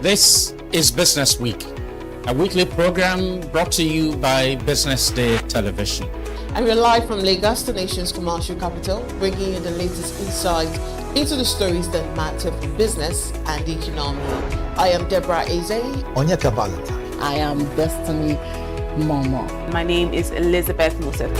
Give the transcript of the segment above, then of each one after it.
This is Business Week, a weekly program brought to you by BusinessDay television. And we're live from Lagos, the nation's commercial capital, bringing you the latest insight into the stories that matter for business and the economy. I am Deborah Eze. Onyeka Valentine. I am Destiny Momo. My name is Elizabeth Moses.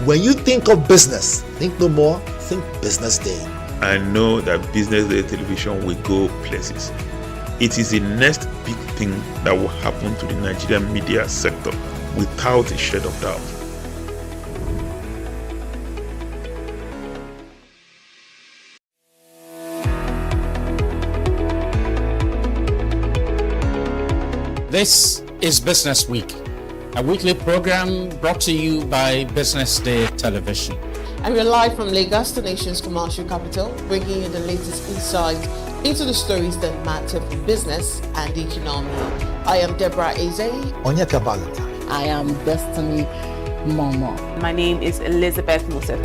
When you think of business, think no more, think Business Day. I know that BusinessDay television will go places. It is the next big thing that will happen to the Nigerian media sector without a shade of doubt. This is Business Week, a weekly program brought to you by BusinessDay television. And we're live from Lagos, the nation's commercial capital, bringing you the latest insight into the stories that matter for business and the economy. I am Deborah Eze. Onyeka Valentine. I am Destiny Momo. My name is Elizabeth Moses.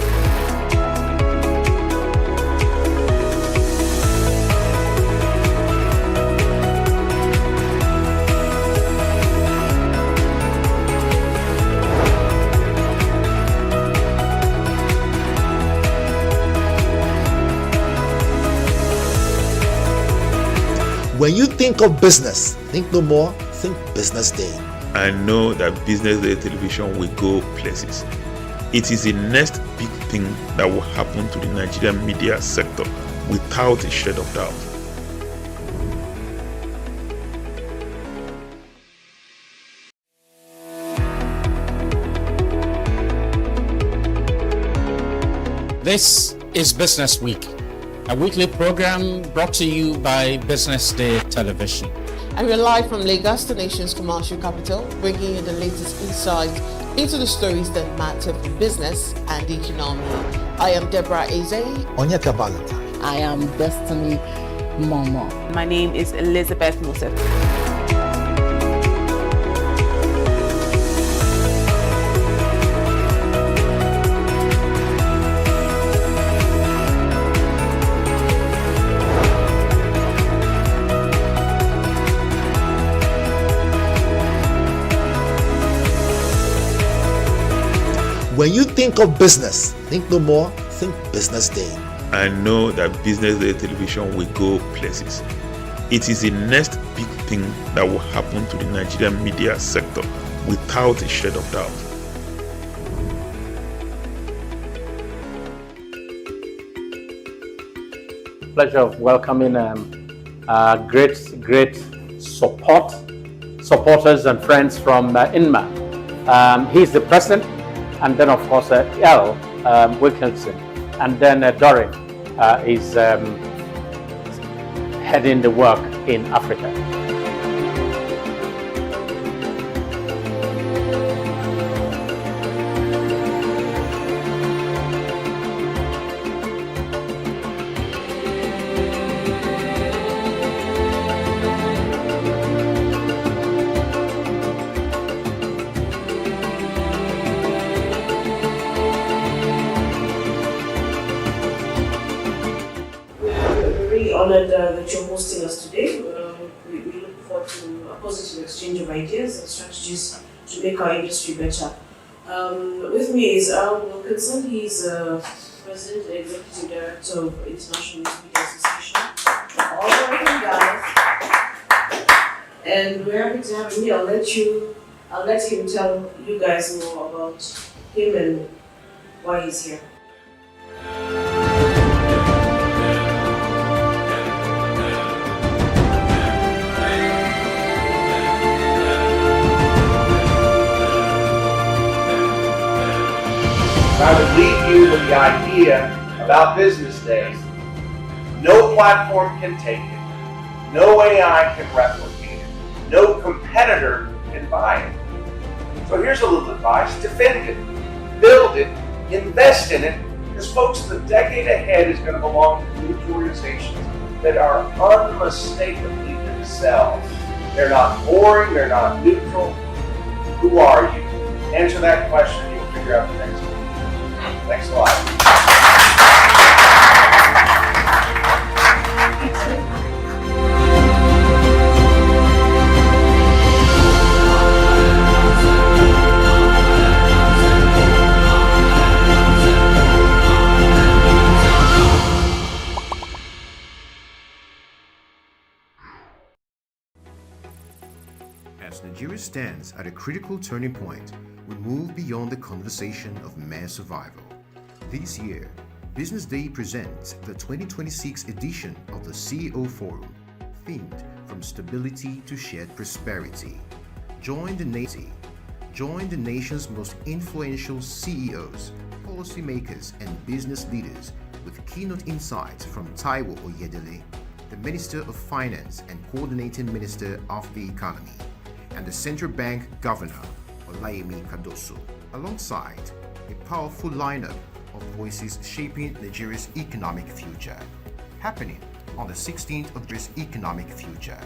When you think of business, think no more, think Business Day. I know that BusinessDay television will go places. It is the next big thing that will happen to the Nigerian media sector without a shade of doubt. This is Business Week, a weekly program brought to you by BusinessDay television. And we're live from Lagos, the nation's commercial capital, bringing you the latest insight into the stories that matter for business and the economy. I am Deborah Eze. Onyeka Valentine. I am Destiny Momo. My name is Elizabeth Moses. When you think of business, think no more, think Business Day. I know that BusinessDay television will go places. It is the next big thing that will happen to the Nigerian media sector without a shade of doubt. Pleasure of welcoming great supporters and friends from INMA. He's the president, and then of course L. Wilkinson, and then Doreen is heading the work in Africa. Honored that you're hosting us today. We look forward to a positive exchange of ideas and strategies to make our industry better. With me is Al Wilkinson. He's President and Executive Director of International Media Association. All right, guys. And we're happy to have him here. I'll let him tell you guys more about him and why he's here. I would leave you with the idea about business days. No platform can take it. No AI can replicate it. No competitor can buy it. So here's a little advice. Defend it. Build it. Invest in it. Because folks, the decade ahead is going to belong to news organizations that are unmistakably themselves. They're not boring, they're not neutral. Who are you? Answer that question, you'll figure out the next one. Thanks a lot. As Nigeria stands at a critical turning point, we move beyond the conversation of mere survival. This year, Business Day presents the 2026 edition of the CEO Forum, themed From Stability to Shared Prosperity. Join the nation's most influential CEOs, policymakers, and business leaders with keynote insights from Taiwo Oyedele, the Minister of Finance and Coordinating Minister of the Economy, and the Central Bank Governor, Olayemi Kadoso, alongside a powerful lineup of voices shaping Nigeria's economic future. Happening on the 16th of this economic future.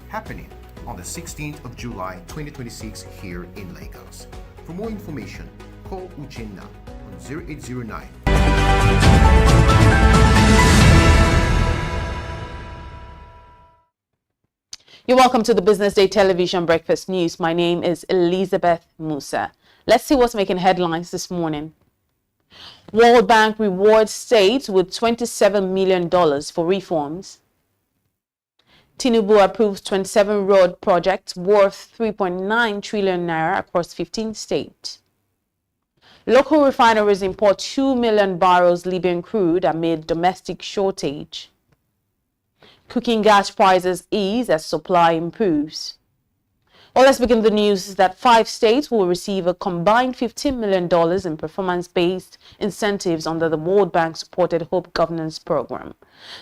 Happening on the 16th of July 2026 here in Lagos. For more information, call Uchenna on 0809. You're welcome to the Business Day Television Breakfast News. My name is Elizabeth Musa. Let's see what's making headlines this morning. World Bank rewards states with $27 million for reforms. Tinubu approves 27 road projects worth 3.9 trillion naira across 15 states. Local refineries import 2 million barrels Libyan crude amid domestic shortage. Cooking gas prices ease as supply improves. Well, let's begin the news that 5 states will receive a combined $15 million in performance-based incentives under the World Bank-supported Hope Governance Program.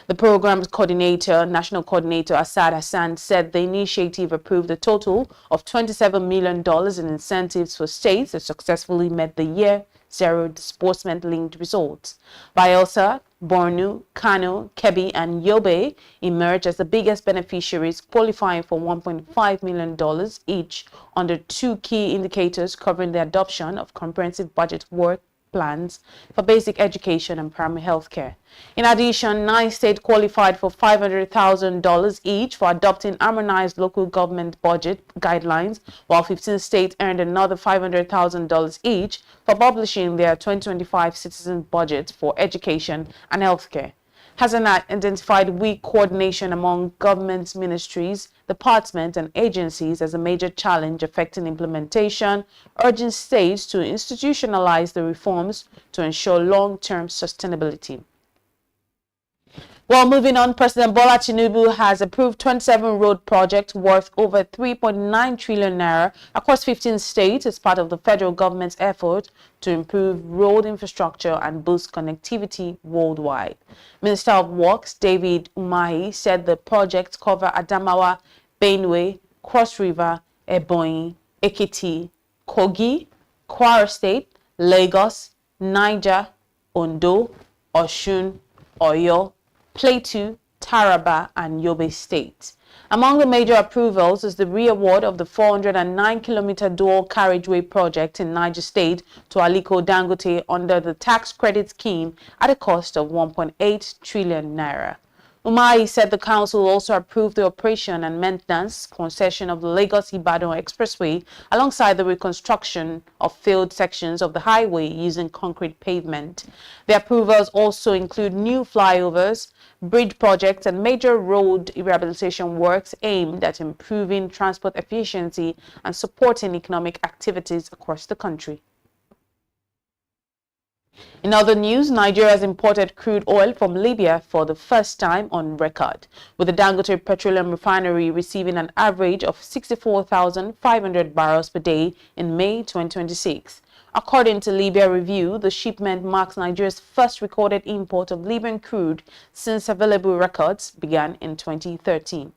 The program's coordinator, National Coordinator Asad Hassan, said the initiative approved a total of $27 million in incentives for states that successfully met the Year Zero disbursement-linked results. Bayelsa, Borno, Kano, Kebbi, and Yobe emerged as the biggest beneficiaries, qualifying for $1.5 million each under 2 key indicators covering the adoption of comprehensive budget work plans for basic education and primary health care. In addition, 9 states qualified for $500,000 each for adopting harmonized local government budget guidelines, while 15 states earned another $500,000 each for publishing their 2025 citizen budgets for education and health care. Hasn't identified weak coordination among government ministries, departments, and agencies as a major challenge affecting implementation, urging states to institutionalize the reforms to ensure long-term sustainability. Well, moving on, President Bola Tinubu has approved 27 road projects worth over 3.9 trillion naira across 15 states as part of the federal government's effort to improve road infrastructure and boost connectivity worldwide. Minister of Works David Umahi said the projects cover Adamawa, Benue, Cross River, Ebonyi, Ekiti, Kogi, Kwara State, Lagos, Niger, Ondo, Osun, Oyo, Plateau, Taraba, and Yobe State. Among the major approvals is the re-award of the 409-kilometer dual carriageway project in Niger State to Aliko Dangote under the tax credit scheme at a cost of 1.8 trillion naira. Umahi said the council also approved the operation and maintenance concession of the Lagos-Ibadan Expressway alongside the reconstruction of failed sections of the highway using concrete pavement. The approvals also include new flyovers, bridge projects, and major road rehabilitation works aimed at improving transport efficiency and supporting economic activities across the country. In other news, Nigeria has imported crude oil from Libya for the first time on record, with the Dangote Petroleum Refinery receiving an average of 64,500 barrels per day in May 2026. According to Libya Review, the shipment marks Nigeria's first recorded import of Libyan crude since available records began in 2013.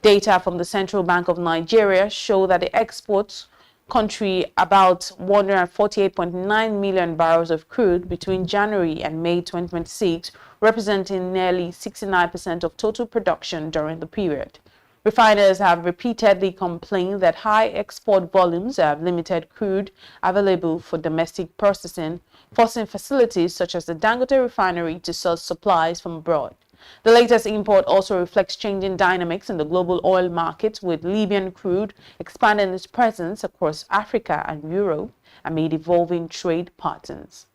Data from the Central Bank of Nigeria show that the exports country about 148.9 million barrels of crude between January and May 2026, representing nearly 69% of total production during the period. Refiners have repeatedly complained that high export volumes have limited crude available for domestic processing, forcing facilities such as the Dangote refinery to source supplies from abroad. The latest import also reflects changing dynamics in the global oil market, with Libyan crude expanding its presence across Africa and Europe amid evolving trade patterns.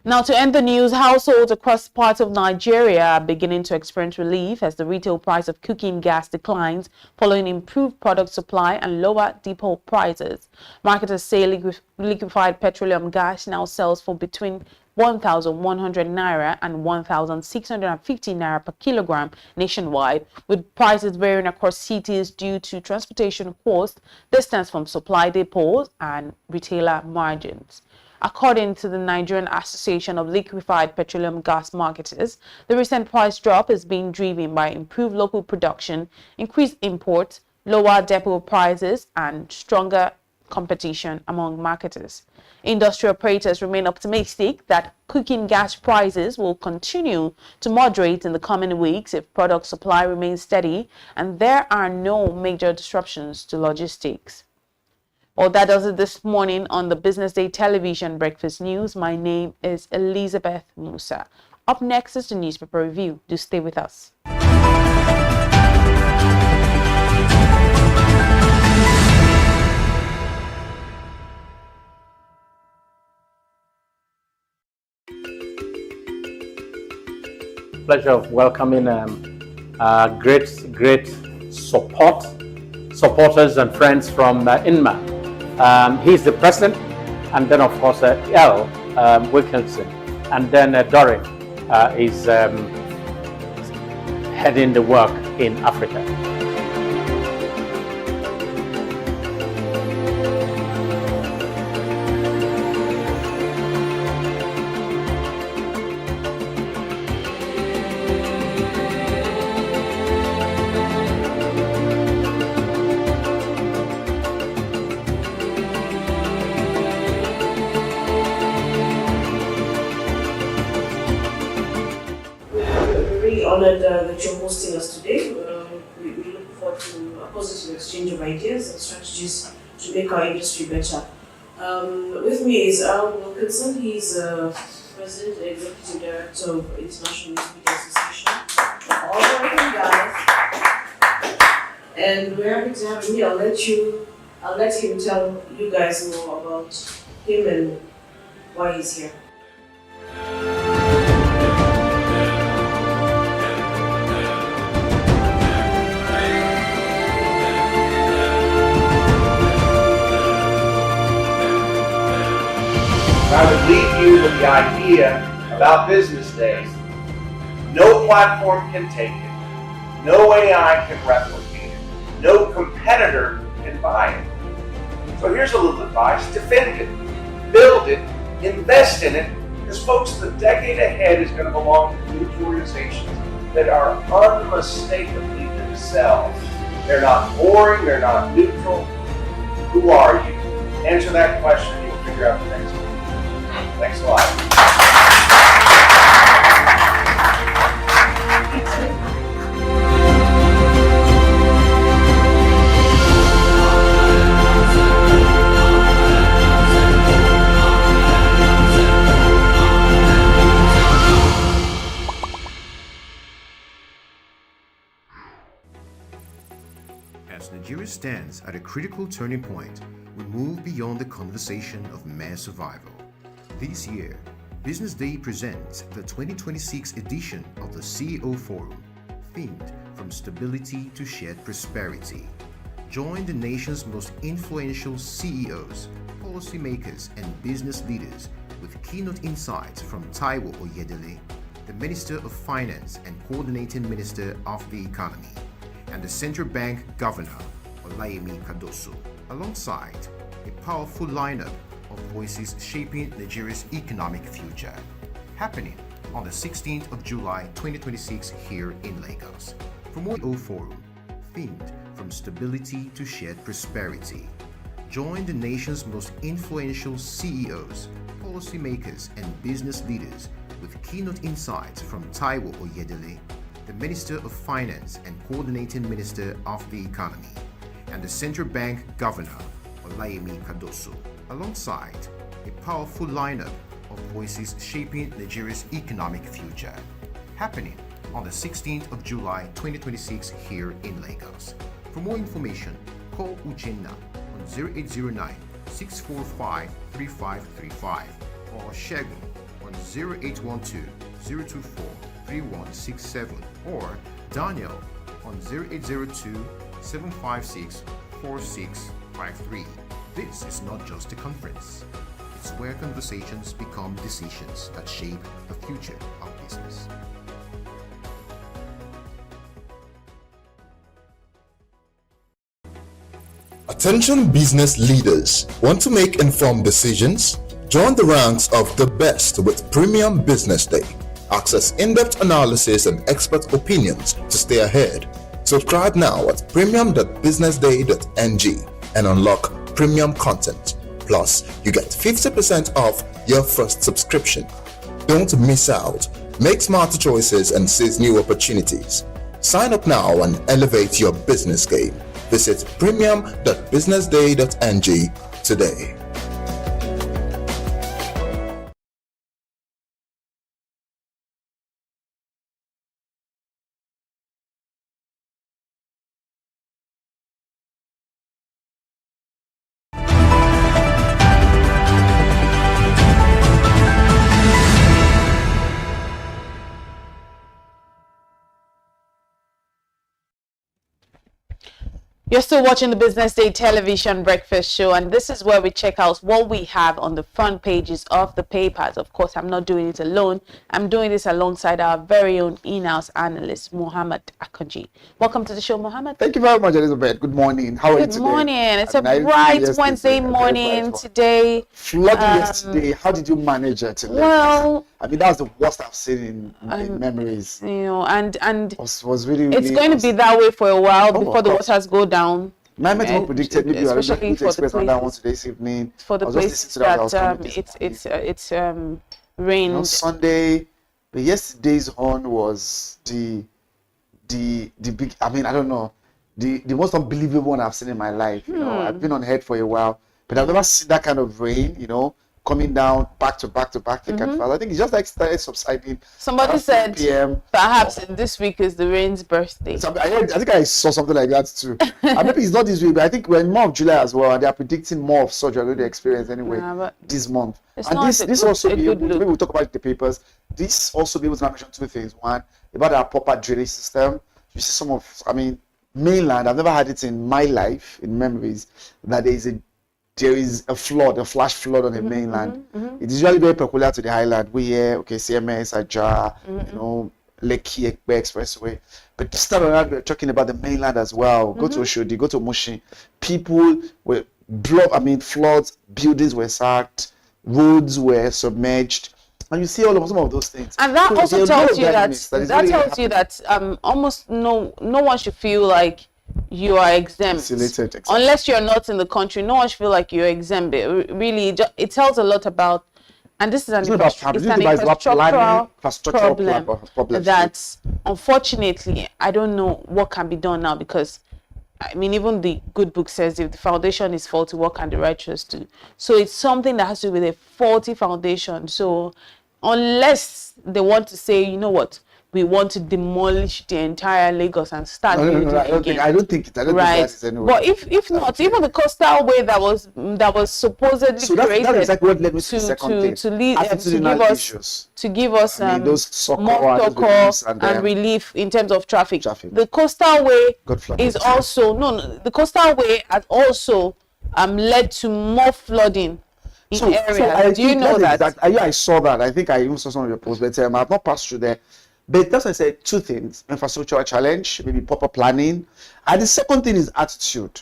Now, to end the news, households across parts of Nigeria are beginning to experience relief as the retail price of cooking gas declines following improved product supply and lower depot prices. Marketers say liquefied petroleum gas now sells for between 1,100 naira and 1,650 naira per kilogram nationwide, with prices varying across cities due to transportation costs, distance from supply depots, and retailer margins. According to the Nigerian Association of Liquefied Petroleum Gas Marketers, the recent price drop is being driven by improved local production, increased imports, lower depot prices, and stronger competition among marketers. Industry operators remain optimistic that cooking gas prices will continue to moderate in the coming weeks if product supply remains steady and there are no major disruptions to logistics. Well, that does it this morning on the Business Day Television Breakfast News. My name is Elizabeth Musa. Up next is the newspaper review. Do stay with us. Pleasure of welcoming great supporters and friends from INMA. He's the president, and then of course L. Wilkinson, and then Dory is heading the work in Africa. Honored that you're hosting us today. We look forward to a positive exchange of ideas and strategies to make our industry better. With me is Al Wilkinson. He's President and Executive Director of International News Media Association. All the way from Ghana. And we're happy to have him here. I'll let him tell you guys more about him and why he's here. I would leave you with the idea about business days. No platform can take it. No AI can replicate it. No competitor can buy it. So here's a little advice. Defend it. Build it. Invest in it. Because folks, the decade ahead is going to belong to news organizations that are unmistakably themselves. They're not boring. They're not neutral. Who are you? Answer that question and you'll figure out the next one. Thanks a lot. As Nigeria stands at a critical turning point, we move beyond the conversation of mere survival. This year, Business Day presents the 2026 edition of the CEO Forum, themed From Stability to Shared Prosperity. Join the nation's most influential CEOs, policymakers, and business leaders with keynote insights from Taiwo Oyedele, the Minister of Finance and Coordinating Minister of the Economy, and the Central Bank Governor, Olayemi Kadoso, alongside a powerful lineup of voices shaping Nigeria's economic future. Happening on the 16th of July 2026 here in Lagos. For more CEO Forum, themed From from stability to shared prosperity. Join the nation's most influential CEOs, policymakers, and business leaders with keynote insights from Taiwo Oyedele, the Minister of Finance and Coordinating Minister of the Economy, and the Central Bank Governor, Olayemi Kadoso, alongside a powerful lineup of voices shaping Nigeria's economic future. Happening on the 16th of July 2026 here in Lagos. For more information, call Uchenna on 0809 645 3535 or Shegun on 0812 024 3167 or Daniel on 0802 756 4653. This is not just a conference. It's where conversations become decisions that shape the future of business. Attention business leaders. Want to make informed decisions? Join the ranks of the best with Premium Business Day. Access in-depth analysis and expert opinions to stay ahead. Subscribe now at premium.businessday.ng and unlock premium content. Plus, you get 50% off your first subscription. Don't miss out. Make smarter choices and seize new opportunities. Sign up now and elevate your business game. Visit premium.businessday.ng today. You're still watching the Business Day television breakfast show, and this is where we check out what we have on the front pages of the papers. Of course, I'm not doing it alone. I'm doing this alongside our very own in-house analyst, Mohammed Akonji. Welcome to the show, Mohammed. Thank you very much, Elizabeth. Good morning. How are you today? Good morning. It's a bright Wednesday morning today. Flooding yesterday. How did you manage it? Well, I mean, that's the worst I've seen in memories. You know, and was really it's going to be that way for a while before the waters go down. My mentor predicted maybe especially for the places, that one today's evening. For the places that it's rained. You know, Sunday, but yesterday's horn was the big. I mean, I don't know, the most unbelievable one I've seen in my life. You know, I've been on head for a while, but I've never seen that kind of rain. You know, coming down back to back, thick and fast. I think it's just like started subsiding. Somebody said perhaps this week is the rain's birthday. So I think I saw something like that too. Maybe it's not this week, but I think we're in more of July as well, and they are predicting more of such we're going to experience anyway this month. And this also maybe we'll talk about the papers. This also be able to mention two things. One, about our proper drainage system. You see some of, I mean, mainland. I've never had it in my life, in memories, that there is a flood, a flash flood on the mainland. It is usually very peculiar to the highland. We hear, okay, CMS, Ajah, you know, Lekki, Ekpe Expressway. But this time around, we're talking about the mainland as well. Go to Oshodi, go to Mushin. People were floods, buildings were sacked, roads were submerged. And you see some of those things. And that also tells you that almost no one should feel like you are exempt unless you're not in the country. No one should feel like you're exempt. Really, it tells a lot about, and this is an infrastructural problem that unfortunately I don't know what can be done now, because I mean, even the good book says if the foundation is faulty, what can the righteous do? So it's something that has to do with a faulty foundation. So unless they want to say, you know what, we want to demolish the entire Lagos and start building again. I don't think that is anyway. But if not, even the coastal way that was supposedly created that exactly what led me to the second thing. To give us more and relief in terms of traffic. The coastal way is also the coastal way has also led to more flooding in areas. Do you know that? I saw that. I think I even saw some of your posts, but I have not passed through there. But that's why I said two things: infrastructural challenge, maybe proper planning, and the second thing is attitude.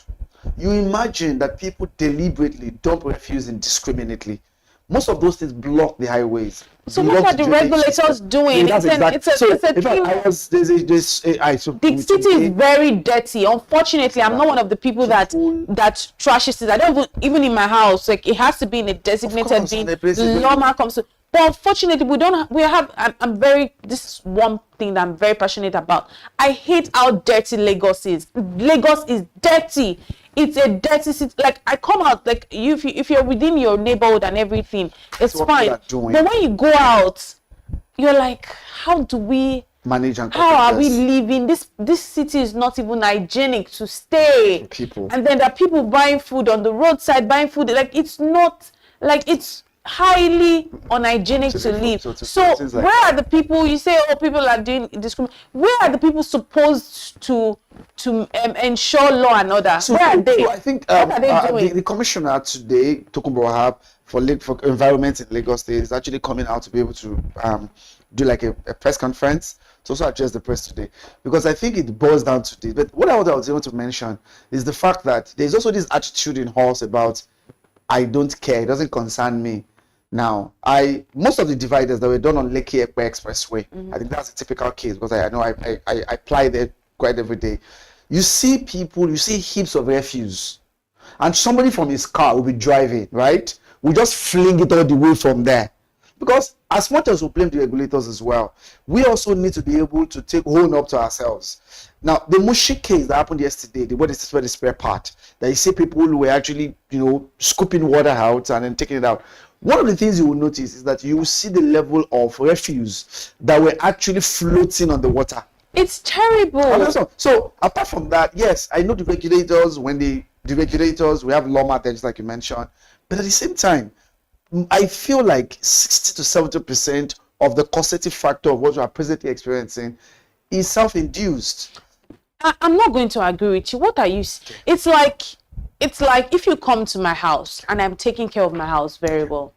You imagine that people deliberately dump refuse indiscriminately. Most of those things block the highways. So what are the regulators doing? Yeah, that's exactly. The city is very dirty. Unfortunately, I'm not one of the people that trashes it. I don't even in my house. Like, it has to be in a designated bin. Lawma comes to. But unfortunately, this is one thing that I'm very passionate about. I hate how dirty Lagos is. Lagos is dirty. It's a dirty city. Like, I come out, like, if you're within your neighborhood and everything, it's fine. But when you go out, you're like, how do we manage and how are we living? This city is not even hygienic to stay. People. And then there are people buying food on the roadside, buying food. Like, it's not, like, it's highly unhygienic to live. So where are the people, you say, oh, people are doing discrimination. Where are the people supposed to ensure law and order? Where are they? So I think what are they doing? The commissioner today, Tokunbo Wahab, for environment in Lagos State, is actually coming out to be able to do like a press conference to also address the press today, because I think it boils down to this. But what I was able to mention is the fact that there's also this attitude in halls about, I don't care, it doesn't concern me. Now, most of the dividers that were done on Lekki Ekpe Expressway, I think that's a typical case, because I know I apply there quite every day. You see people, you see heaps of refuse, and somebody from his car will be driving, right? We just fling it all the way from there. Because as much as we blame the regulators as well, we also need to be able to own up to ourselves. Now, the Mushi case that happened yesterday, where the spare part, that you see people who were actually, scooping water out and then taking it out. One of the things you will notice is that you will see the level of refuse that were actually floating on the water. It's terrible. So apart from that, yes, I know the regulators, we have lawma there, just like you mentioned. But at the same time, I feel like 60 to 70% of the causative factor of what we are presently experiencing is self-induced. I'm not going to agree with you. What are you? It's like if you come to my house and I'm taking care of my house very well.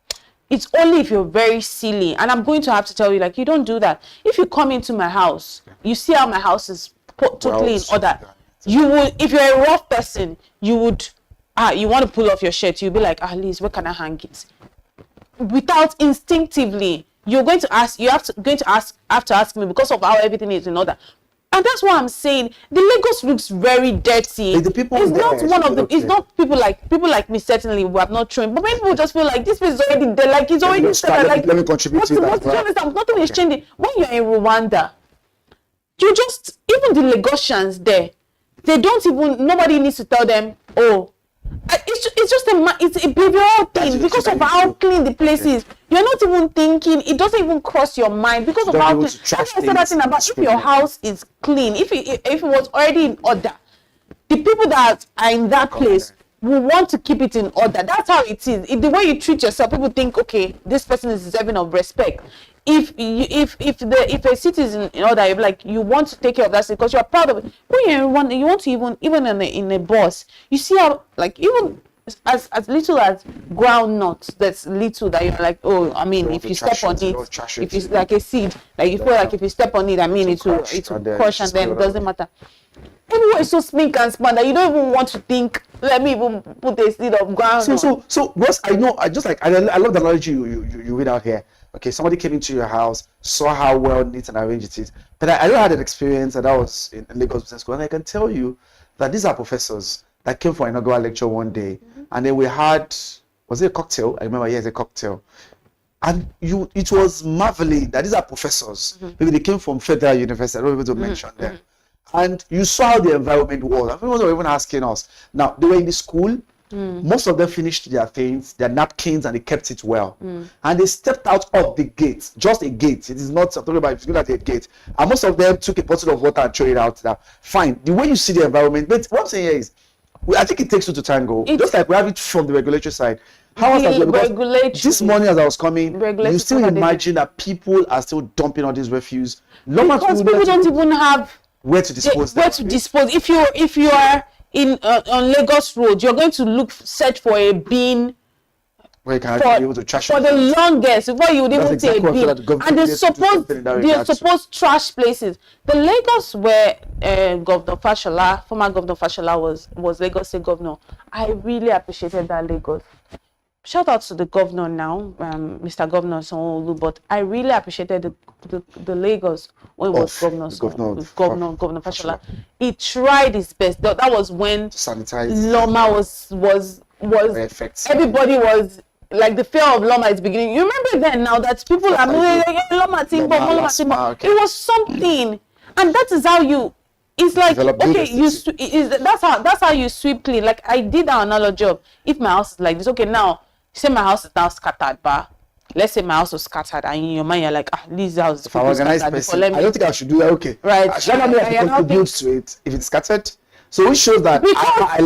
It's only if you're very silly, and I'm going to have to tell you, like, you don't do that. If you come into my house, you see how my house is totally in order. You would, if you're a rough person, you would, you want to pull off your shirt, you'll be like, Liz, where can I hang it? Without instinctively, you're going to ask, have to ask me because of how everything is in order. And that's what I'm saying. The Lagos looks very dirty. It's not people like me, certainly, who have not trained. But many people just feel like this place is already there. Like, it's already started. Like, let me contribute to that. Nothing is changing. When you're in Rwanda, even the Lagosians there, nobody needs to tell them, oh, it's a behavioral thing because of how clean the place is. You're not even thinking, it doesn't even cross your mind because of how clean. That's why I said that thing about if your house is clean, if it was already in order, the people that are in that place will want to keep it in order. That's how it is. The way you treat yourself, people think, okay, this person is deserving of respect. If a city is in order, like, you want to take care of that city because you are proud of it. When you want to even in a bus, you see how, like, even as little as groundnuts, that's little that you're like, oh, I mean, if you step on it, if it's like a seed, like you feel like if you step on it, I mean, it will crush, and then it doesn't matter. Everywhere is so smink and span that you don't even want to think, let me even put a seed of ground. So Ross, I know, I love the analogy you read out here. Okay, somebody came into your house, saw how well neat and arranged it is. But I had an experience, and I was in Lagos Business School, and I can tell you that these are professors that came for an inaugural lecture one day, and then we had, was it a cocktail? I remember, yes, a cocktail. And it was marveling that these are professors. Maybe they came from Federal University, I don't know if to mention them. And you saw how the environment was. I was even asking us. Now, they were in the school. Most of them finished their things, their napkins, and they kept it well. And they stepped out of the gate, just a gate. It is not, I'm talking about if you look at a gate. And most of them took a bottle of water and threw it out there. Fine. The way you see the environment, but what I'm saying here is, I think it takes two to tango. Just like we have it from the regulatory side. How else as well? Because this morning as I was coming, you still imagine that people are still dumping all this refuse. Because people don't even have where to dispose. If you are in on Lagos Road, you're going to search for a bin where you can be able to trash for the longest before you would even say a bin. And they're supposed trash places. The Lagos where former Governor Fashola was Lagos State Governor, I really appreciated that Lagos. shout out to the governor now, Mr. Governor Sanwo-Olu, but I really appreciated the Lagos when it was Governor Fashola. He tried his best. That was when Loma was everybody was like, the fear of Loma is beginning. You remember then now that people are Loma Timbo. It was something, and that is how you. It's like, okay, that's how you sweep clean. Like, I did that analogy of, if my house is like this, okay, now say my house is now scattered, but let's say my house was scattered, and in your mind you're like, this house is organized person. I don't think I should do that. Okay, right? Should I not be able to contribute to it if it's scattered? So which shows that I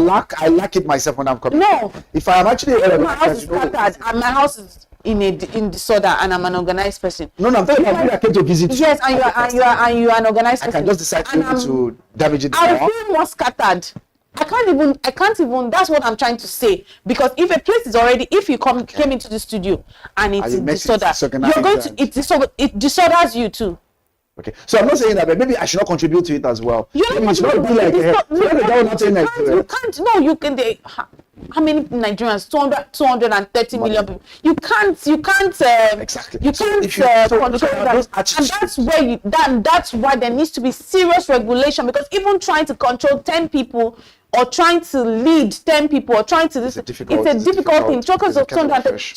lack it myself when I'm coming. No, if I am actually my house is scattered and my house is in disorder and I'm an organized person. No, I'm talking about I came to visit. Yes, and you are an organized person. I can just decide to damage it. I feel more scattered. I can't even. That's what I'm trying to say. Because if a place is already, if you came into the studio and it's in disorder, you're going to it disorders you too. Okay, so I'm not saying that, but maybe I should not contribute to it as well. You can't. No, you can. How many Nigerians? 230 million people. You can't. Exactly. You can't control that. And that's where that's why there needs to be serious regulation, because even trying to control 10 people or trying to lead 10 people or trying to it's a difficult thing. So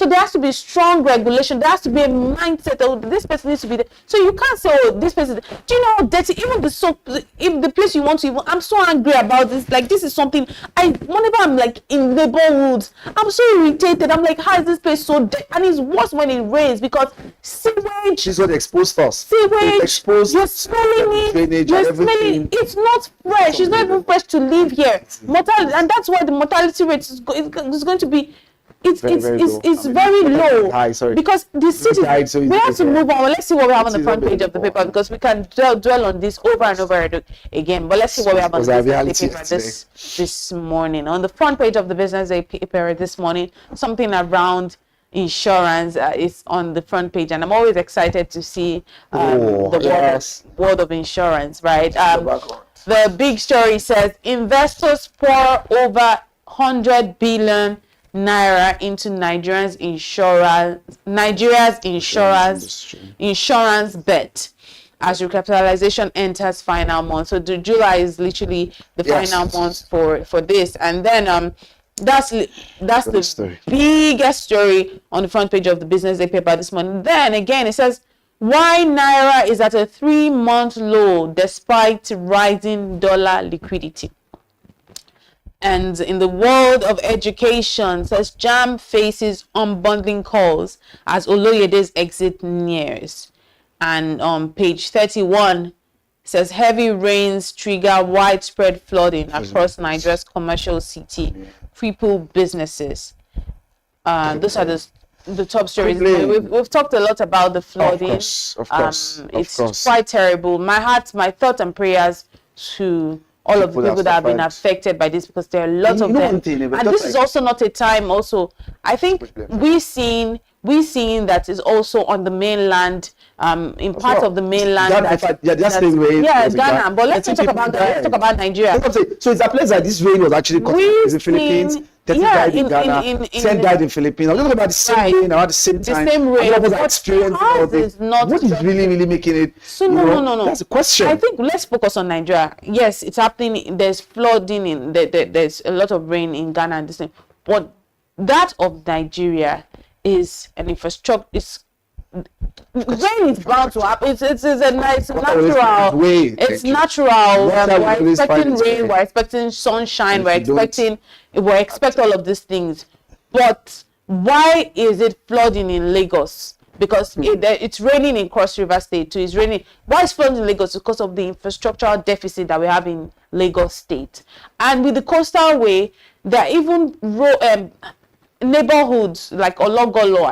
there has to be strong regulation. There has to be a mindset of this person needs to be there. So you can't say, this person. Do you know how dirty? Even the soap, if the place you want to, I'm so angry about this. Like, this is something whenever I'm like in neighborhoods, I'm so irritated. I'm like, how is this place so dirty? And it's worse when it rains, because sewage. This is what exposed us. Sewage. You're smelling it. You're smelling. It's not fresh. It's not even fresh to live here. Mortality, and that's why the mortality rate is going to be it's very low. Because the city, we have to move on. Well, let's see what we have on the front page of the paper, because we can dwell on this over and over again. But let's see what we have on the paper this morning. On the front page of the BusinessDay paper this morning, something around insurance is on the front page, and I'm always excited to see the world of insurance, right? The big story says investors pour over 100 billion naira into Nigeria's insurance bet as recapitalization enters final month. So July is literally the final month for this, and then that's the biggest story on the front page of the BusinessDay paper this morning. Then again, it says, why Naira is at a 3-month low despite rising dollar liquidity. And in the world of education, says JAMB faces unbundling calls as Oloyede's exit nears. And on page 31, says heavy rains trigger widespread flooding across Nigeria's commercial city, cripple businesses. Those are the top stories. We've talked a lot about the flooding. Of course. It's quite terrible. My thoughts and prayers to all of the people that have been affected by this, because there are lots of them. And this is also not a time. Also, I think we're seeing that is also on the mainland, in parts of the mainland. Ghana. But let's talk about Nigeria. So it's a place that this rain was actually caused in the Philippines. 30 died in Ghana, 10 died in Philippines. I'm talking about the same rain around the same time. The same rain. What is really making it? So no. That's a question. I think let's focus on Nigeria. Yes, it's happening. There's flooding there's a lot of rain in Ghana and this thing. But that of Nigeria is an infrastructure. Rain is bound to happen. It's natural. It's natural. We're expecting rain. We're expecting sunshine. We expect all of these things. But why is it flooding in Lagos? Because it's raining in Cross River State too. It's raining. Why is flooding in Lagos? Because of the infrastructural deficit that we have in Lagos State. And with the coastal way, there are even neighborhoods like Ologolo.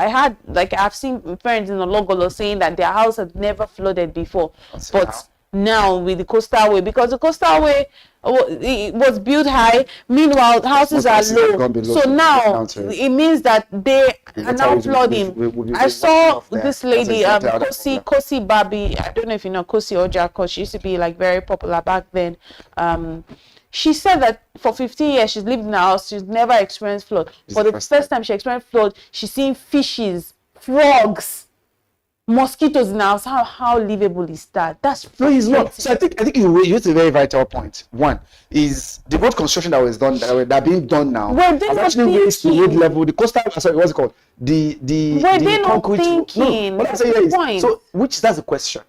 I've seen friends in Ologolo saying that their house had never flooded before, but now with the coastal way, because the coastal way it was built high, meanwhile houses are low. So now it means that they are now flooding. I saw this lady, Kosi Babi. I don't know if you know Kosi Ojako. She used to be like very popular back then. She said that for 15 years she's lived in a house, she's never experienced flood. For the first time she experienced flood, she's seen fishes, frogs, mosquitoes in the house. How livable is that? That's no, it's not. So I think you raised a very vital point. One is the road construction that was done, that being done now. Were they has not actually raised the road level, the coastal. Sorry, what's it called? The Were they not concrete. thinking? No, what I'm saying is, so that's the question.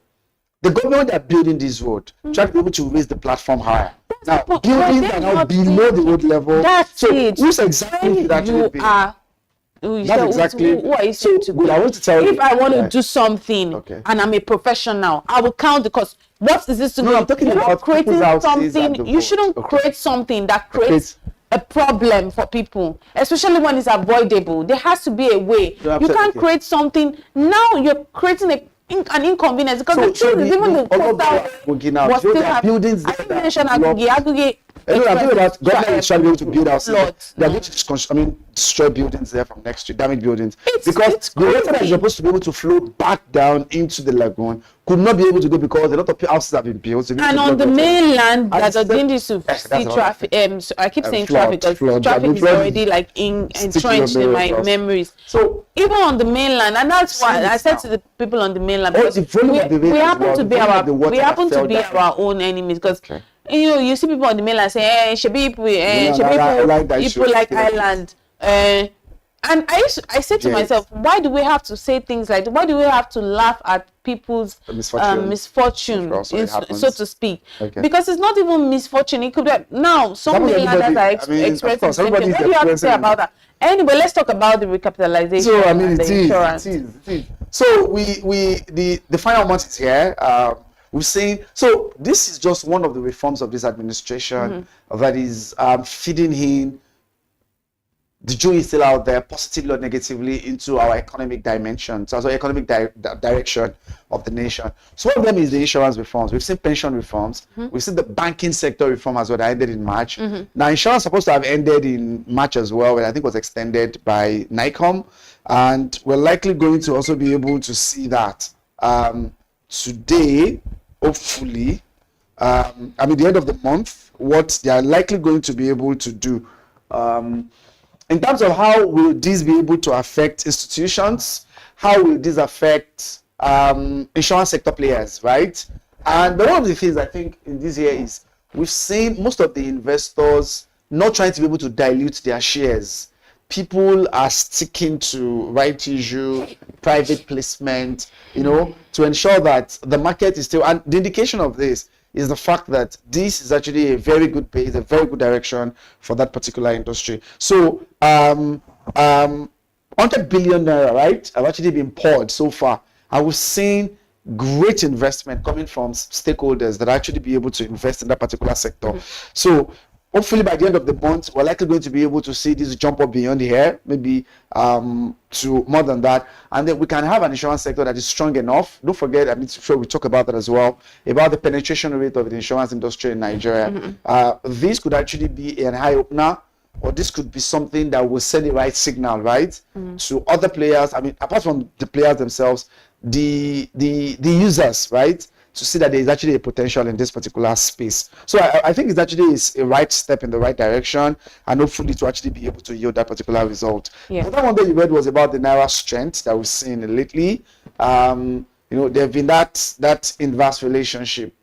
The government that are building this road try to be able to raise the platform higher. Now, buildings are now below the road level. That's it. Who's exactly should actually be? That's exactly. Who are you saying to be? I want to tell if I want to do something and I'm a professional, I will count the cost. What is this to me? I'm talking about creating something. You shouldn't create something that creates a problem for people, especially when it's avoidable. There has to be a way. You can't create something. Now you're creating an inconvenience, because the truth is, even the coastal was still have buildings. I mentioned Aguge. I'm talking about government is trying to be able to build houses. They're going to destroy buildings there from next to damage buildings, because the water that is supposed to be able to flow back down into the lagoon could not be able to go, because a lot of houses have been built. And on the mainland, that are going to see traffic. So I keep saying traffic, because traffic is already like entrenched in my memories. So even on the mainland, and that's why I said to the people on the mainland, because we happen to be our own enemies, because. You see people on the mainland say, "Hey, people like Ireland." And I said to myself, why do we have to say things like that? Why do we have to laugh at people's misfortune, so to speak? Because it's not even misfortune. It could be now some mainlanders are expressing the same thing. What do you have to say about that? Anyway, let's talk about the recapitalization. So it is. So the final month is here. We're saying, so this is just one of the reforms of this administration that is feeding in. The jury is still out there, positively or negatively, into our economic dimensions, also economic direction of the nation. So one of them is the insurance reforms. We've seen pension reforms. We've seen the banking sector reform as well, that ended in March. Now, insurance is supposed to have ended in March as well, and I think was extended by NICOM. And we're likely going to also be able to see that today, hopefully, the end of the month, what they are likely going to be able to do. In terms of how will this be able to affect institutions, how will this affect insurance sector players, right? And one of the things I think in this year is we've seen most of the investors not trying to be able to dilute their shares. People are sticking to right issue, private placement, to ensure that the market is still, and the indication of this is the fact that this is actually a very good pace, a very good direction for that particular industry. So 100 billion naira, right, have actually been poured so far. And we've seen great investment coming from stakeholders that actually be able to invest in that particular sector. So hopefully by the end of the month, we're likely going to be able to see this jump up beyond the hair, maybe to more than that. And then we can have an insurance sector that is strong enough. Don't forget, I'm sure we talk about that as well, about the penetration rate of the insurance industry in Nigeria. This could actually be an eye opener, or this could be something that will send the right signal, right, to other players. Apart from the players themselves, the users, right, to see that there is actually a potential in this particular space. So I think it's actually a right step in the right direction, and hopefully to actually be able to yield that particular result. The other one that you read was about the Naira strength that we've seen lately. There have been that inverse relationship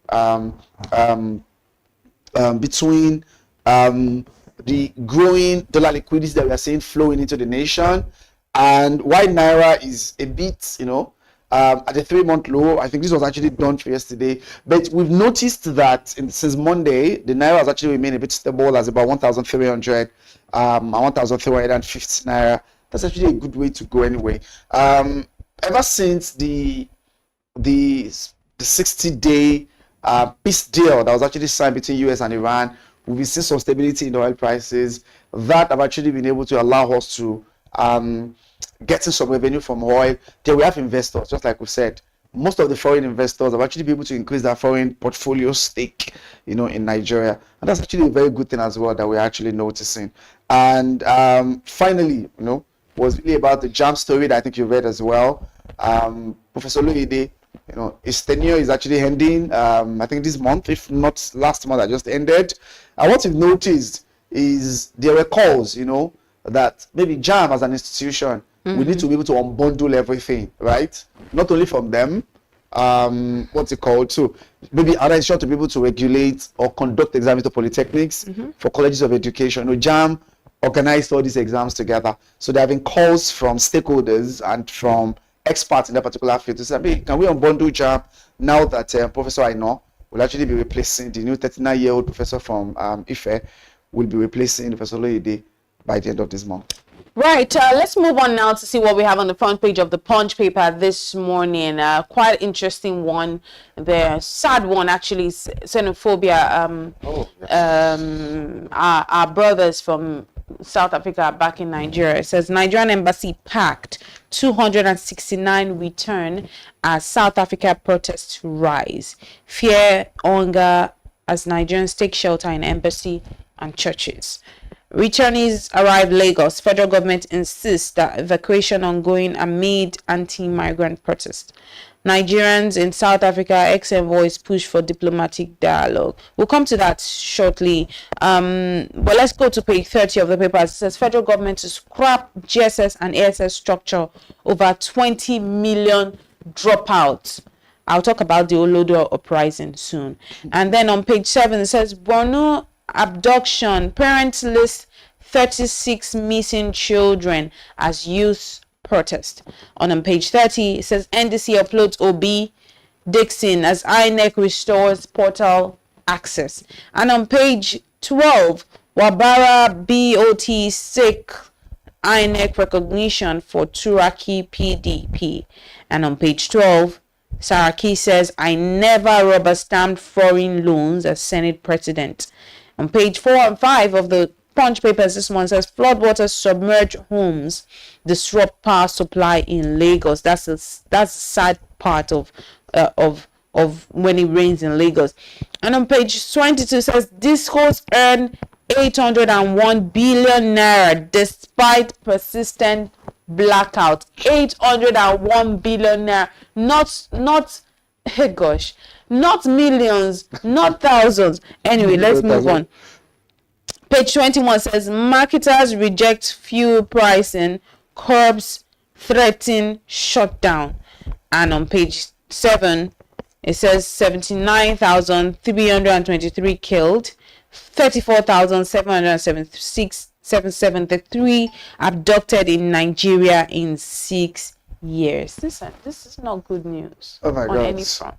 between the growing dollar liquidity that we are seeing flowing into the nation, and why Naira is a bit, at a 3-month low. I think this was actually done for yesterday, but we've noticed that since Monday, the Naira has actually remained a bit stable as about 1,300 and 1,350 Naira. That's actually a good way to go anyway. Ever since the 60-day peace deal that was actually signed between US and Iran, we've seen some stability in the oil prices that have actually been able to allow us to getting some revenue from oil. Then we have investors, just like we said. Most of the foreign investors have actually been able to increase their foreign portfolio stake, in Nigeria. And that's actually a very good thing as well that we're actually noticing. And finally, was really about the JAM story that I think you read as well. Professor Loide You know, his tenure is actually ending, I think this month, if not last month, that just ended. And what we've noticed is there were calls, you know, that maybe JAM as an institution, we need to be able to unbundle everything, right? Not only from them, what's it called? So maybe other institutions to be able to regulate or conduct exams to polytechnics for colleges of education. You know, JAM organized all these exams together. So there have been calls from stakeholders and from experts in that particular field to say, hey, can we unbundle JAM now that Professor Aino will actually be replacing the new 39-year-old professor from Ife, will be replacing Professor Loyede by the end of this month. Right, let's move on now to see what we have on the front page of the Punch paper this morning. Quite interesting one there, sad one actually, xenophobia. Our brothers from South Africa back in Nigeria. It says Nigerian embassy packed, 269 return as South Africa protests rise. Fear, hunger as Nigerians take shelter in embassy and churches. Returnees arrive Lagos. Federal government insists that evacuation ongoing amid anti-migrant protest. Nigerians in South Africa, ex-envoys push for diplomatic dialogue. We'll come to that shortly. But let's go to page 30 of the paper. It says federal government to scrap GSS and ASS structure over 20 million dropouts. I'll talk about the Olodo uprising soon. And then on page 7, it says Borno abduction. Parents list 36 missing children as youth protest. On page 30, it says NDC uploads OB Dixon as INEC restores portal access. And on page 12, Wabara BOT sick INEC recognition for Turaki PDP. And on page 12, Saraki says, I never rubber stamped foreign loans as Senate president. On page 4 and 5 of the Punch papers, this one says floodwaters submerge homes, disrupt power supply in Lagos. That's the sad part of when it rains in Lagos. And on page 22 says discos earn 801 billion naira despite persistent blackout. 801 billion naira, not hey gosh, not millions, not thousands. Anyway, let's move on. Page 21 says marketers reject fuel pricing, curbs threaten shutdown. And on page 7, it says 79,323 killed, 34,773 abducted in Nigeria in 6 years. This is not good news. Oh my on God. Any front.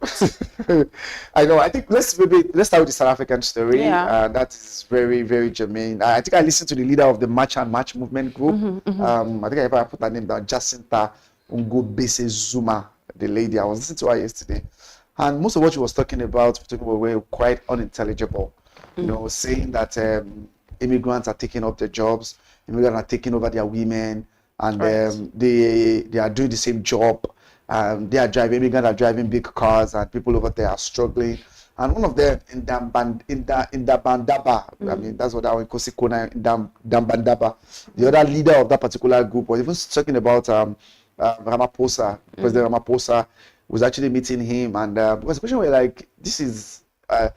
I know. I think let's start with the South African story. Yeah. That is very, very germane. I think I listened to the leader of the March and March movement group. I think I put her name down, Jacinta Ngobese Zuma, the lady. I was listening to her yesterday, and most of what she was talking about were quite unintelligible. You know, saying that immigrants are taking up their jobs, immigrants are taking over their women, and they are doing the same job. Immigrants are driving big cars, and people over there are struggling. And one of them in Dambandaba, I mean, that's what I would call Sikona in Dambandaba. The other leader of that particular group was even talking about Ramaphosa. President Ramaphosa was actually meeting him, and it was a question where like, this is an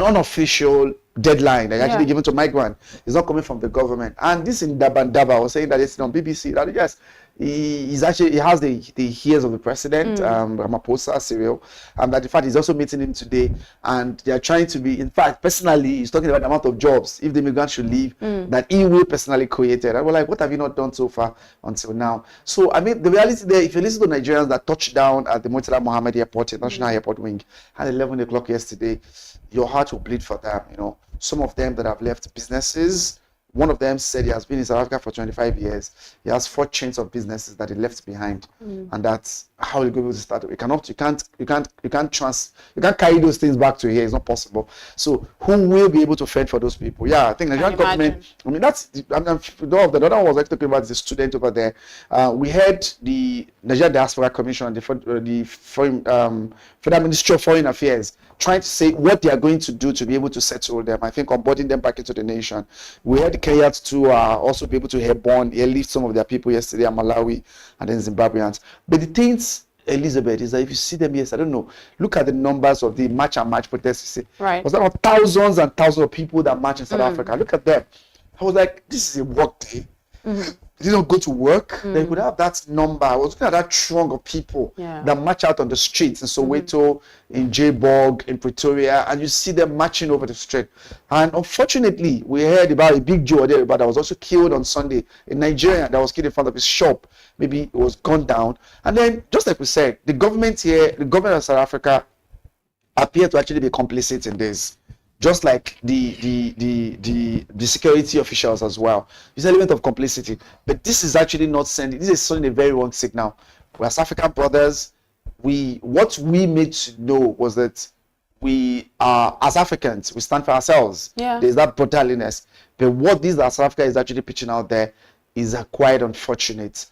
unofficial deadline that actually given to migrant. It's not coming from the government. And this in Dabandaba was saying that it's on BBC that yes, he has the ears of the president, Ramaphosa, Cyril, and that in fact he's also meeting him today, and they are trying to be, in fact, personally, he's talking about the amount of jobs if the immigrants should leave that he will personally create it. And we're like, what have you not done so far until now? So I mean, the reality there, if you listen to Nigerians that touched down at the Murtala Mohammed Airport, International Airport wing, at 11 o'clock yesterday, your heart will bleed for them. You know, some of them that have left businesses. One of them said he has been in South Africa for 25 years. He has 4 chains of businesses that he left behind, and that's how he goes to start. You can't carry those things back to here. It's not possible. So who will be able to fend for those people? Yeah, I think Nigerian government. I mean, that's. The other one was like talking about is a student over there. We had the Nigerian Diaspora Commission, the Federal Ministry of Foreign Affairs, trying to say what they are going to do to be able to settle them. I think onboarding them back into the nation. We had the Kenyans to also be able to airlift some of their people yesterday at Malawi and then Zimbabweans. But the things, Elizabeth, is that if you see them, yes, I don't know, look at the numbers of the march and march protests. Right. Was there thousands and thousands of people that march in South Africa? Look at them. I was like, this is a work day. They don't go to work. They could have that number. I was looking at that throng of people that march out on the streets in Soweto, in Joburg, in Pretoria, and you see them marching over the street. And unfortunately, we heard about a big Joe there, but that was also killed on Sunday in Nigeria. That was killed in front of his shop. Maybe it was gunned down. And then, just like we said, the government of South Africa appear to actually be complicit in this. Just like the security officials as well. There's an element of complicity. But this is actually not sending, this is sending a very wrong signal. We as African brothers, what we made to know was that we are, as Africans, we stand for ourselves. Yeah. There's that brutaliness. But what this South Africa is actually pitching out there is quite unfortunate.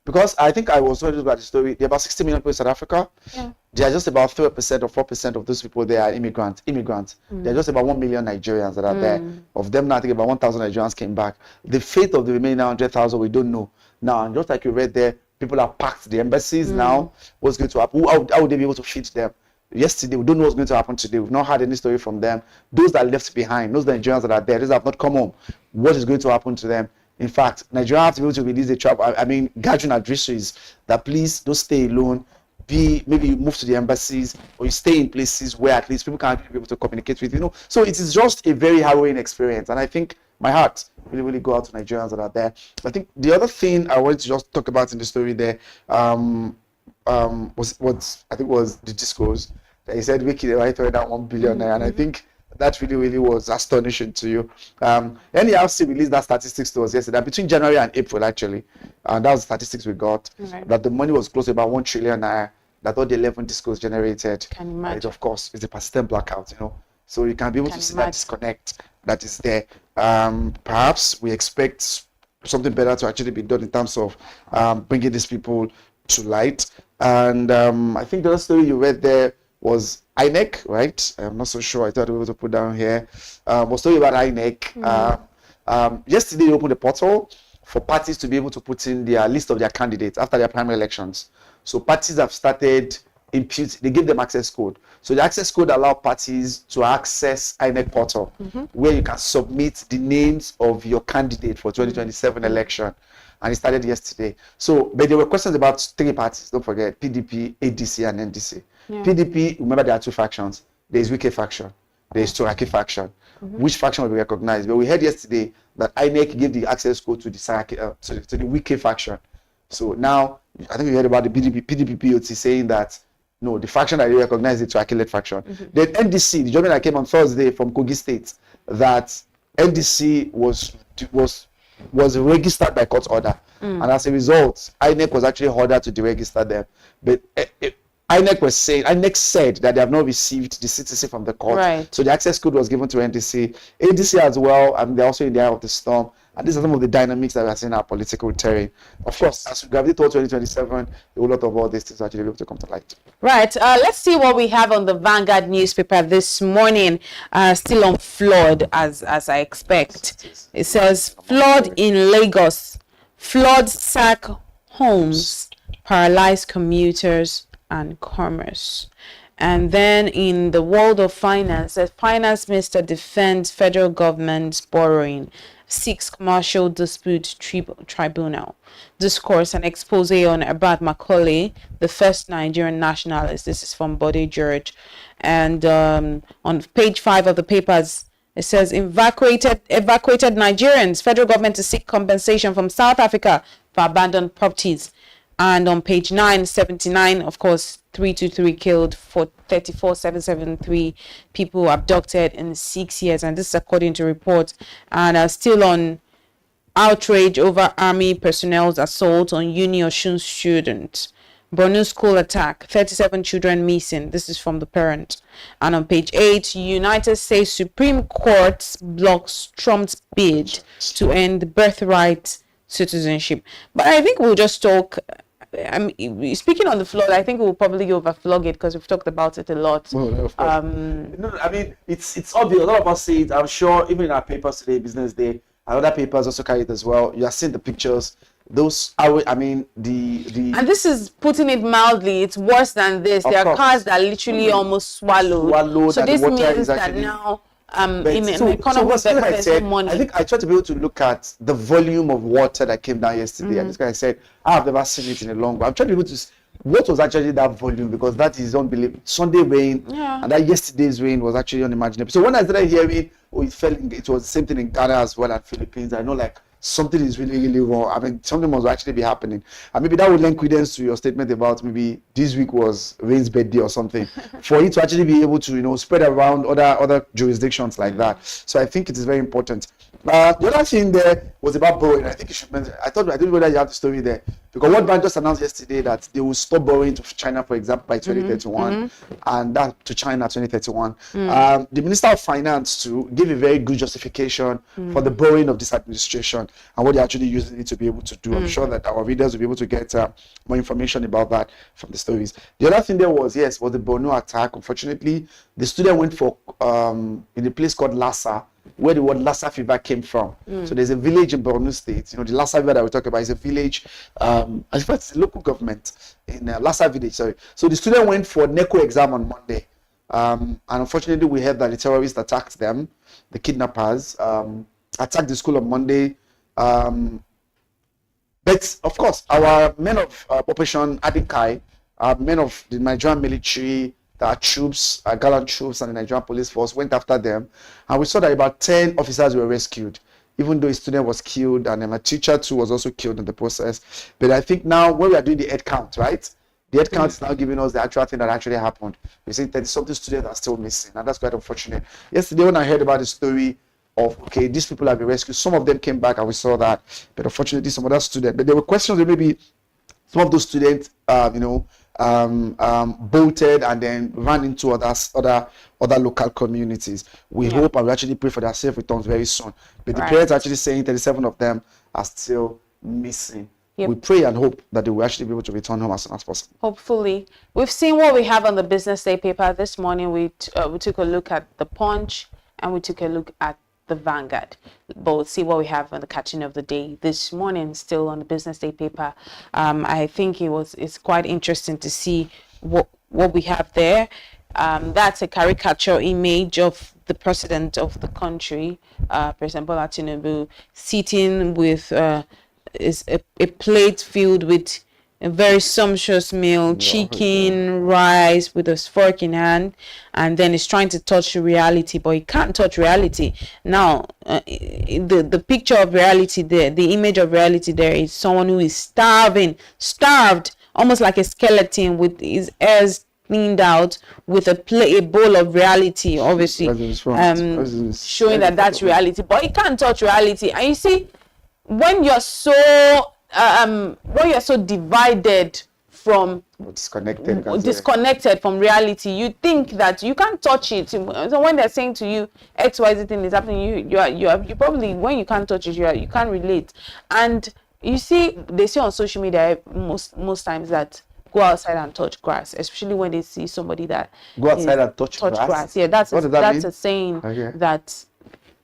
Because I think I was talking about the story, there are about 60 million people in South Africa. Yeah. There are just about 3% or 4% of those people there are immigrants. There are just about 1 million Nigerians that are there. Of them now, I think about 1,000 Nigerians came back. The fate of the remaining 100,000, we don't know. Now, and just like you read there, people are packed the embassies now. What's going to happen? How would they be able to feed them? Yesterday, we don't know what's going to happen today. We've not had any story from them. Those that are left behind, those Nigerians that are there, those that have not come home, what is going to happen to them? In fact, Nigeria have to be able to release a trap. Gathering advisories that please don't stay alone. Maybe you move to the embassies or you stay in places where at least people can be able to communicate with you. So it is just a very harrowing experience. And I think my heart really, really go out to Nigerians that are there. I think the other thing I wanted to just talk about in the story there was what I think was the discourse that he said Wiki the writer that 1 billion naira. And I think that really, really was astonishing to you. NERC released that statistics to us yesterday, between January and April, actually. And that was the statistics we got, that the money was close to about 1 trillion naira, that all the 11 discos generated. Can imagine. It, of course, is a persistent blackout, So you can be able to see that disconnect that is there. Perhaps we expect something better to actually be done in terms of bringing these people to light. And I think the other story you read there was INEC, right? I'm not so sure. I thought we were able to put down here. Was talking about INEC. Yesterday, they opened a portal for parties to be able to put in their list of their candidates after their primary elections. So parties have started they give them access code. So the access code allows parties to access INEC portal, where you can submit the names of your candidate for 2027 election. And it started yesterday. But there were questions about 3 parties. Don't forget, PDP, ADC, and NDC. Yeah. PDP, remember there are 2 factions. There is Wike faction. There is Turaki faction. Which faction will be recognized? But we heard yesterday that INEC gave the access code to the Wike faction. So now, I think we heard about the PDP POT saying that, no, the faction that they recognize is the Turaki-led faction. Then NDC, the gentleman that came on Thursday from Kogi State, that NDC was registered by court order. And as a result, INEC was actually ordered to deregister them. But INEC said that they have not received the CTC from the court. Right. So the access code was given to NDC. NDC as well, and they're also in the eye of the storm. And these are some of the dynamics that we are seeing in our political terrain. Of course, as we gravitate toward 2027, a whole lot of all these things actually able to come to light. Right. Let's see what we have on the Vanguard newspaper this morning. Still on flood, as I expect. It says, flood in Lagos. Floods sack homes, paralyze commuters and commerce. And then in the world of finance, the finance minister defends federal government's borrowing, seeks commercial dispute tribunal. Discourse and expose on Abad Macaulay, the first Nigerian nationalist. This is from Bode George. And on page 5 of the papers, it says evacuated Nigerians, federal government to seek compensation from South Africa for abandoned properties. And on page 9, 79, of course, 323 killed, 34,773 people abducted in 6 years. And this is according to reports. And still on outrage over army personnel's assault on Uni Osun students. Borno school attack, 37 children missing. This is from the parent. And on page 8, United States Supreme Court blocks Trump's bid to end birthright citizenship. But I think we'll just talk speaking on the flood, I think we'll probably overflog it because we've talked about it a lot. Well, of course. No, I mean, it's obvious. A lot of us see it. I'm sure even in our papers today, Business Day, and other papers also carry it as well. You are seeing the pictures. Those are, I mean, the and this is putting it mildly. It's worse than this. There are cars that are literally almost swallowed. So this means that now in an economy that there's money. I think I tried to be able to look at the volume of water that came down yesterday. And this guy said, I've never seen it in a long while. I'm trying to be able to what was actually that volume, because that is unbelievable. Sunday rain and that yesterday's rain was actually unimaginable. So when I started hearing, it was the same thing in Ghana as well and Philippines, I know like something is really, really wrong. I mean, something must actually be happening. And maybe that would lend credence to your statement about maybe this week was Rain's birthday or something. For it to actually be able to, spread around other jurisdictions like that. So I think it is very important. The other thing there was about borrowing. I think you should mention. I don't know whether you have the story there, because World Bank just announced yesterday that they will stop borrowing to China, for example, by 2031, and that to China 2031. The Minister of Finance to give a very good justification for the borrowing of this administration and what they're actually using it to be able to do. I'm sure that our readers will be able to get more information about that from the stories. The other thing there was the Borno attack. Unfortunately, the student went for in a place called Lassa, where the word Lassa fever came from. So there's a village in Borno State. The Lassa fever that we talk about is a village, in fact, it's a local government in Lassa village. Sorry. So the student went for NECO exam on Monday. And unfortunately, we heard that the terrorists attacked them, the kidnappers, attacked the school on Monday. But of course, our men of Operation Adikai, men of the Nigerian military, our troops, our gallant troops, and the Nigerian police force went after them, and we saw that about 10 officers were rescued, even though a student was killed and a teacher too was also killed in the process. But I think now when we are doing the head count, right? The head count is now giving us the actual thing that actually happened. We're saying 30-something students are still missing, and that's quite unfortunate. Yesterday when I heard about the story of, these people have been rescued, some of them came back and we saw that, but unfortunately some other students, but there were questions that maybe some of those students, bolted and then ran into other local communities. We hope and we actually pray for their safe returns very soon. But the parents are actually saying 37 of them are still missing. We pray and hope that they will actually be able to return home as soon as possible. Hopefully. We've seen what we have on the Business Day paper this morning. We took a look at the Punch and we took a look at the Vanguard. But we'll see what we have on the catching of the day this morning, still on the Business Day paper. I think it's quite interesting to see what we have there. That's a caricature image of the president of the country, President Bola Tinubu, sitting with a plate filled with a very sumptuous meal, chicken, rice with a fork in hand, and then he's trying to touch reality, but he can't touch reality. Now, the picture of reality there, the image of reality there is someone who is starved, almost like a skeleton with his ears cleaned out, with a bowl of reality, obviously, showing that that's reality, but he can't touch reality. And you see, when you're so divided from disconnected from reality, you think that you can't touch it. So when they're saying to you XYZ thing is happening, you probably, when you can't touch it, you can't relate. And you see, they say on social media most times that go outside and touch grass, especially when they see somebody that go outside and touch grass. Yeah, that's a saying that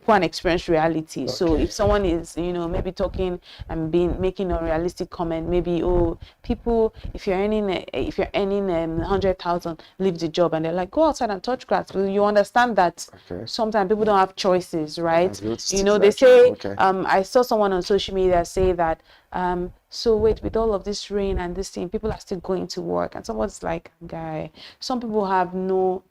go and experience reality. Okay. So if someone is, maybe talking and making a realistic comment, maybe, people, if you're earning 100,000, leave the job, and they're like, go outside and touch grass. Well, you understand that sometimes people don't have choices, right? They say, I saw someone on social media say that, so wait, with all of this rain and this thing, people are still going to work, and someone's like, guy, some people have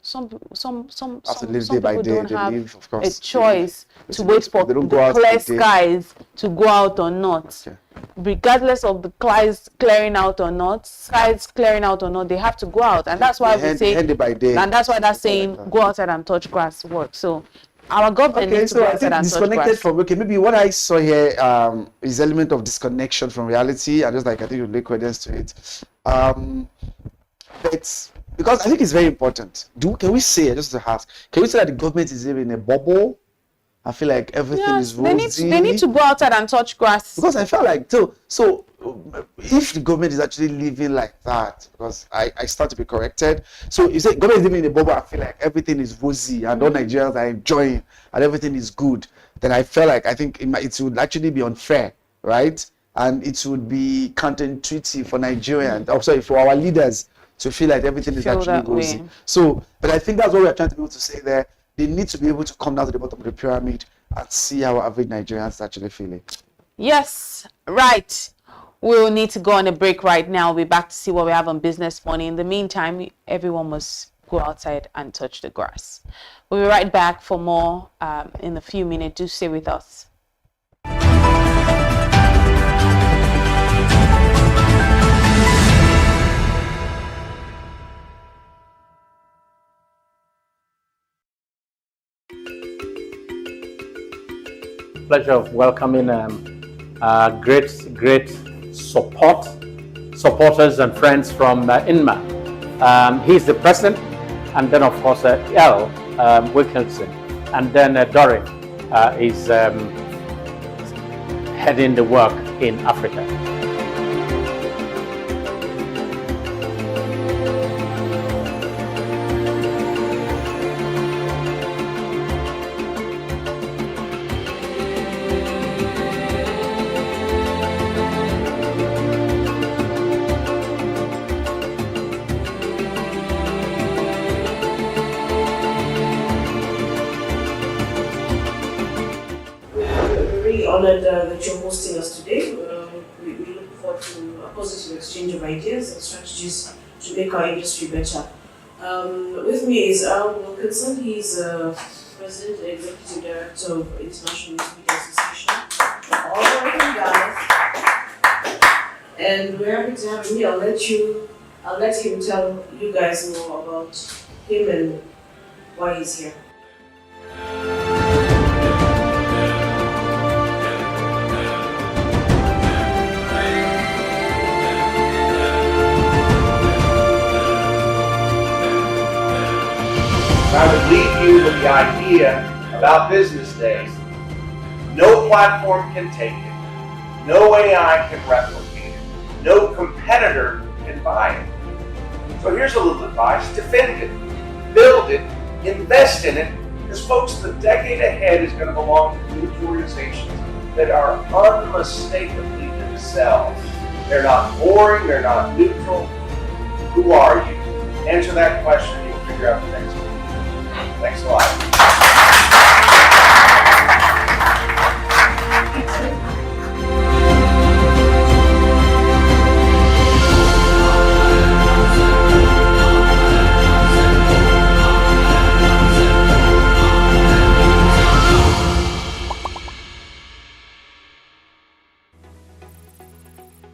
some people don't have a choice to wait for the clear skies to go out or not. Regardless of the skies clearing out or not, they have to go out, and that's why we say, and that's why that's saying go outside and touch grass work. So our government needs to go outside and touch grass. Maybe what I saw here is element of disconnection from reality, and just like I think you lay credence to it. But because I think it's very important. Can we say, just to ask, can we say that the government is in a bubble? I feel like everything is rosy. They need to go outside and touch grass. Because I felt like so if the government is actually living like that, because I start to be corrected. So you say government is living in a bubble, I feel like everything is rosy and all Nigerians are enjoying and everything is good. Then I feel like I think it would actually be unfair, right? And it would be counterintuitive for Nigerians, for our leaders to feel like everything is actually rosy. So, but I think that's what we're trying to be able to say there. They need to be able to come down to the bottom of the pyramid and see how average Nigerians actually feeling. Yes, right. We'll need to go on a break right now. We'll be back to see what we have on Business Money. In the meantime, everyone must go outside and touch the grass. We'll be right back for more in a few minutes. Do stay with us. Pleasure of welcoming great supporters and friends from INMA. He's the president, and then of course L. Wilkinson, and then Dorin is heading the work in Africa. Honored that you're hosting us today. We look forward to a positive exchange of ideas and strategies to make our industry better. With me is Al Wilkinson. He's President and Executive Director of International News Media Association, all the way from Ghana. And we're happy to have him here. I'll let him tell you guys more about him and why he's here. I would leave you with the idea about business days. No platform can take it. No AI can replicate it. No competitor can buy it. So here's a little advice. Defend it. Build it. Invest in it. Because folks, the decade ahead is going to belong to huge organizations that are unmistakably themselves. They're not boring. They're not neutral. Who are you? Answer that question and you'll figure out the next one. Thanks a lot.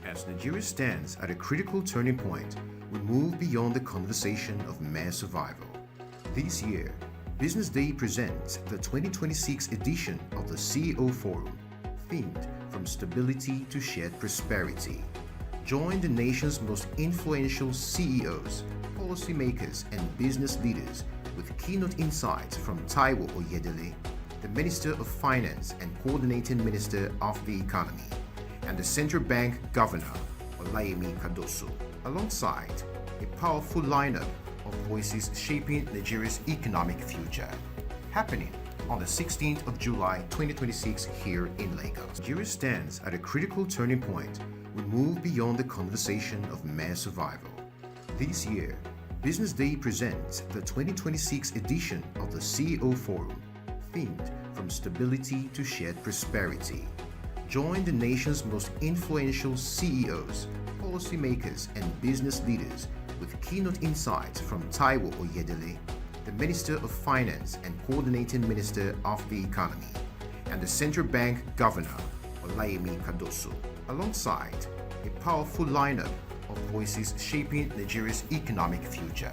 As Nigeria stands at a critical turning point, we move beyond the conversation of mere survival. This year, Business Day presents the 2026 edition of the CEO Forum, themed From Stability to Shared Prosperity. Join the nation's most influential CEOs, policymakers, and business leaders with keynote insights from Taiwo Oyedele, the Minister of Finance and Coordinating Minister of the Economy, and the Central Bank Governor, Olayemi Kadoso, alongside a powerful lineup of voices shaping Nigeria's economic future. Happening on the 16th of July 2026 here in Lagos. Nigeria stands at a critical turning point. We move beyond the conversation of mere survival. This year, Business Day presents the 2026 edition of the CEO Forum, themed From Stability to Shared Prosperity. Join the nation's most influential CEOs, policymakers, and business leaders with keynote insights from Taiwo Oyedele, the Minister of Finance and Coordinating Minister of the Economy, and the Central Bank Governor, Olayemi Kadoso, alongside a powerful lineup of voices shaping Nigeria's economic future.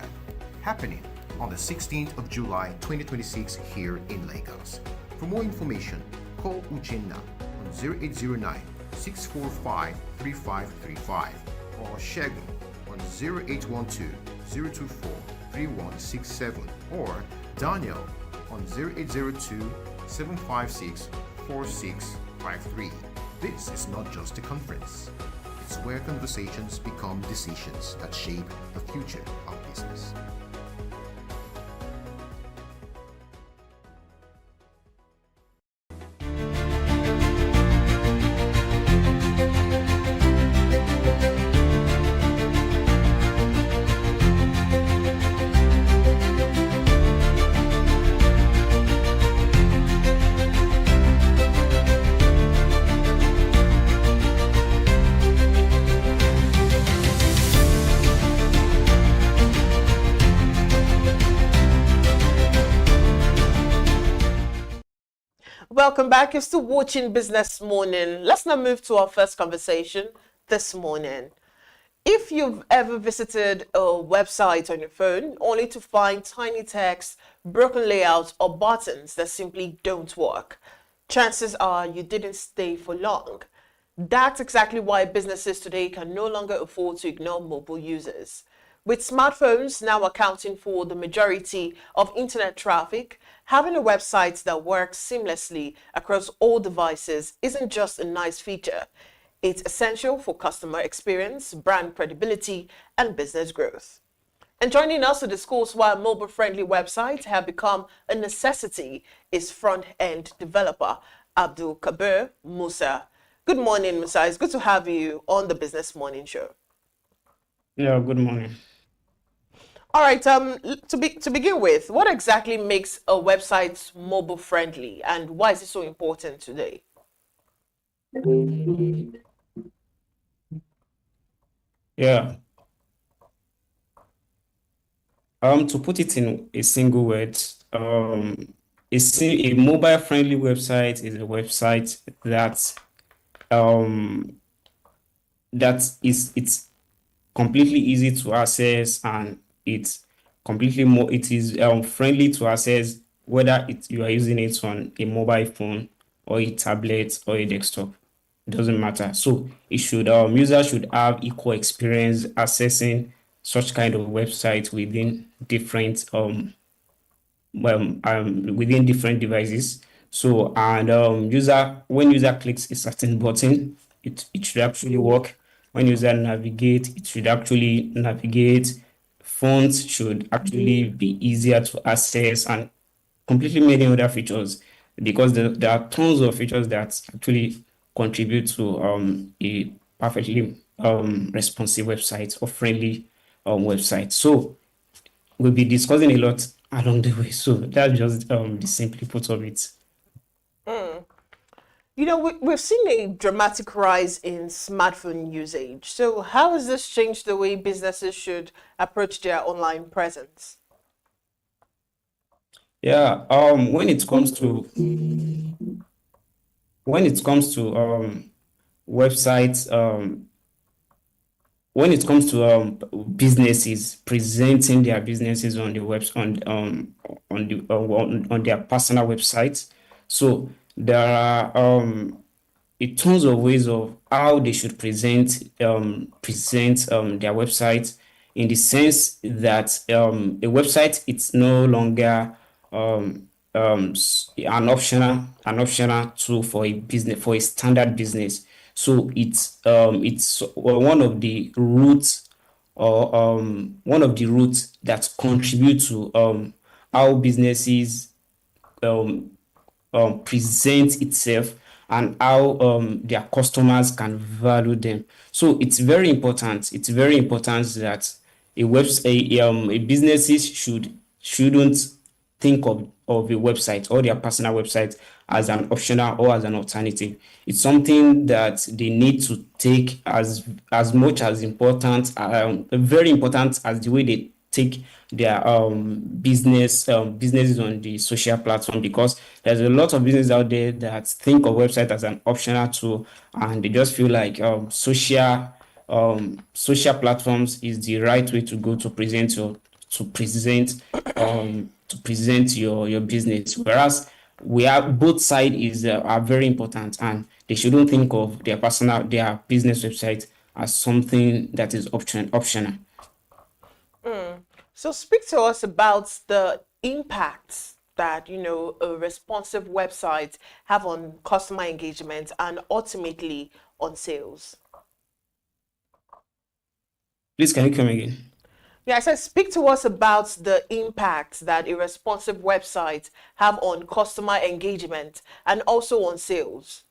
Happening on the 16th of July 2026 here in Lagos. For more information, call Uchenna on 0809 645 3535 or Shegun on 0812-024-3167 or Daniel on 0802-756-4653. This is not just a conference, It's where conversations become decisions that shape the future of business. Welcome back. You're still watching Business Morning. Let's now move to our first conversation this morning. If you've ever visited a website on your phone only to find tiny text, broken layouts, or buttons that simply don't work, chances are you didn't stay for long. That's exactly why businesses today can no longer afford to ignore mobile users. With smartphones now accounting for the majority of internet traffic, having a website that works seamlessly across all devices isn't just a nice feature. It's essential for customer experience, brand credibility, and business growth. And joining us to discuss why mobile-friendly websites have become a necessity is front-end developer Abdul Kabir Musa. Good morning, Musa. It's good to have you on the Business Morning Show. Yeah, good morning. All right, to begin with, what exactly makes a website mobile friendly and why is it so important today? Yeah. To put it in a single word, a mobile friendly website is a website that it's completely easy to access, and it's it is friendly to access, whether you are using it on a mobile phone or a tablet or a desktop. It doesn't matter. So it should users should have equal experience accessing such kind of websites within different devices. So, and when user clicks a certain button, it should actually work. When user navigate, it should actually navigate. Fonts should actually be easier to access, and completely many other features, because there are tons of features that actually contribute to a perfectly responsive website or friendly website. So we'll be discussing a lot along the way. So that's just the simply put of it. You know, we've seen a dramatic rise in smartphone usage. So how has this changed the way businesses should approach their online presence? Yeah, when it comes to websites, when it comes to businesses presenting their businesses on the web on their personal websites, so there are tons of ways of how they should present their website, in the sense that a website, it's no longer an optional tool for a business, for a standard business. So it's one of the roots, or one of the roots that contribute to how businesses present itself, and how their customers can value them. So it's very important. It's very important that a businesses shouldn't think of a website or their personal website as an optional or as an alternative. It's something that they need to take as much as important, very important, as the way they take their businesses on the social platform, because there's a lot of businesses out there that think of website as an optional tool, and they just feel like social platforms is the right way to go to present your business, whereas both sides are very important, and they shouldn't think of their business website as something that is optional. So speak to us about the impacts that, you know, a responsive website have on customer engagement and ultimately on sales. Please, can you come again? Yeah, I said speak to us about the impact that irresponsive websites have on customer engagement and also on sales.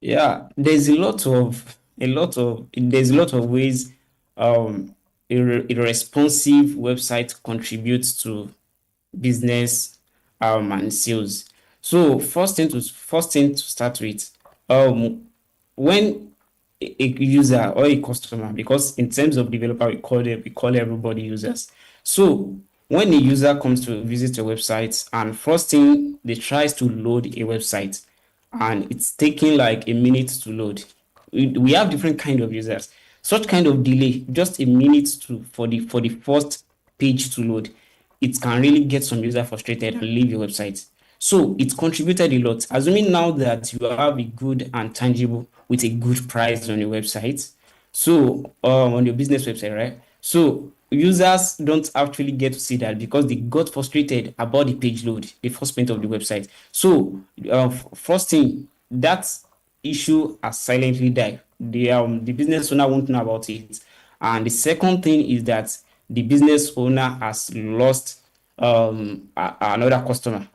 Yeah, there's a lot of ways irresponsive website contributes to business and sales. So first thing to start with, when a user or a customer, because in terms of developer we call everybody users. So when a user comes to visit a website and first thing they tries to load a website and it's taking like a minute to load. We have different kind of users. Such kind of delay, just a minute for the first page to load, it can really get some user frustrated and leave your website. So it contributed a lot. Assuming now that you have a good and tangible with a good price on your website, so on your business website, right? So users don't actually get to see that because they got frustrated about the page load, the first point of the website. So first thing, that issue has silently died. The business owner won't know about it. And the second thing is that the business owner has lost another customer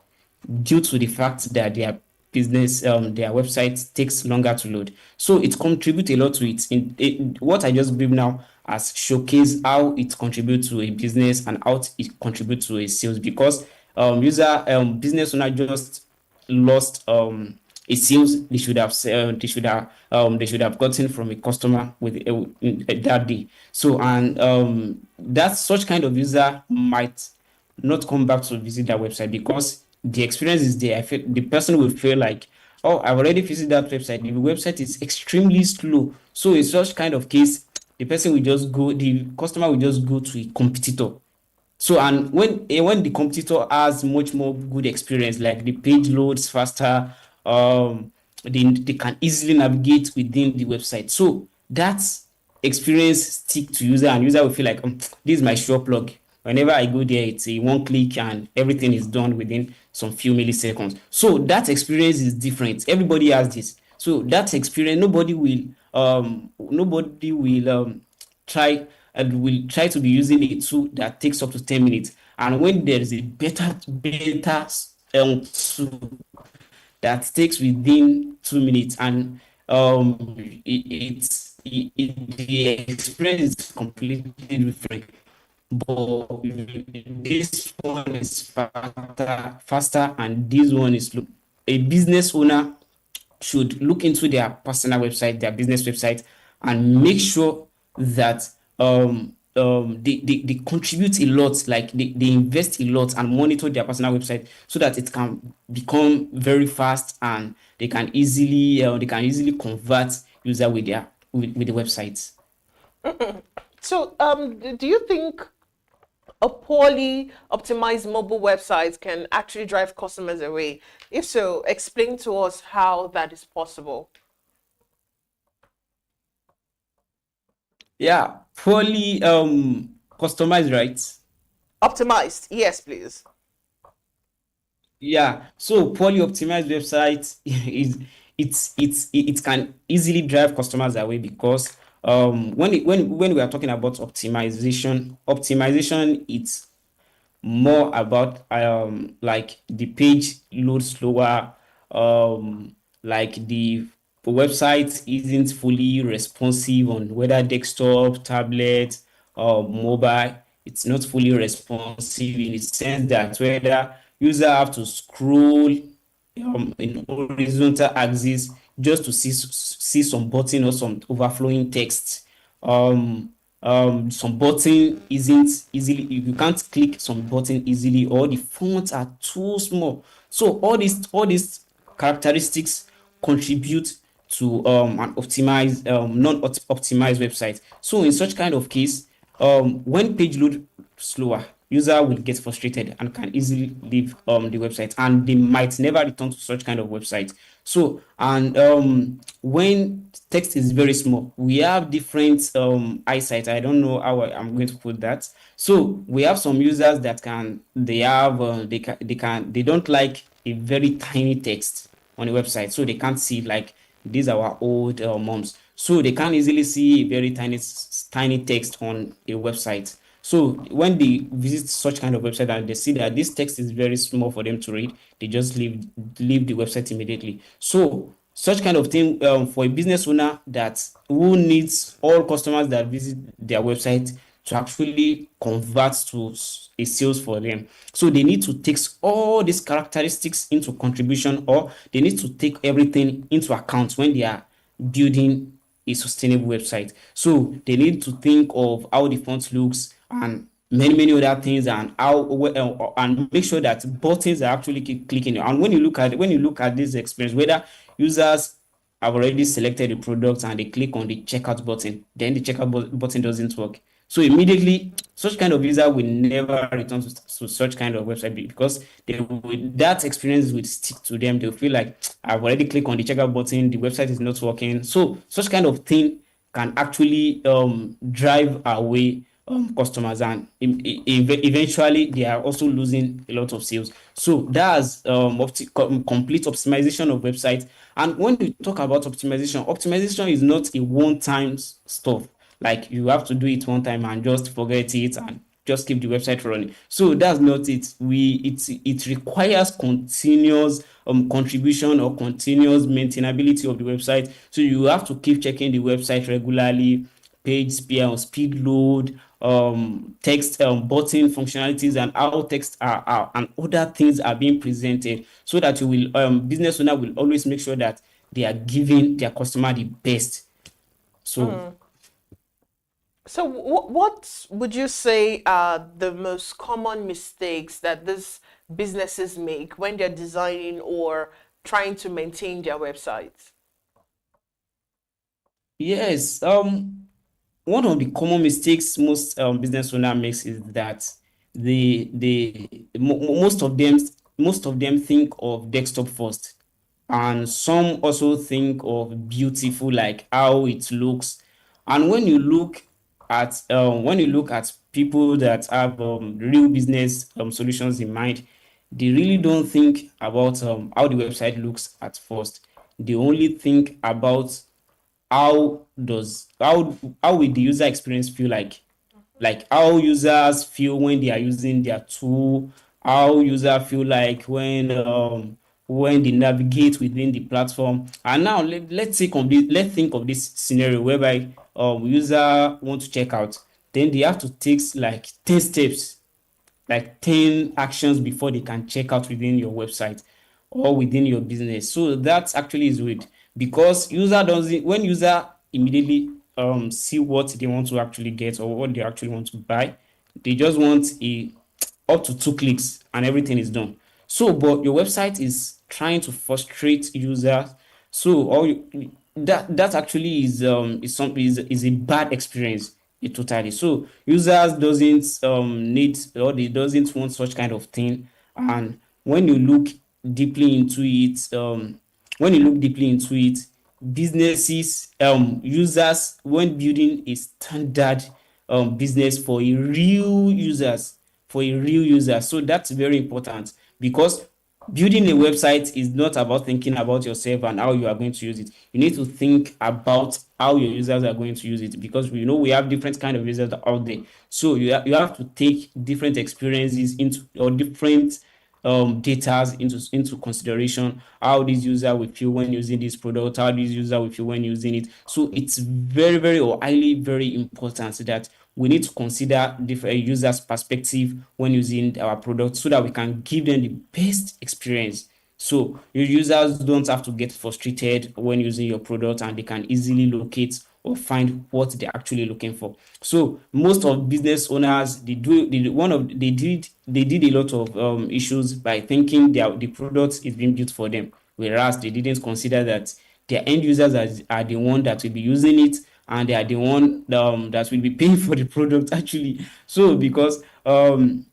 due to the fact that their business, their website takes longer to load. So it contributes a lot to it. What I just gave now as showcase how it contributes to a business and how it contributes to a sales, because business owner just lost a sales they should have gotten from a customer with that day. So and that such kind of user might not come back to visit that website because the experience is there. I feel the person will feel like, oh, I've already visited that website. The website is extremely slow. So in such kind of case, the customer will just go to a competitor. So and when the competitor has much more good experience, like the page loads faster, they can easily navigate within the website. So that experience stick to user, and user will feel like this is my sure plug. Whenever I go there, it's a one click and everything is done within some few milliseconds. So that experience is different. Everybody has this. So that experience, nobody will try to be using a tool that takes up to 10 minutes. And when there is a better tool that takes within 2 minutes, and the experience is completely different. But this one is faster, and this one is slow. A business owner should look into their personal website, their business website, and make sure that they contribute a lot, like they invest a lot and monitor their personal website so that it can become very fast and they can easily convert user with the websites. So, do you think a poorly optimized mobile website can actually drive customers away? If so, explain to us how that is possible. Yeah, poorly customized, right? Optimized, yes, please. Yeah, so poorly optimized website it can easily drive customers away because when we are talking about optimization it's more about like the page loads slower, like the website isn't fully responsive on whether desktop, tablet, or mobile. It's not fully responsive in the sense that whether user have to scroll in horizontal axis just to see some button or some overflowing text. Some button isn't easily, you can't click some button easily, or the fonts are too small. So all these characteristics contribute to an optimized non-optimized website. So in such kind of case, when page load slower, user will get frustrated and can easily leave the website, and they might never return to such kind of website. So and when text is very small, we have different eyesight. I don't know how I'm going to put that. So we have some users that they don't like a very tiny text on a website, so they can't see, like these are our old moms. So they can't easily see a very tiny text on a website. So when they visit such kind of website and they see that this text is very small for them to read, they just leave the website immediately. So such kind of thing, for a business owner that who needs all customers that visit their website to actually convert to a sales for them. So they need to take all these characteristics into contribution, or they need to take everything into account when they are building a sustainable website. So they need to think of how the font looks and many other things, and how and make sure that buttons are actually keep clicking. And when you look at this experience, whether users have already selected the product and they click on the checkout button, then the checkout button doesn't work. So immediately, such kind of user will never return to such kind of website, because that experience will stick to them. They'll feel like, I've already clicked on the checkout button, the website is not working. So such kind of thing can actually drive away customers, and eventually they are also losing a lot of sales. So that's complete optimization of websites. And when we talk about optimization is not a one-time stuff. Like you have to do it one time and just forget it and just keep the website running. So that's not it. It requires continuous contribution or continuous maintainability of the website. So you have to keep checking the website regularly, page speed load, text button functionalities, and how text are and other things are being presented, so that you will business owner will always make sure that they are giving their customer the best. So So what would you say are the most common mistakes that these businesses make when they're designing or trying to maintain their websites? Yes, one of the common mistakes most business owner makes is that most of them think of desktop first, and some also think of beautiful, like how it looks. And when you look at people that have real business solutions in mind, they really don't think about how the website looks at first. They only think about how will the user experience feel like how users feel when they are using their tool, how users feel like when they navigate within the platform. And now let's think of this scenario whereby user want to check out, then they have to take like 10 steps, like 10 actions before they can check out within your website or within your business. So that actually is weird, because when user immediately see what they want to actually get or what they actually want to buy, they just want a up to 2 clicks and everything is done. So but your website is trying to frustrate users. So that actually is a bad experience, totally. So users doesn't need, or they doesn't want such kind of thing. And when you look deeply into it, businesses, users, when building a standard business for a real user. So that's very important, because building a website is not about thinking about yourself and how you are going to use it. You need to think about how your users are going to use it, because we have different kind of users out there. So you have to take different experiences into, or different data into consideration. How this user will feel when using this product, how this user will feel when using it. So it's very or highly very important that we need to consider different users' perspective when using our product, so that we can give them the best experience. So your users don't have to get frustrated when using your product, and they can easily locate or find what they're actually looking for. So most of business owners, they did a lot of issues by thinking the product is being built for them, whereas they didn't consider that their end users are the one that will be using it, and they are the one that will be paying for the product actually. So because that's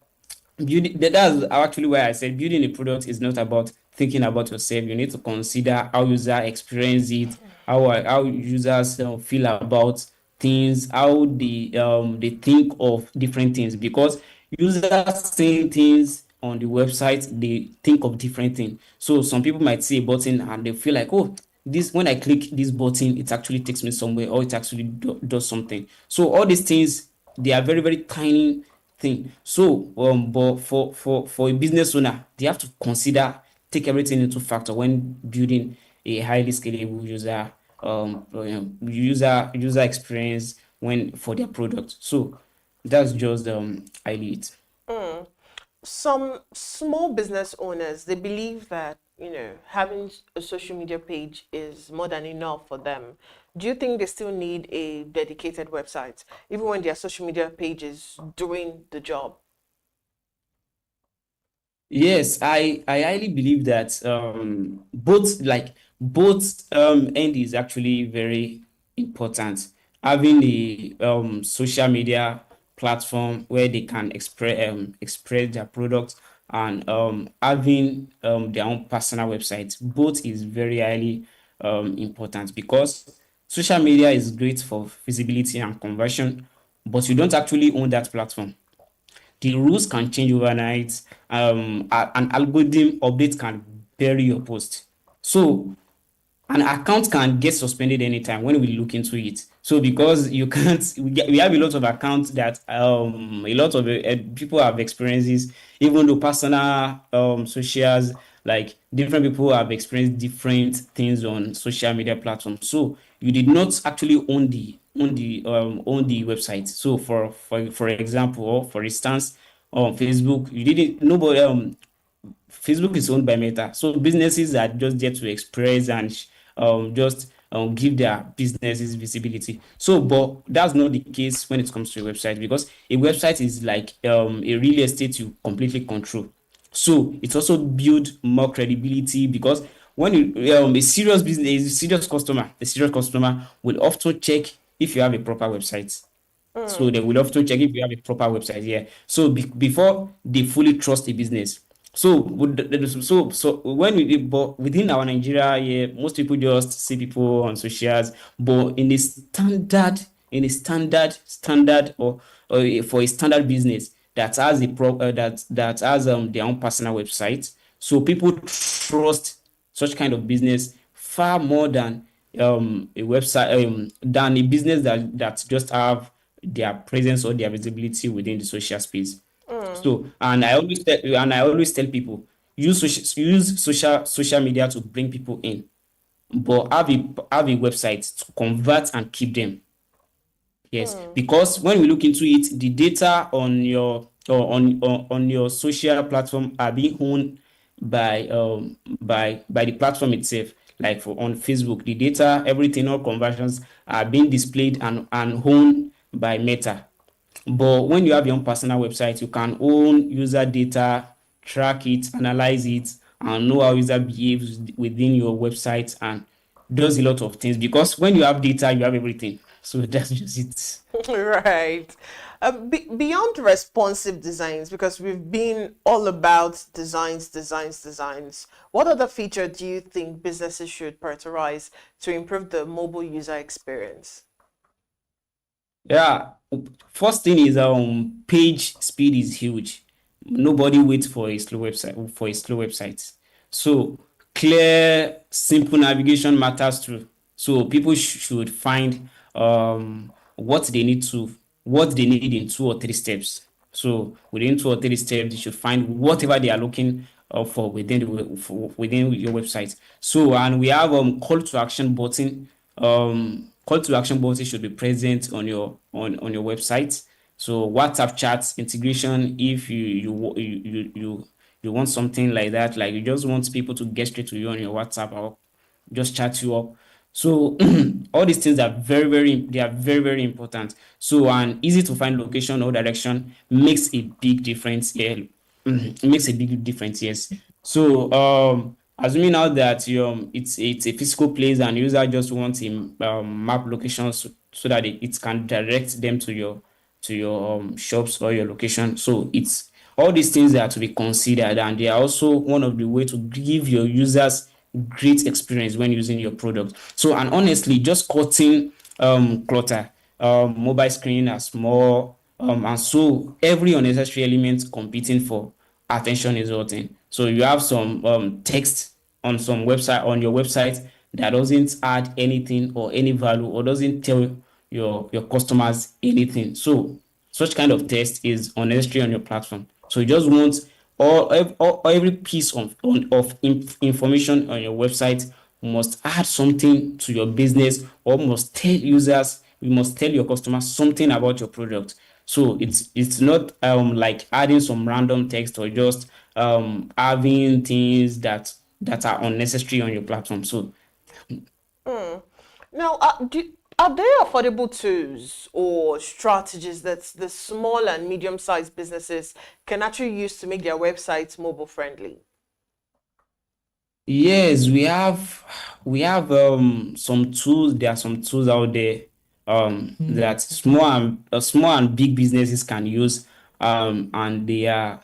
actually why I said building a product is not about thinking about yourself. You need to consider how user experience it, how users feel about things, how they think of different things, because users saying things on the website, they think of different things. So some people might see a button and they feel like, oh, this when I click this button, it actually takes me somewhere, or it actually does something. So all these things, they are very, very tiny thing. So but for a business owner, they have to take everything into factor when building a highly scalable user experience when for their product. So that's just highly it. Some small business owners, they believe that, having a social media page is more than enough for them. Do you think they still need a dedicated website, even when their social media page is doing the job? Yes, I highly believe that both end is actually very important. Having a social media platform where they can express their products, and having their own personal website, both is very highly important, because social media is great for visibility and conversion, but you don't actually own that platform. The rules can change overnight. An algorithm update can bury your post. So an account can get suspended anytime when we look into it. So because you can't, we have a lot of accounts that a lot of people have experiences, even though personal socials, like different people have experienced different things on social media platforms. So you did not actually own the website. So for example, or for instance, on Facebook, you didn't nobody Facebook is owned by Meta, so businesses are just there to express and just give their businesses visibility. So, but that's not the case when it comes to a website, because a website is like a real estate you completely control. So it also build more credibility, because when you a serious customer will often check if you have a proper website. So they will often check if you have a proper website here. So before they fully trust a business. So when but within our Nigeria here, most people just see people on socials, but standard or for a standard business that has that has their own personal website. So people trust such kind of business far more than a website than a business that just have their presence or their visibility within the social space. So, and I always tell people, use social media to bring people in, but have a website to convert and keep them. Yes, because when we look into it, the data on on your social platform are being owned by the platform itself. Like for on Facebook, the data, everything, all conversions are being displayed and owned by Meta. But when you have your own personal website, you can own user data, track it, analyze it, and know how user behaves within your website and does a lot of things. Because when you have data, you have everything. So that's just it. Right. Beyond responsive designs, because we've been all about designs, what other feature do you think businesses should prioritize to improve the mobile user experience? Yeah, first thing is page speed is huge. Nobody waits for a slow website. So clear, simple navigation matters too. So people should find what they need in 2 or 3 steps. So within 2 or 3 steps, they should find whatever they are looking for within your website. So, and we have call to action button. Call to action button should be present on your website. So WhatsApp chats integration, if you want something like that, like you just want people to get straight to you on your WhatsApp or just chat you up. So all these things are very, very important. So an easy to find location or direction makes a big difference here. It makes a big difference, yes. So assuming now that it's a physical place and user just wants a map location, so that it can direct them to your shops or your location. So it's all these things that are to be considered, and they are also one of the way to give your users great experience when using your product. So, and honestly, just cutting clutter, mobile screen are small, and so every unnecessary element competing for attention is resulting. So you have some text on your website that doesn't add anything or any value or doesn't tell your customers anything. So such kind of text is unnecessary on your platform. So you just want all every piece of information on your website must add something to your business or must tell users, you must tell your customers something about your product. So it's not like adding some random text or just having things that are unnecessary on your platform. So Now, are there affordable tools or strategies that the small and medium-sized businesses can actually use to make their websites mobile friendly? yes, we have some tools. There are some tools out there that small and big businesses can use, and they are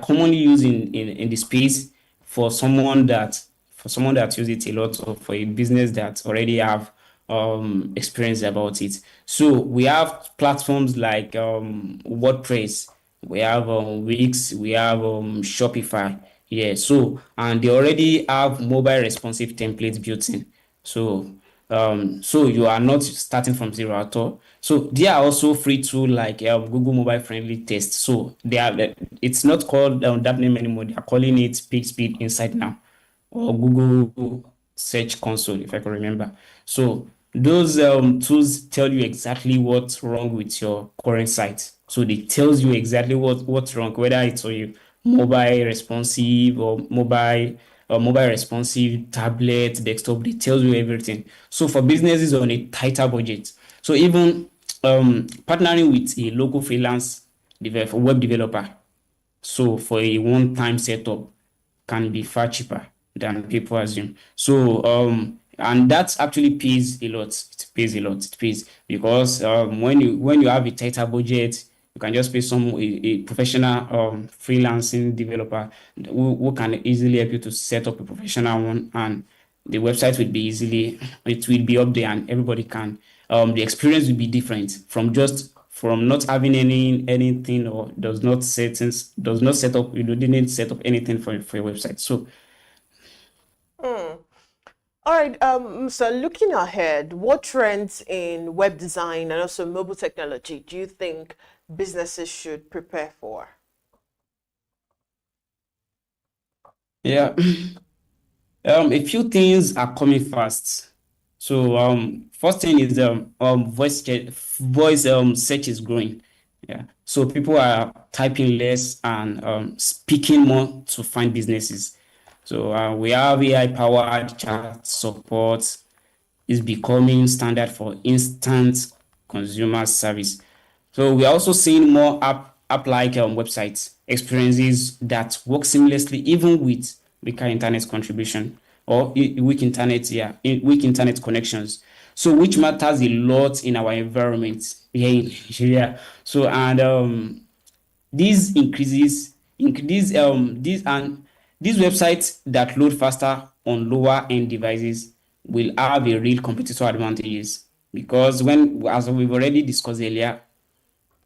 commonly used in the space for someone that use it a lot, or for a business that already have experience about it. So we have platforms like WordPress, we have Wix, we have Shopify. Yeah, so and they already have mobile responsive templates built in. So so you are not starting from zero at all. So they are also free to like Google Mobile Friendly Test. So they are it's not called that name anymore. They are calling it PageSpeed Insight now, or Google Search Console, if I can remember. So those tools tell you exactly what's wrong with your current site. So they tells you exactly what's wrong, whether it's on you mobile responsive or mobile responsive tablet, desktop. They tells you everything. So for businesses on a tighter budget, so even partnering with a local freelance web developer, so for a one-time setup can be far cheaper than people assume. So and that actually pays a lot. It pays a lot. It pays because when you have a tighter budget, you can just pay a professional freelancing developer who can easily help you to set up a professional one, and the website will be easily it will be up there and everybody can the experience will be different from not having anything, or does not set up, you didn't set up anything for your website. So All right, so looking ahead, what trends in web design and also mobile technology do you think businesses should prepare for? yeah, a few things are coming fast. So first thing is voice search is growing. Yeah. So people are typing less and speaking more to find businesses. So we have AI powered chat support is becoming standard for instant consumer service. So we are also seeing more app like websites experiences that work seamlessly even with weaker internet contribution or weak internet, weak internet connections. So which matters a lot in our environment here in Nigeria. So and these increases these and these websites that load faster on lower end devices will have a real competitive advantages, because when, as we've already discussed earlier,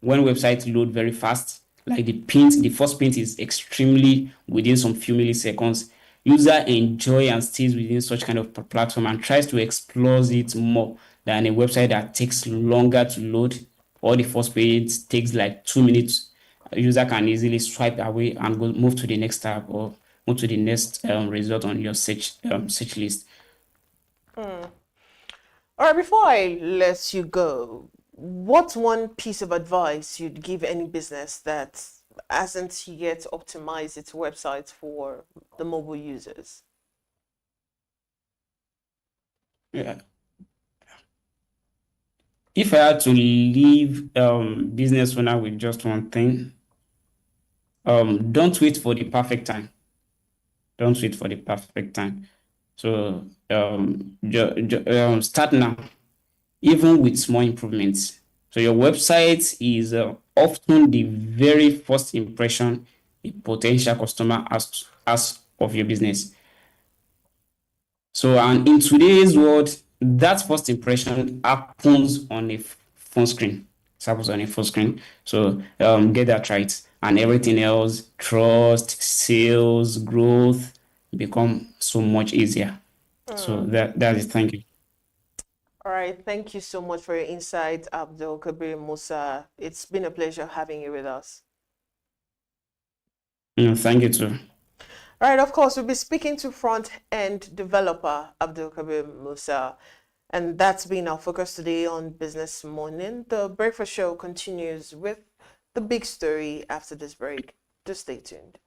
when websites load very fast, like the first print is extremely within some few milliseconds, user enjoy and stays within such kind of platform and tries to explore it more than a website that takes longer to load, or the first page takes like 2 minutes. A user can easily swipe away and move to the next tab or move to the next result on your search list. All right, before I let you go, what's one piece of advice you'd give any business that hasn't yet optimized its website for the mobile users? Yeah. If I had to leave business owner with just one thing, don't wait for the perfect time. Don't wait for the perfect time. So start now, even with small improvements. So your website is often the very first impression a potential customer has of your business. So, and in today's world, that first impression happens on a phone screen. It happens on a phone screen. So, get that right, and everything else, trust, sales, growth, become so much easier. So that is, thank you. All right, thank you so much for your insight, Abdul Kabir Musa. It's been a pleasure having you with us. Thank you too. All right, of course, we'll be speaking to front-end developer Abdul Kabir Musa, and that's been our focus today on Business Morning. The Breakfast Show continues with the big story after this break. Just stay tuned.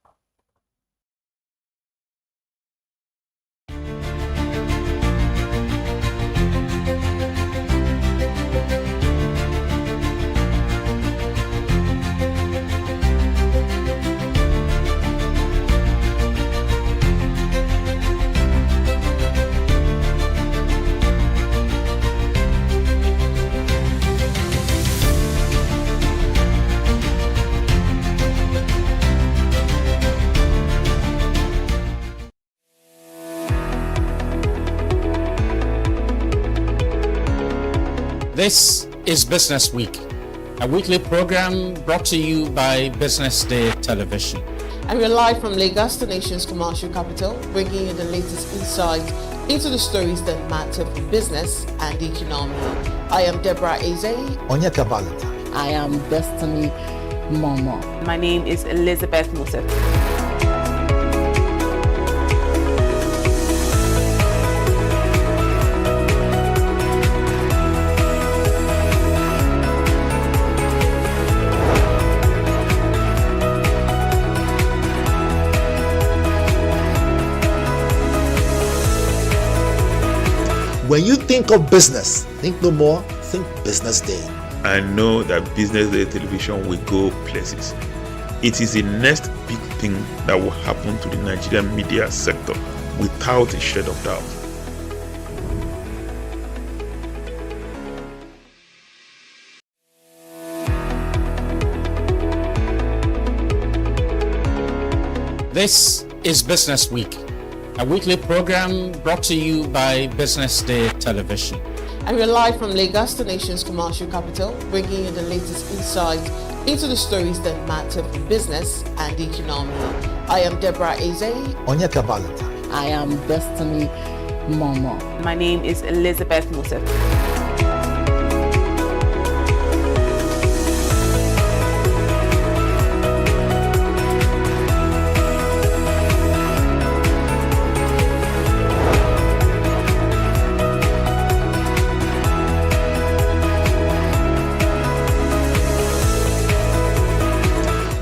This is Business Week, a weekly program brought to you by BusinessDay television. And we're live from Lagos, the nation's commercial capital, bringing you the latest insight into the stories that matter for business and the economy. I am Deborah Eze. Onyeka Valentine. I am Destiny Momo. My name is Elizabeth Musa. When you think of business, think no more, think Business Day. I know that Business Day television will go places. It is the next big thing that will happen to the Nigerian media sector without a shade of doubt. This is Business Week, a weekly program brought to you by BusinessDay television. And we're live from Lagos, the nation's commercial capital, bringing you the latest insight into the stories that matter for business and the economy. I am Deborah Eze. Onyeka Valentine. I am Destiny Momo. My name is Elizabeth Musa.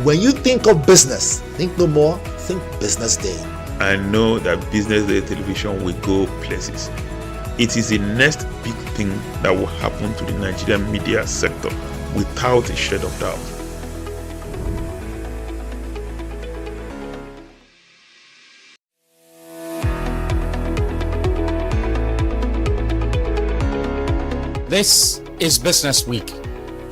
When you think of business, think no more, think Business Day. I know that Business Day television will go places. It is the next big thing that will happen to the Nigerian media sector without a shade of doubt. This is Business Week,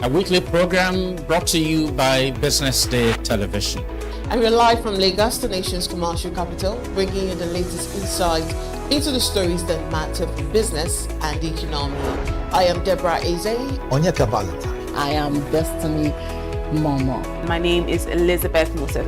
a weekly program brought to you by BusinessDay television. And we're live from Lagos, the nation's commercial capital, bringing you the latest insight into the stories that matter for business and the economy. I am Deborah Eze. Onyeka Valentine. I am Destiny Momo. My name is Elizabeth Musa.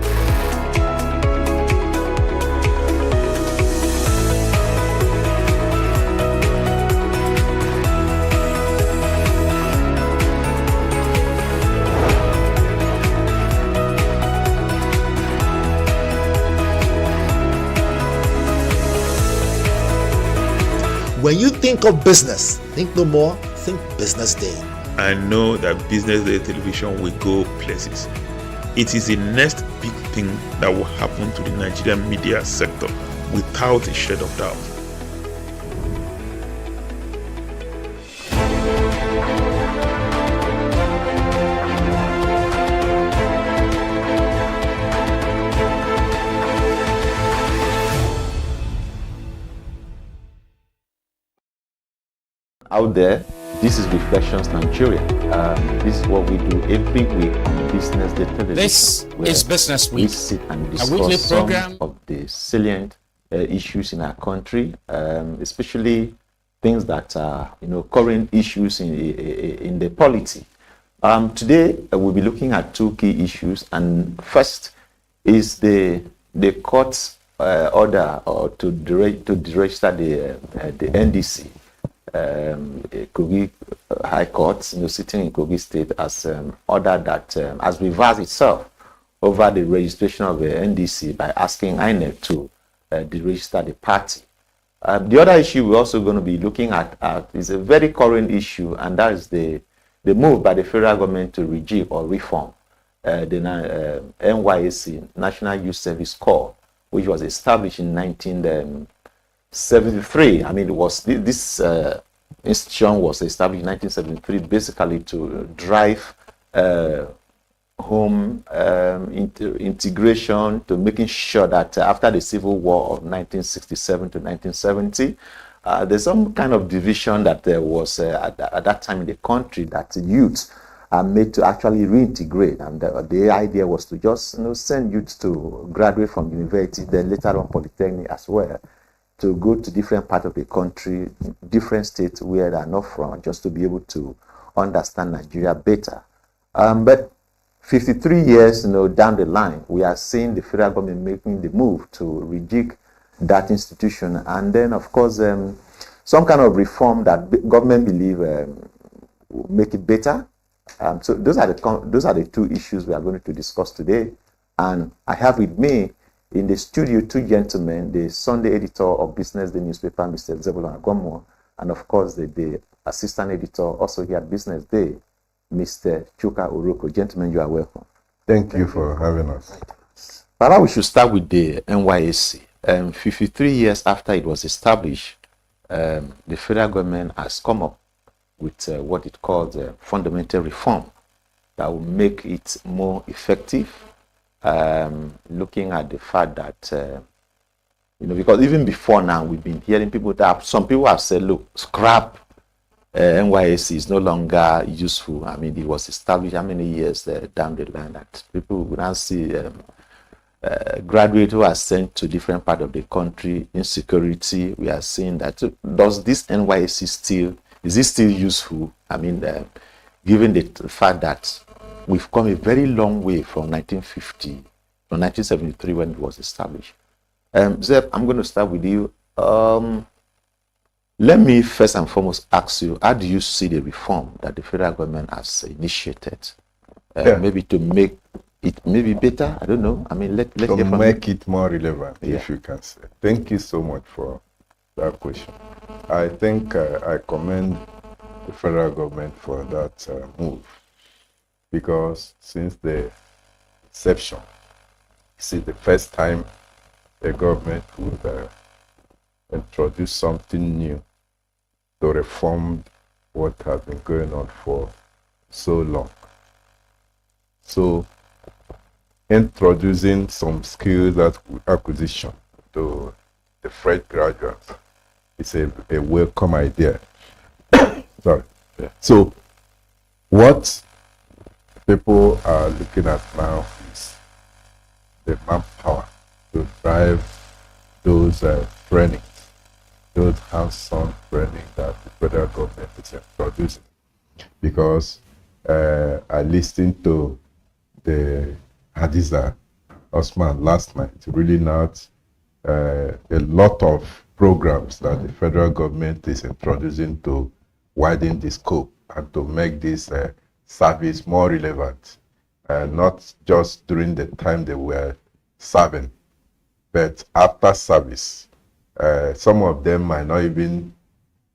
When you think of business, think no more, think Business Day. I know that Business Day television will go places. It is the next big thing that will happen to the Nigerian media sector without a shade of doubt. Out there, this is Reflections Nigeria. This is what we do every week on Business Day television. This is Business Week, We sit and discuss a weekly program some of the salient issues in our country, especially things that are, current issues in the polity. Today, we'll be looking at two key issues, and first is the court order or to deregister the NDC. Kogi High Court, sitting in Kogi State, has ordered that has reversed itself over the registration of the NDC by asking INEC to deregister the party. The other issue we're also going to be looking at is a very current issue, and that is the move by the federal government to rejig or reform the NYSC, National Youth Service Corps, which was established in 1973. I mean, it was this institution was established in 1973 basically to drive home integration, to making sure that after the Civil War of 1967 to 1970, there's some kind of division that there was at that time in the country, that youth are made to actually reintegrate, and the idea was to just send youth to graduate from university, then later on polytechnic as well, to go to different parts of the country, different states where they are not from, just to be able to understand Nigeria better. But 53 years down the line, we are seeing the federal government making the move to rejig that institution, and then of course some kind of reform that government believe will make it better. So those are the two issues we are going to discuss today, and I have with me in the studio two gentlemen: the Sunday editor of BusinessDay newspaper, Mr. Zebulon Agomo, and of course the assistant editor also here at BusinessDay, Mr. Chuka Oroko. Gentlemen, you are welcome. Thank you for having us. Perhaps we should start with the NYSC. 53 years after it was established, the federal government has come up with what it calls fundamental reform that will make it more effective. Looking at the fact that, because even before now, we've been hearing people that some people have said, look, scrap NYSC is no longer useful. I mean, it was established how many years down the line that people will now see graduates who are sent to different parts of the country, insecurity. We are seeing that. Does this NYSC is it still useful? I mean, given the fact that we've come a very long way from 1973 when it was established. Zeb, I'm going to start with you. Let me first and foremost ask you, how do you see the reform that the federal government has initiated? Maybe to make it maybe better? I don't know. I mean, let to make it more relevant, if you can say. Thank you so much for that question. I think I commend the federal government for that move, because since the inception, this is the first time the government would introduce something new to reform what has been going on for so long. So, introducing some skills acquisition to the fresh graduates is a welcome idea. Sorry. Yeah. So, what people are looking at now is the manpower to drive those trainings, those hands-on training that the federal government is introducing. Because I listened to the Hadiza Osman last night, really not a lot of programs that the federal government is introducing to widen the scope and to make this service more relevant, not just during the time they were serving, but after service. Some of them might not even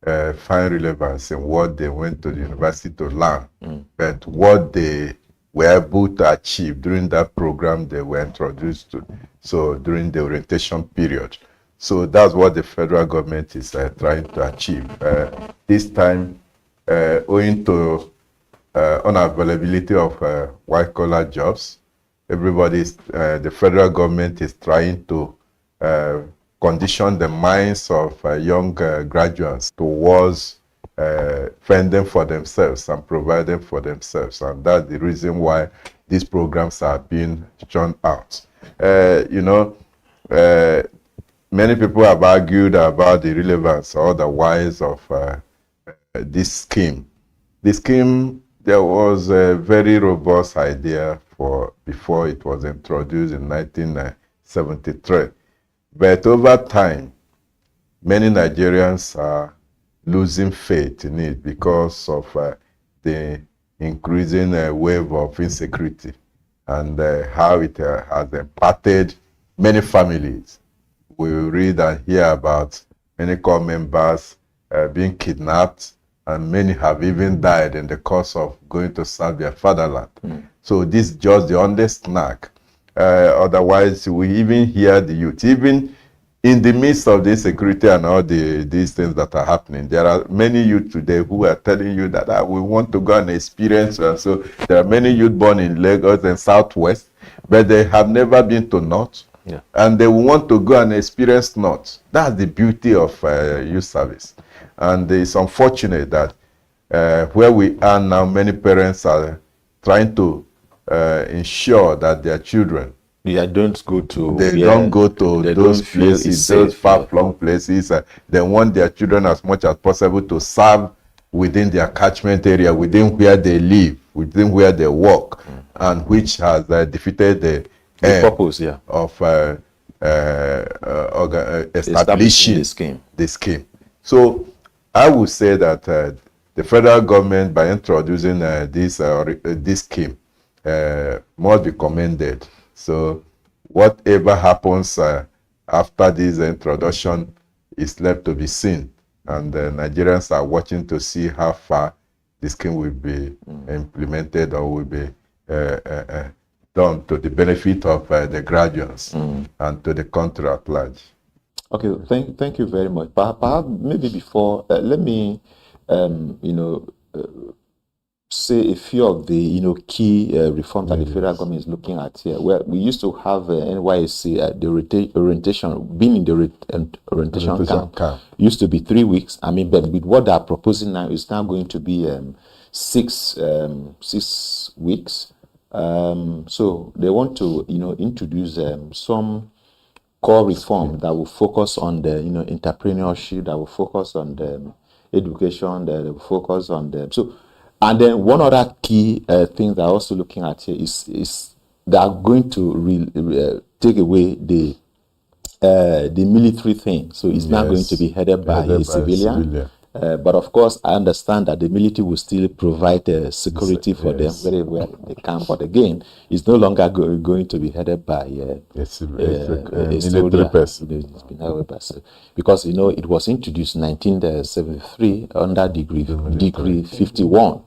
find relevance in what they went to the university to learn, but what they were able to achieve during that program they were introduced to, so during the orientation period. So that's what the federal government is trying to achieve. This time, owing to unavailability of white-collar jobs, the federal government is trying to condition the minds of young graduates towards fending for themselves and providing for themselves. And that's the reason why these programs are being churned out. Many people have argued about the relevance or otherwise of this scheme. The scheme, there was a very robust idea before it was introduced in 1973. But over time, many Nigerians are losing faith in it because of the increasing wave of insecurity and how it has impacted many families. We read and hear about many core members being kidnapped, and many have even died in the course of going to serve their fatherland. So this is just the honest snack. Otherwise, we even hear the youth, even in the midst of the insecurity and all these things that are happening, there are many youth today who are telling you that we want to go and experience. So there are many youth born in Lagos and Southwest, but they have never been to North. Yeah. And they want to go and experience North. That's the beauty of youth service. And it's unfortunate that where we are now, many parents are trying to ensure that their children don't go to those places, those far-flung places. They want their children as much as possible to serve within their catchment area, within where they live, within where they work, and which has defeated the purpose of establishing the scheme. So I would say that the federal government, by introducing this scheme, must be commended. So whatever happens after this introduction is left to be seen. And Nigerians are watching to see how far the scheme will be implemented or will be done to the benefit of the graduates and to the country at large. Okay, thank you very much. Perhaps maybe before, let me, say a few of the key reforms that the federal government is looking at here. Well, we used to have NYSC the orientation, being in the orientation camp used to be 3 weeks. I mean, but with what they are proposing now, is now going to be 6 weeks. So they want to introduce some core reform that will focus on the entrepreneurship, that will focus on the education, that will focus on the and then one other key thing they're also looking at here is they are going to take away the military thing. So it's not going to be headed by a civilian. But of course, I understand that the military will still provide security for them very well they can. But again, it's no longer going to be headed by a military person. Because it was introduced in 1973 under Decree 51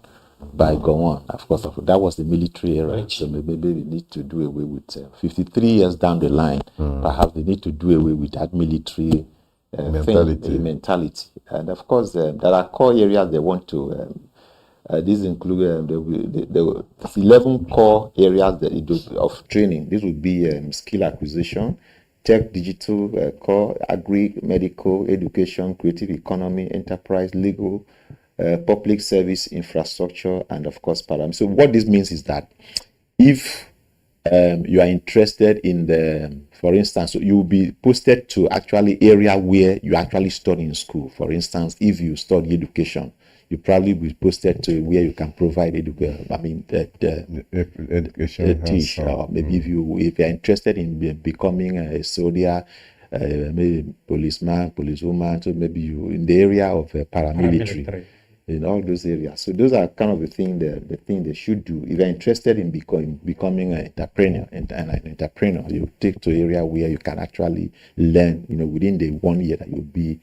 by Gowon. Of course, that was the military era. So maybe we need to do away with 53 years down the line. Perhaps they need to do away with that military mentality. And of course, there are core areas they want to. These include the 11 core areas of training. This would be skill acquisition, tech, digital, core, agri, medical, education, creative economy, enterprise, legal, public service, infrastructure, and of course, param. So what this means is that if you are interested in for instance, you will be posted to actually area where you actually study in school. For instance, if you study education, you probably will be posted to where you can provide education. I mean, teach. Or maybe if you're interested in becoming a soldier, maybe policeman, policewoman, so maybe you in the area of paramilitary. In all those areas. So those are kind of the thing they should do. If you're interested in becoming an entrepreneur, you take to area where you can actually learn, within the 1 year that you'll be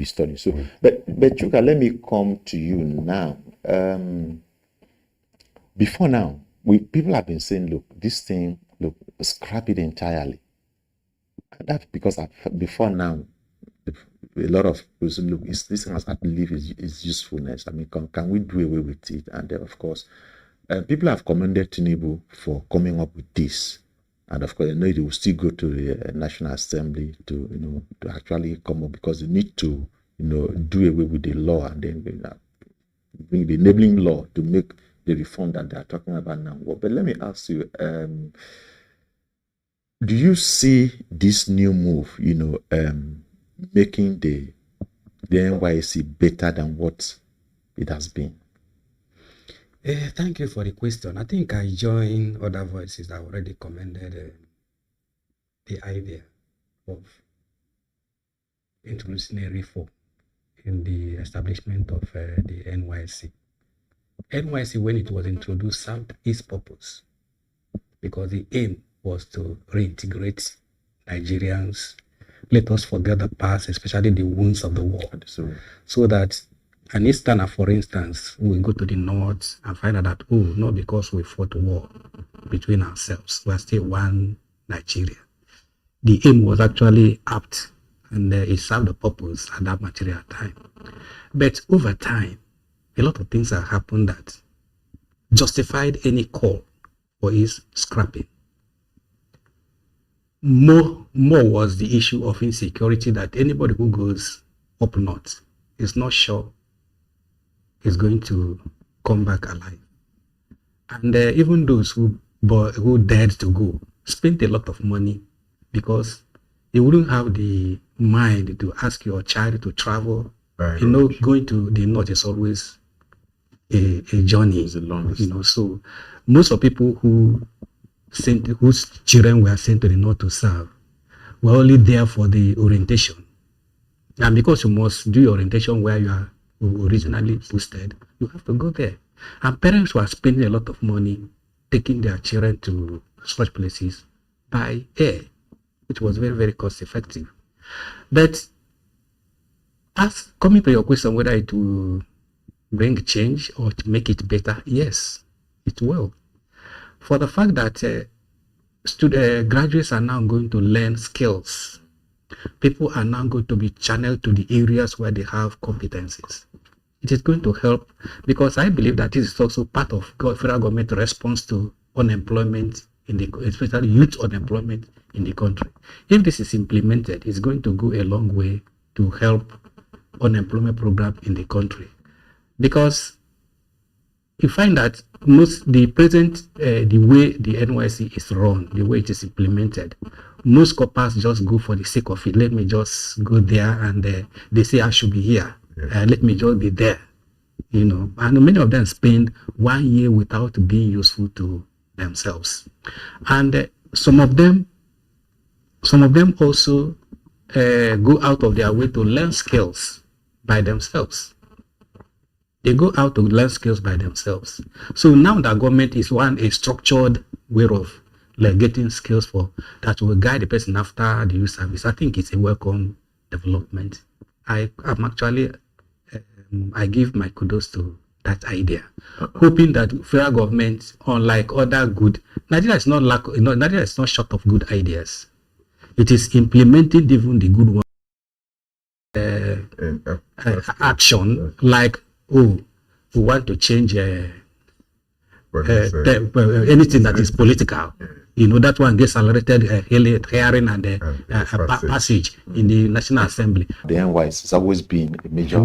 studying. So, but Chuka, let me come to you now. Before now, people have been saying, look, this thing, scrap it entirely. And that's because before now, a lot of people look, this has to leave its usefulness. I mean, can we do away with it? And then, of course, people have commended Tinubu for coming up with this. And of course, they know they will still go to the National Assembly to actually come up, because they need to do away with the law and then bring the enabling law to make the reform that they are talking about now. But let me ask you, do you see this new move, making the NYSC better than what it has been? Thank you for the question. I think I join other voices that already commended the idea of introducing a reform in the establishment of the NYSC. NYSC, when it was introduced, served its purpose because the aim was to reintegrate Nigerians. Let us forget the past, especially the wounds of the war, so that an Easterner, for instance, will go to the north and find out that, oh, not because we fought war between ourselves, we are still one Nigeria. The aim was actually apt, and it served the purpose at that material time. But over time, a lot of things have happened that justified any call for its scrapping. More was the issue of insecurity, that anybody who goes up north is not sure is going to come back alive. And even those who dared to go spent a lot of money, because you wouldn't have the mind to ask your child to travel. Going to the north is always a journey. So most of people whose children were sent to the north to serve were only there for the orientation. And because you must do your orientation where you are originally posted, you have to go there. And parents were spending a lot of money taking their children to such places by air, which was very, very cost effective. But as coming to your question, whether it will bring change or to make it better, yes, it will. For the fact that graduates are now going to learn skills. People are now going to be channeled to the areas where they have competencies. It is going to help, because I believe that this is also part of federal government response to unemployment, especially youth unemployment in the country. If this is implemented, it's going to go a long way to help unemployment program in the country. Because you find that the way the NYSC is run, the way it is implemented, most corpers just go for the sake of it. Let me just go there, and they say I should be here. Let me just be there, And many of them spend 1 year without being useful to themselves, and some of them also go out of their way to learn skills by themselves. They go out to learn skills by themselves. So now the government is a structured way of getting skills that will guide the person after the youth service. I think it's a welcome development. I give my kudos to that idea, hoping that federal government, unlike other Nigeria is not short of good ideas. It is implementing even the good action, like we want to change anything that is political. That one gets accelerated hearing and passage in the National Assembly. The NYS has always been a major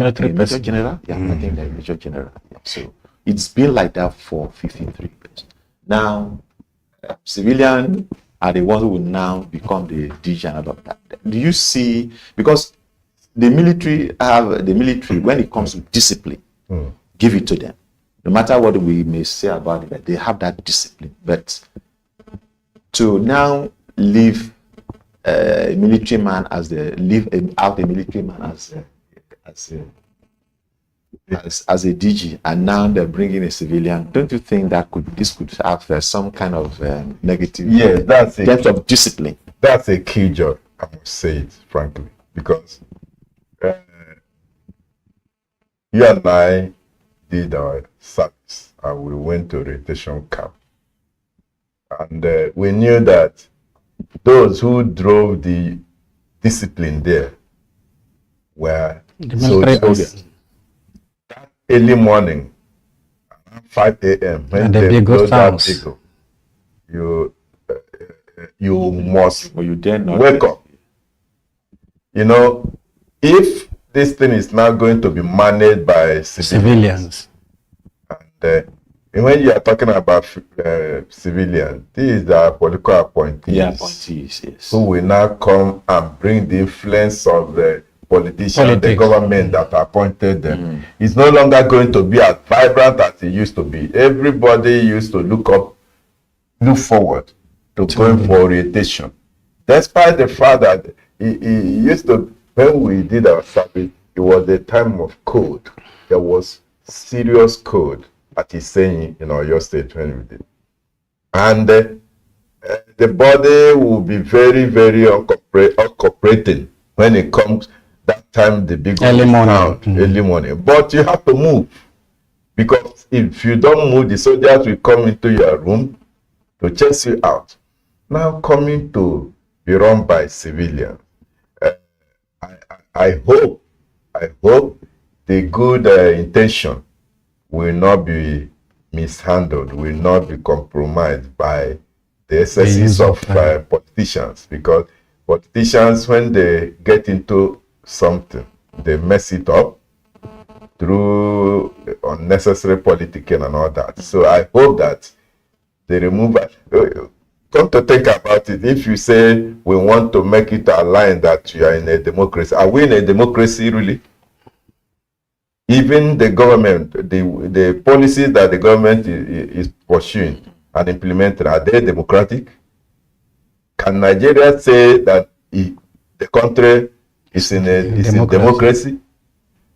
general. Yeah, I think they're a major general. Yeah. So it's been like that for 53 years. Now, civilians are the ones who will now become the DG and all of that. Do you see, because the military, when it comes to discipline, give it to them. No matter what we may say about it, they have that discipline. But to now leave a military man as a DG, and now they're bringing a civilian, don't you think that this could have some kind of negative? Yes, that's in terms of discipline. That's a key job, I must say it frankly, because you and I did our service and we went to orientation camp, and we knew that those who drove the discipline there were soldiers. Early morning, 5 a.m. when they close that vehicle, you must wake up. If this thing is now going to be managed by civilians. And when you are talking about civilians, these are political appointees, who will now come and bring the influence of the politicians, the government that appointed them. It's no longer going to be as vibrant as it used to be. Everybody used to look forward to going for orientation, despite the fact that he used to when we did our survey, it was a time of code. There was serious code at Isenyi in Oyo State when we did. And the body will be very, very uncooperating when it comes that time the big early morning. Early morning. But you have to move, because if you don't move, the soldiers will come into your room to chase you out. Now coming to be run by civilians, I hope the good intention will not be mishandled, will not be compromised by the excesses of politicians, because politicians, when they get into something, they mess it up through unnecessary politicking and all that. So I hope that they remove it. Come to think about it, if you say we want to make it a line that you are in a democracy, are we in a democracy really? Even the government, the policies that the government is pursuing and implementing, are they democratic? Can Nigeria say that the country is in democracy?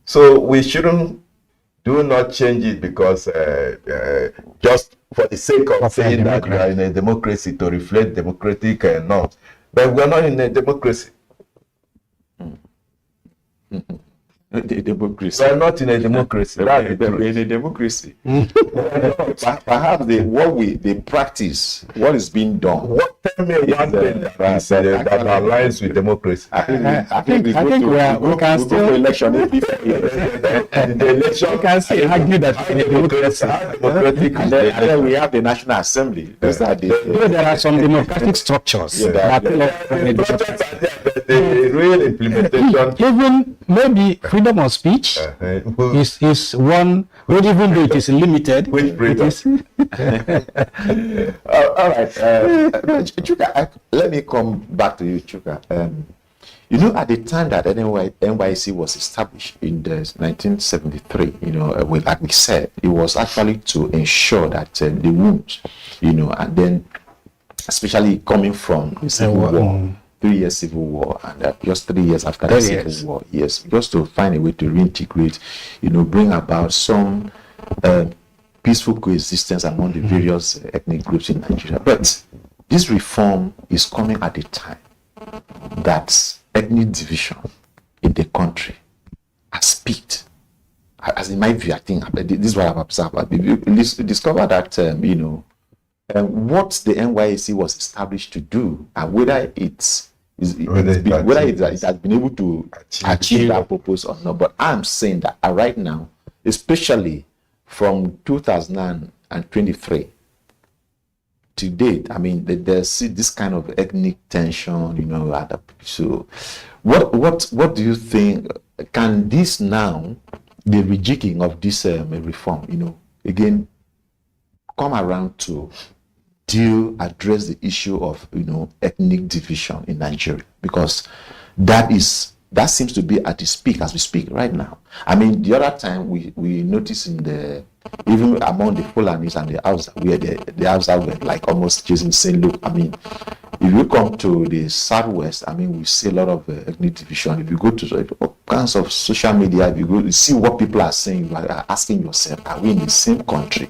So we shouldn't do not change it because just for the sake of saying that we are in a democracy to reflect democratic norms. But we are not in a democracy. Democracy. We are not in a democracy. We're in a democracy. Perhaps the practice, what is being done. What tell me one thing that aligns with democracy? I think we can still election. The election. We can still argue that in a democracy. And then we have the National Assembly. Those are there are some democratic structures that the real implementation. Even maybe freedom of speech is one, even though it is limited. Which freedom? All right, Chuka, let me come back to you, Chuka. You know, at the time that NYSC was established in 1973, you know, like we said, it was actually to ensure that the wounds, you know, and then especially coming from the Civil War. 3 years civil war, and just 3 years after the civil war, yes, just to find a way to reintegrate, you know, bring about some peaceful coexistence among the various ethnic groups in Nigeria. But this reform is coming at a time that ethnic division in the country has peaked. As in my view, I think this is what I've observed. We discovered that you know, what the NYSC was established to do, and whether it has been able to achieve that purpose or not. But I'm saying that right now, especially from 2023 to date, I mean, there's this kind of ethnic tension, you know. So, what do you think? Can this now, the rejigging of this reform, you know, again, come around to address the issue of, you know, ethnic division in Nigeria? Because that seems to be at its peak as we speak right now. I mean, the other time we noticed even among the Fulanis and the Hausa, where the Hausa were like almost just saying, look, I mean, if you come to the Southwest, I mean, we see a lot of ethnic division. If you go to all kinds of social media, if you go, you see what people are saying, you are asking yourself, are we in the same country?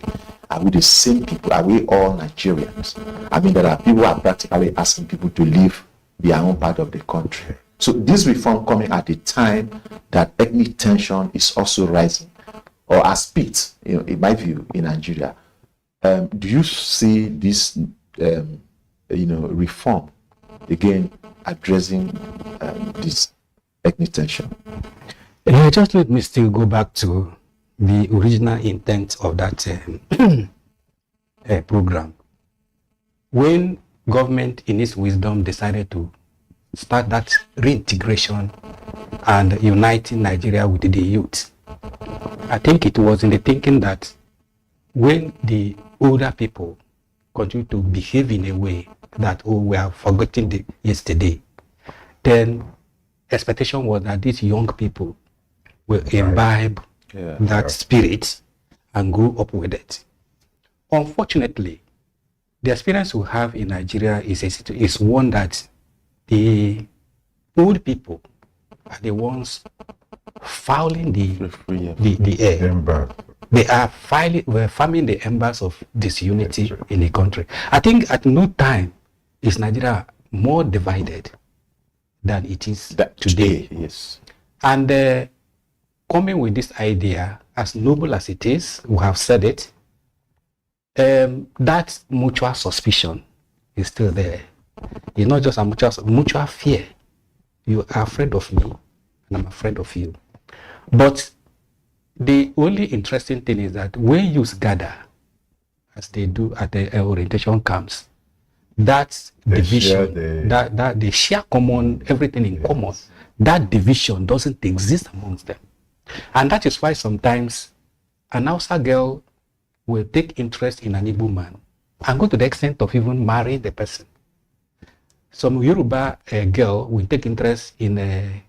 Are we the same people? Are we all Nigerians? I mean, there are people who are practically asking people to leave their own part of the country. So this reform coming at a time that ethnic tension is also rising, or has peaked, you know, in my view, in Nigeria. Do you see this, you know, reform again addressing this ethnic tension? Just let me still go back to the original intent of that program. When government in its wisdom decided to start that reintegration and uniting Nigeria with the youth, I think it was in the thinking that when the older people continue to behave in a way that, oh, we have forgotten the yesterday, then expectation was that these young people will imbibe that spirit and grow up with it. Unfortunately, the experience we have in Nigeria is one that the old people are the ones fouling the air. They are farming the embers of disunity in the country. I think at no time is Nigeria more divided than it is today. Yes. And coming with this idea, as noble as it is, we have said it, that mutual suspicion is still there. It's not just a mutual fear. You are afraid of me, and I'm afraid of you. But the only interesting thing is that when youth gather, as they do at the orientation camps, that division, that they share common, everything in common, that division doesn't exist amongst them. And that is why sometimes an Hausa girl will take interest in an Igbo man and go to the extent of even marrying the person. Some Yoruba girl will take interest in a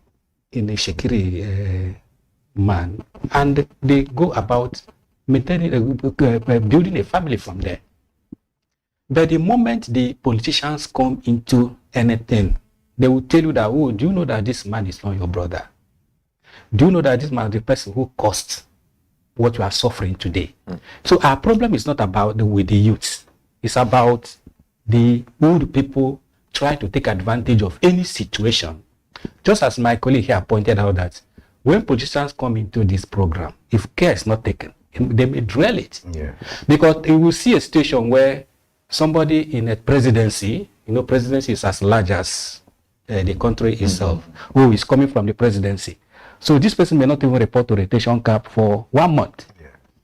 Shekiri man, and they go about maintaining, building a family from there. But the moment the politicians come into anything, they will tell you that, oh, do you know that this man is not your brother? Do you know that this man is the person who caused what you are suffering today? So our problem is not about with the youth. It's about the old people trying to take advantage of any situation. Just as my colleague here pointed out that when politicians come into this program, if care is not taken, they may drill it. Because you will see a situation where somebody in a presidency, presidency is as large as the country itself, who is coming from the presidency. So this person may not even report to rotation camp for 1 month,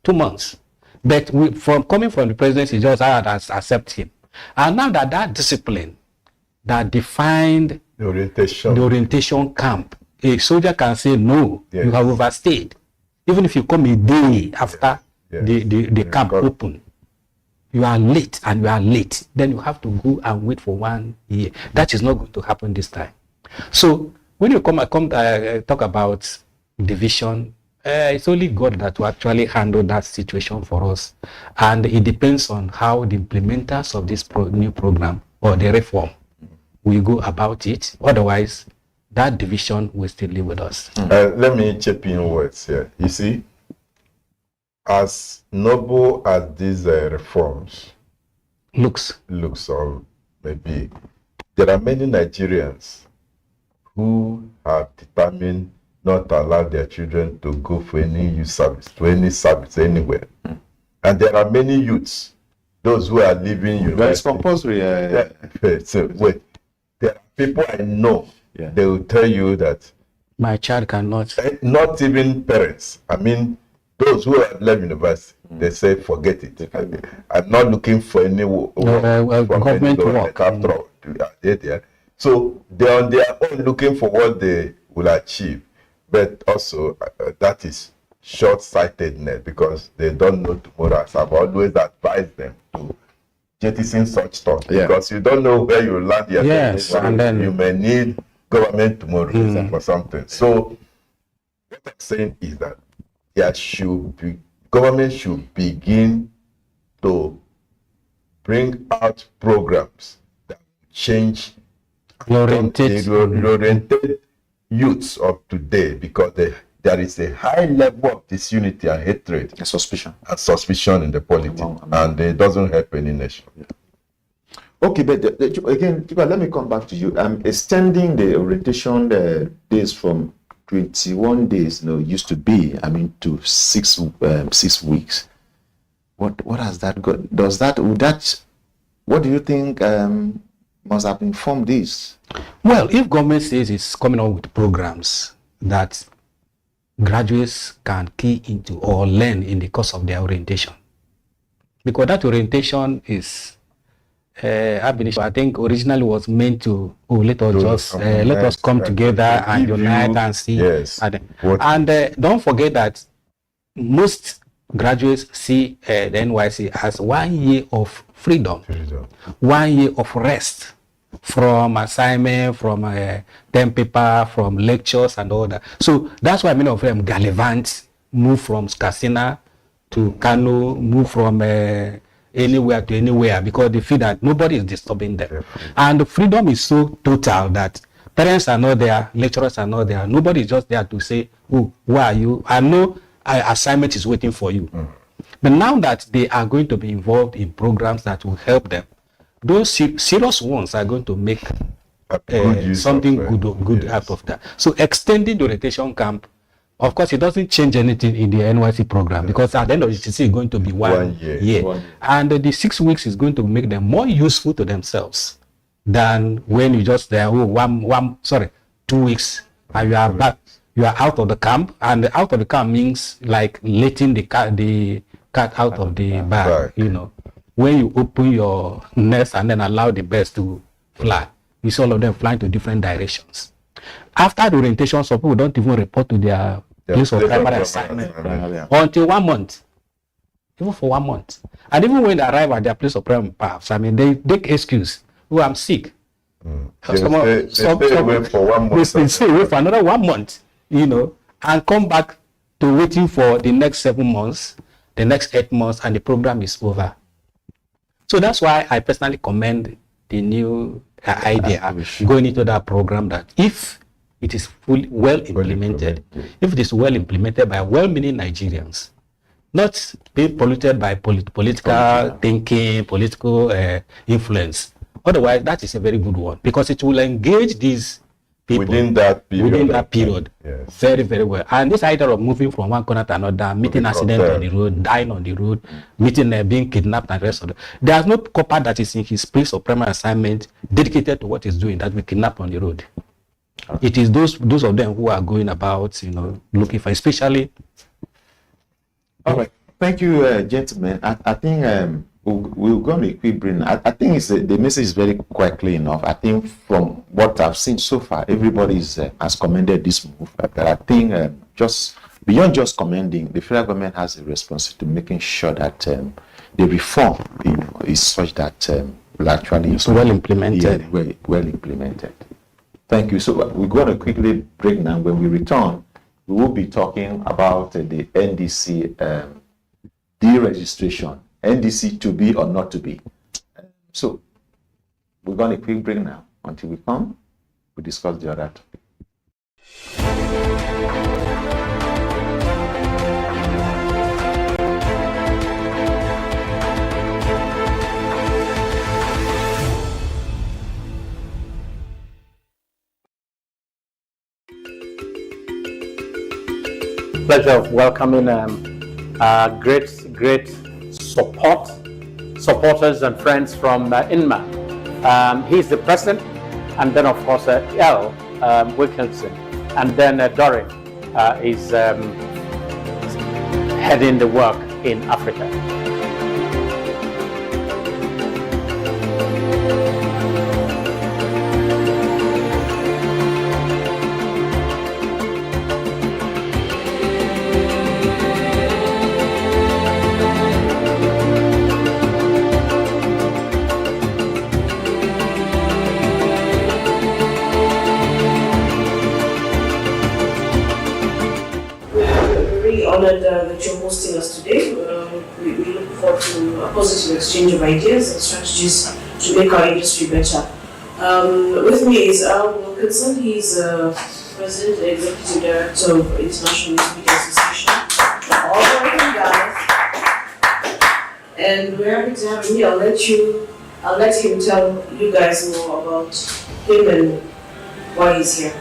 2 months. But from coming from the presidency, just accept him. And now that discipline that defined the orientation camp, a soldier can say, no, you have overstayed. Even if you come a day after the camp open, you are late and you are late. Then you have to go and wait for 1 year. That is not going to happen this time. So when you talk about division, it's only God that will actually handle that situation for us. And it depends on how the implementers of this new program or the reform will go about it. Otherwise, that division will still live with us. Let me chip in words here. You see, as noble as these reforms looks or maybe, there are many Nigerians who have determined not to allow their children to go for any youth service, to any service anywhere. And there are many youths, those who are leaving university. But it's compulsory. So wait, there are people I know, they will tell you that my child cannot. Not even parents. I mean, those who have left university, they say, forget it. I'm not looking for any government work. After all. So they're on their own looking for what they will achieve. But also, that is short-sightedness because they don't know tomorrow. So I've always advised them to jettison such stuff because you don't know where you land your and then you may need government tomorrow or something. So what I'm saying is that government should begin to bring out programs that change oriented youths of today, because there is a high level of disunity and hatred and suspicion in the politics, and it doesn't help any nation. Okay, but again, let me come back to you. Extending the orientation days from 21 days, used to be, to 6 weeks. What has that got? What do you think must have informed this? Well, if government says it's coming up with programs that graduates can key into or learn in the course of their orientation, because that orientation is, I think originally was meant to let us come together and unite and see. And don't forget that most graduates see the NYC as 1 year of freedom, 1 year of rest from assignment, from term paper, from lectures and all that. So that's why many of them gallivant, move from Katsina to Kano, move from anywhere to anywhere, because they feel that nobody is disturbing them. And the freedom is so total that Parents are not there, lecturers are not there. Nobody is just there to say, oh, who are you? I know assignment is waiting for you. But now that they are going to be involved in programs that will help them, those serious ones are going to make something good out of that. So extending the orientation camp, of course, it doesn't change anything in the NYC program, because at the end of it, it's going to be one year. And the 6 weeks is going to make them more useful to themselves than when you just there, 2 weeks, and you are back, you are out of the camp. And out of the camp means like letting the cat out of the bag, you know. When you open your nest and then allow the birds to fly, you see all of them flying to different directions. After the orientation, some people don't even report to their place of primary assignment until 1 month, even for 1 month. And even when they arrive at their place of primary assignment, they take excuse. Oh, I'm sick. They stay away for 1 month. They stay away for another 1 month, you know, and come back to waiting for the next 7 months, the next 8 months, and the program is over. So that's why I personally commend the new idea going into that program, that if it is well implemented, if it is well implemented by well-meaning Nigerians, not being polluted by political thinking, political influence. Otherwise, that is a very good one, because it will engage these people within that period very, very well. And this idea of moving from one corner to another, meeting accident on the road, dying on the road, meeting being kidnapped and the rest of it. There's no copper that is in his place of primary assignment dedicated to what he's doing that will kidnap on the road. It is those of them who are going about, you know, looking for, especially. All right. Thank you, gentlemen. I think we're going to quick bring. I think the message is very quite clear enough. I think from what I've seen so far, everybody has commended this move. But I think just beyond just commending, the federal government has a responsibility to making sure that the reform, you know, is such that will actually it's well implemented. Yeah, well implemented. Thank you. So we're going to quickly break now. When we return, we will be talking about the NDC deregistration. NDC to be or not to be. So we're going to quick break now. Until we come, we discuss the other topic. Pleasure of welcoming great supporters and friends from INMA. He's the president, and then of course L. Wilkinson, and then Dory is heading the work in Africa. Honored that you're hosting us today. We look forward to a positive exchange of ideas and strategies to make our industry better. With me is Al Wilkinson. He's President and Executive Director of International News Media Association. All the way from Ghana. And we're happy to have him here. I'll let him tell you guys more about him and why he's here.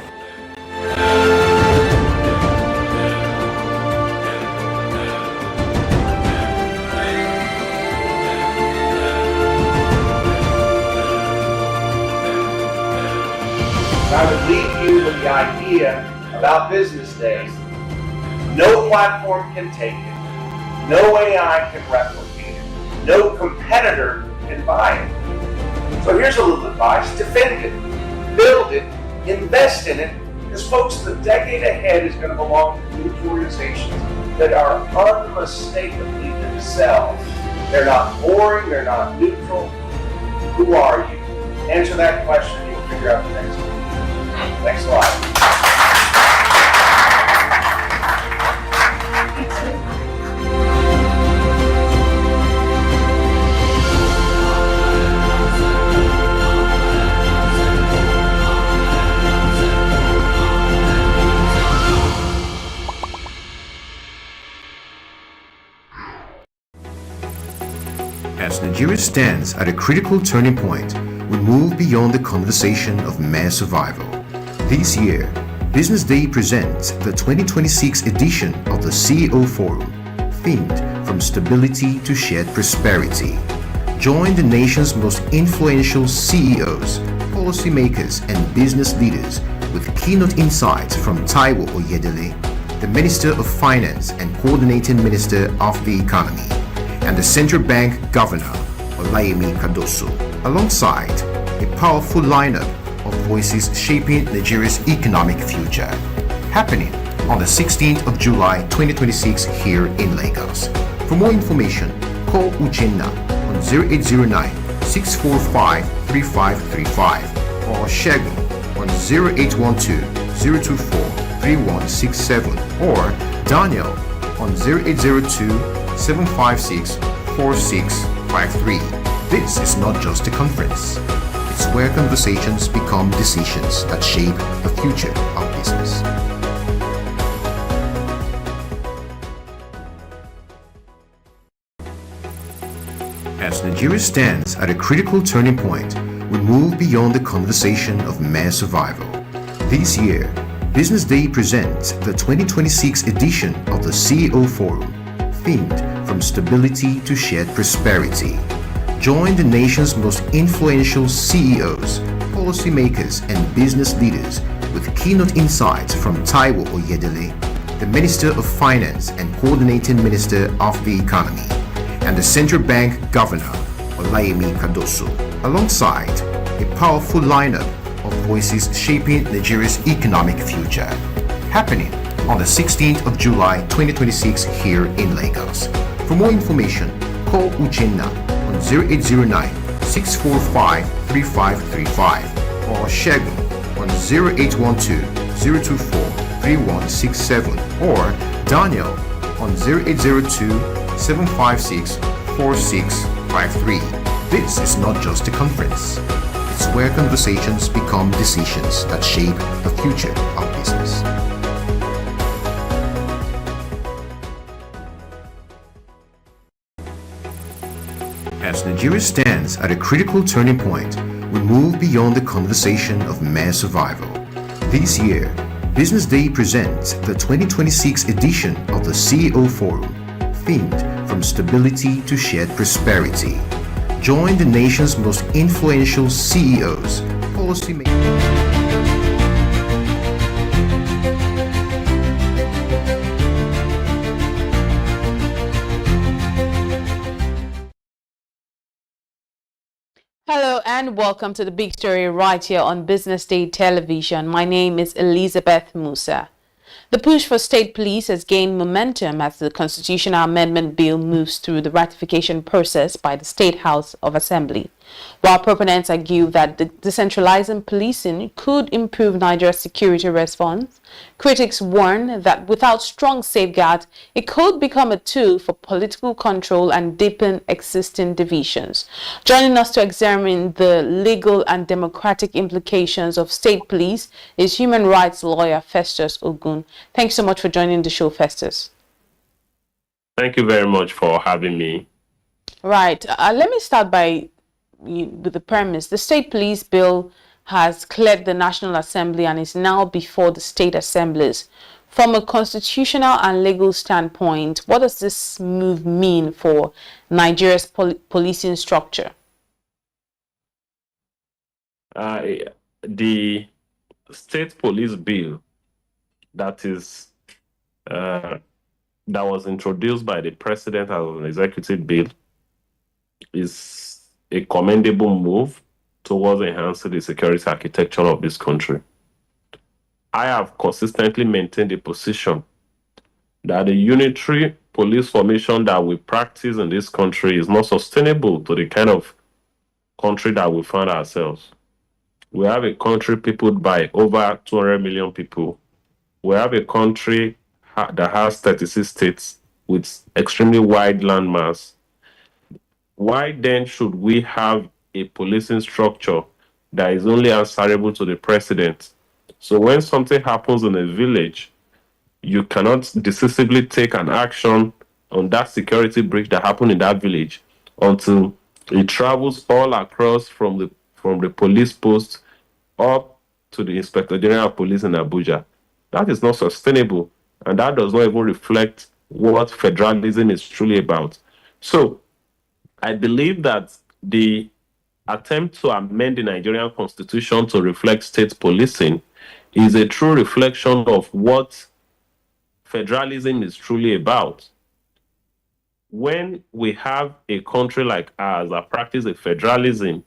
I would leave you with the idea about business days. No platform can take it. No AI can replicate it. No competitor can buy it. So here's a little advice. Defend it. Build it. Invest in it. Because folks, the decade ahead is going to belong to news organizations that are unmistakably themselves. They're not boring. They're not neutral. Who are you? Answer that question. You'll figure out the next one. Thanks a lot. As Nigeria stands at a critical turning point, we move beyond the conversation of mere survival. This year, Business Day presents the 2026 edition of the CEO Forum, themed From Stability to Shared Prosperity. Join the nation's most influential CEOs, policymakers, and business leaders with keynote insights from Taiwo Oyedele, the Minister of Finance and Coordinating Minister of the Economy, and the Central Bank Governor, Olayemi Kadoso, alongside a powerful lineup of voices shaping Nigeria's economic future. Happening on the 16th of July 2026 here in Lagos. For more information, call Uchenna on 0809 645 3535 or Shegun on 0812 024 3167 or Daniel on 0802 756 4653. This is not just a conference. It's where conversations become decisions that shape the future of business. As Nigeria stands at a critical turning point, we move beyond the conversation of mere survival. This year, Business Day presents the 2026 edition of the CEO Forum, themed From Stability to Shared Prosperity. Join the nation's most influential CEOs, policymakers, and business leaders with keynote insights from Taiwo Oyedele, the Minister of Finance and Coordinating Minister of the Economy, and the Central Bank Governor, Olayemi Kadoso, alongside a powerful lineup of voices shaping Nigeria's economic future. Happening on the 16th of July 2026 here in Lagos. For more information, call Uchenna on 0809 645 3535 or Shegun on 0812 024 3167 or Daniel on 0802 756 4653. This is not just a conference. It's where conversations become decisions that shape the future of business. As Nigeria stands at a critical turning point, we move beyond the conversation of mere survival. This year, Business Day presents the 2026 edition of the CEO Forum, themed From Stability to Shared Prosperity. Join the nation's most influential CEOs, policymakers. Hello and welcome to the big story right here on Business Day Television. My name is Elizabeth Musa. The push for state police has gained momentum as the Constitutional Amendment Bill moves through the ratification process by the State House of Assembly. While proponents argue that decentralizing policing could improve Nigeria's security response, critics warn that without strong safeguards, it could become a tool for political control and deepen existing divisions. Joining us to examine the legal and democratic implications of state police is human rights lawyer Festus Ogun. Thanks so much for joining the show, Festus. Thank you very much for having me. Right. Let me start with the premise. The state police bill has cleared the National Assembly and is now before the state assemblies. From a constitutional and legal standpoint, what does this move mean for Nigeria's policing structure? The state police bill that was introduced by the president as an executive bill is a commendable move towards enhancing the security architecture of this country. I have consistently maintained the position that the unitary police formation that we practice in this country is not sustainable to the kind of country that we find ourselves. We have a country peopled by over 200 million people. We have a country that has 36 states with extremely wide landmass. Why then should we have a policing structure that is only answerable to the president? So when something happens in a village, you cannot decisively take an action on that security breach that happened in that village until it travels all across from the police post up to the Inspector General of Police in Abuja. That is not sustainable, and that does not even reflect what federalism is truly about. So I believe that the attempt to amend the Nigerian constitution to reflect state policing is a true reflection of what federalism is truly about. When we have a country like ours that practices federalism,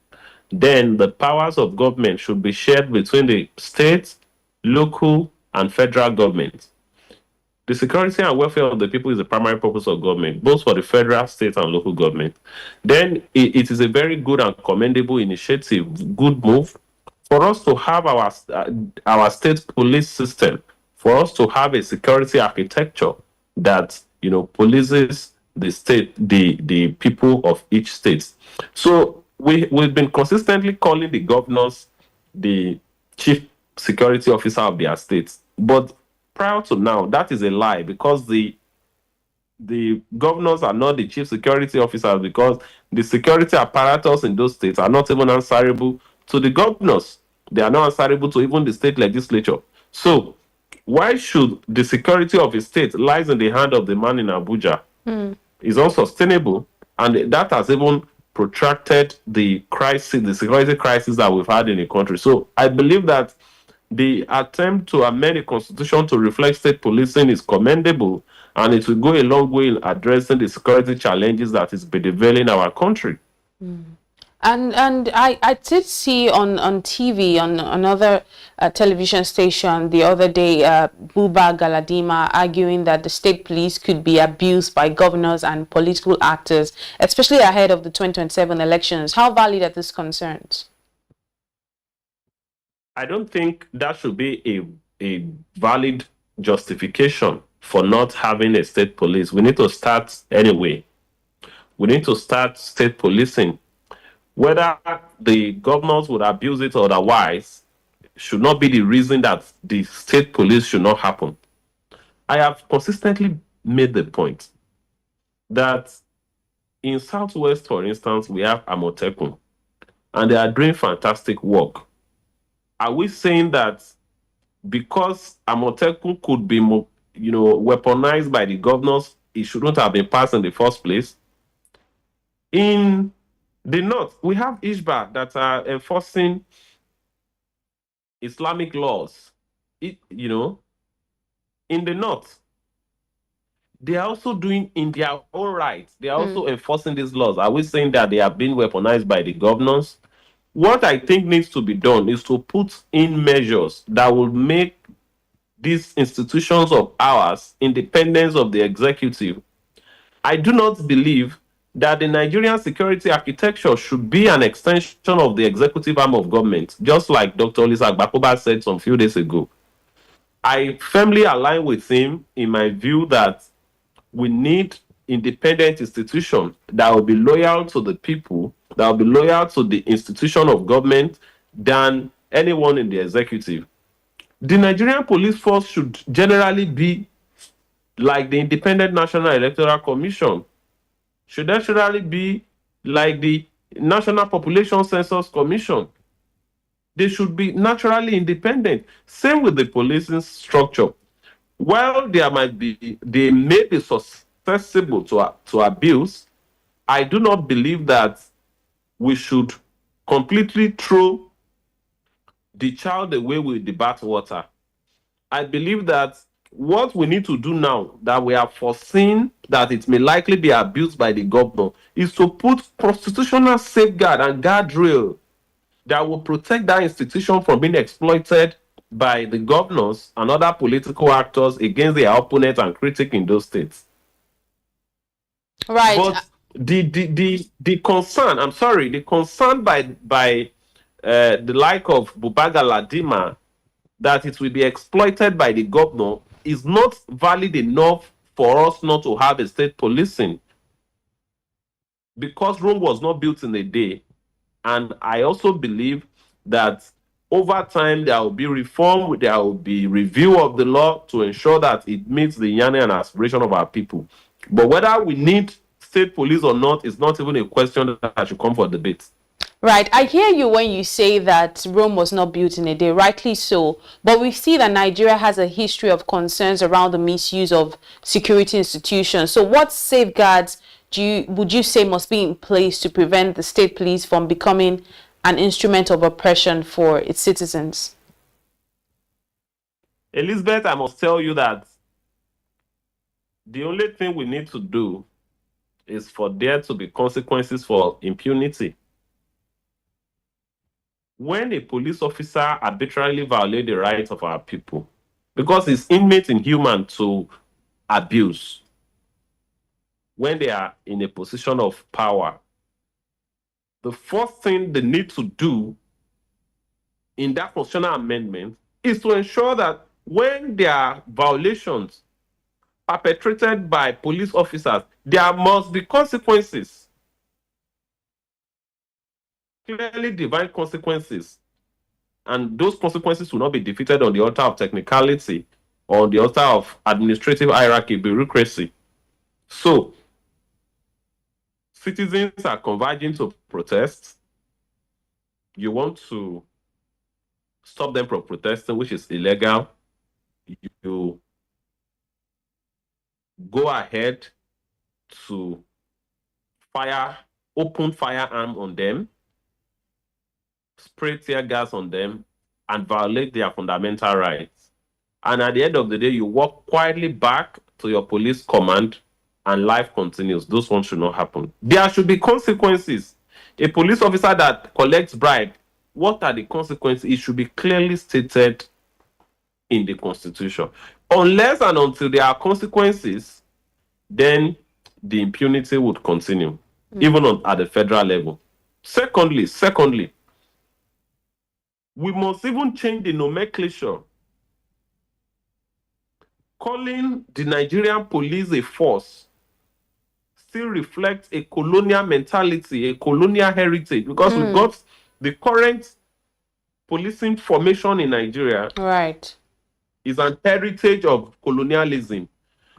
then the powers of government should be shared between the state, local, and federal government. The security and welfare of the people is the primary purpose of government, both for the federal, state, and local government. Then it is a very good and commendable initiative, good move, for us to have our state police system, for us to have a security architecture that polices the state, the people of each state. So we've been consistently calling the governors the chief security officer of their states, but prior to now, that is a lie, because the governors are not the chief security officers, because the security apparatus in those states are not even answerable to the governors. They are not answerable to even the state legislature. So why should the security of a state lies in the hand of the man in Abuja? Is unsustainable, and that has even protracted the crisis, the security crisis that we've had in the country. So I believe that the attempt to amend the constitution to reflect state policing is commendable, and it will go a long way in addressing the security challenges that is bedeviling our country. And I did see on TV, on another television station the other day, Buba Galadima arguing that the state police could be abused by governors and political actors, especially ahead of the 2027 elections. How valid are these concerns? I don't think that should be a valid justification for not having a state police. We need to start anyway. We need to start state policing. Whether the governors would abuse it or otherwise should not be the reason that the state police should not happen. I have consistently made the point that in Southwest, for instance, we have Amotekun, and they are doing fantastic work. Are we saying that because Amotekun could be, weaponized by the governors, it shouldn't have been passed in the first place? In the north, we have Ishba that are enforcing Islamic laws. In the north, they are also doing in their own right. They are also enforcing these laws. Are we saying that they are being weaponized by the governors? What I think needs to be done is to put in measures that will make these institutions of ours independence of the executive. I do not believe that the Nigerian security architecture should be an extension of the executive arm of government, just like Dr. Olisa Agbakoba said some few days ago. I firmly align with him in my view that we need independent institutions that will be loyal to the people, that will be loyal to the institution of government than anyone in the executive. The Nigerian police force should generally be like the Independent National Electoral Commission, should naturally be like the National Population Census Commission. They should be naturally independent. Same with the policing structure. While they may be susceptible to abuse, I do not believe that we should completely throw the child away with the bathwater. I believe that what we need to do now, that we have foreseen that it may likely be abused by the governor, is to put constitutional safeguard and guardrail that will protect that institution from being exploited by the governors and other political actors against their opponents and critics in those states. Right. But the concern, the concern by the like of Buba Galadima that it will be exploited by the governor is not valid enough for us not to have a state policing, because Rome was not built in a day. And I also believe that over time there will be reform, there will be review of the law to ensure that it meets the yearning and aspiration of our people. But whether we need state police or not is not even a question that should come for debate. Right. I hear you when you say that Rome was not built in a day, rightly so. But we see that Nigeria has a history of concerns around the misuse of security institutions. So what safeguards would you say must be in place to prevent the state police from becoming an instrument of oppression for its citizens? Elizabeth, I must tell you that the only thing we need to do is for there to be consequences for impunity. When a police officer arbitrarily violates the rights of our people, because it's innate in human to abuse when they are in a position of power, the first thing they need to do in that constitutional amendment is to ensure that when there are violations perpetrated by police officers, there must be consequences. Clearly defined consequences, and those consequences will not be defeated on the altar of technicality or on the altar of administrative hierarchy, bureaucracy. So, citizens are converging to protest. You want to stop them from protesting, which is illegal. You go ahead to open firearm on them, spray tear gas on them, and violate their fundamental rights. And at the end of the day, you walk quietly back to your police command and life continues. Those ones should not happen. There should be consequences. A police officer that collects bribe, what are the consequences? It should be clearly stated in the Constitution. Unless and until there are consequences, then the impunity would continue, even at the federal level. Secondly, we must even change the nomenclature. Calling the Nigerian police a force still reflects a colonial mentality, a colonial heritage, because we've got the current policing formation in Nigeria. Right. Is an heritage of colonialism.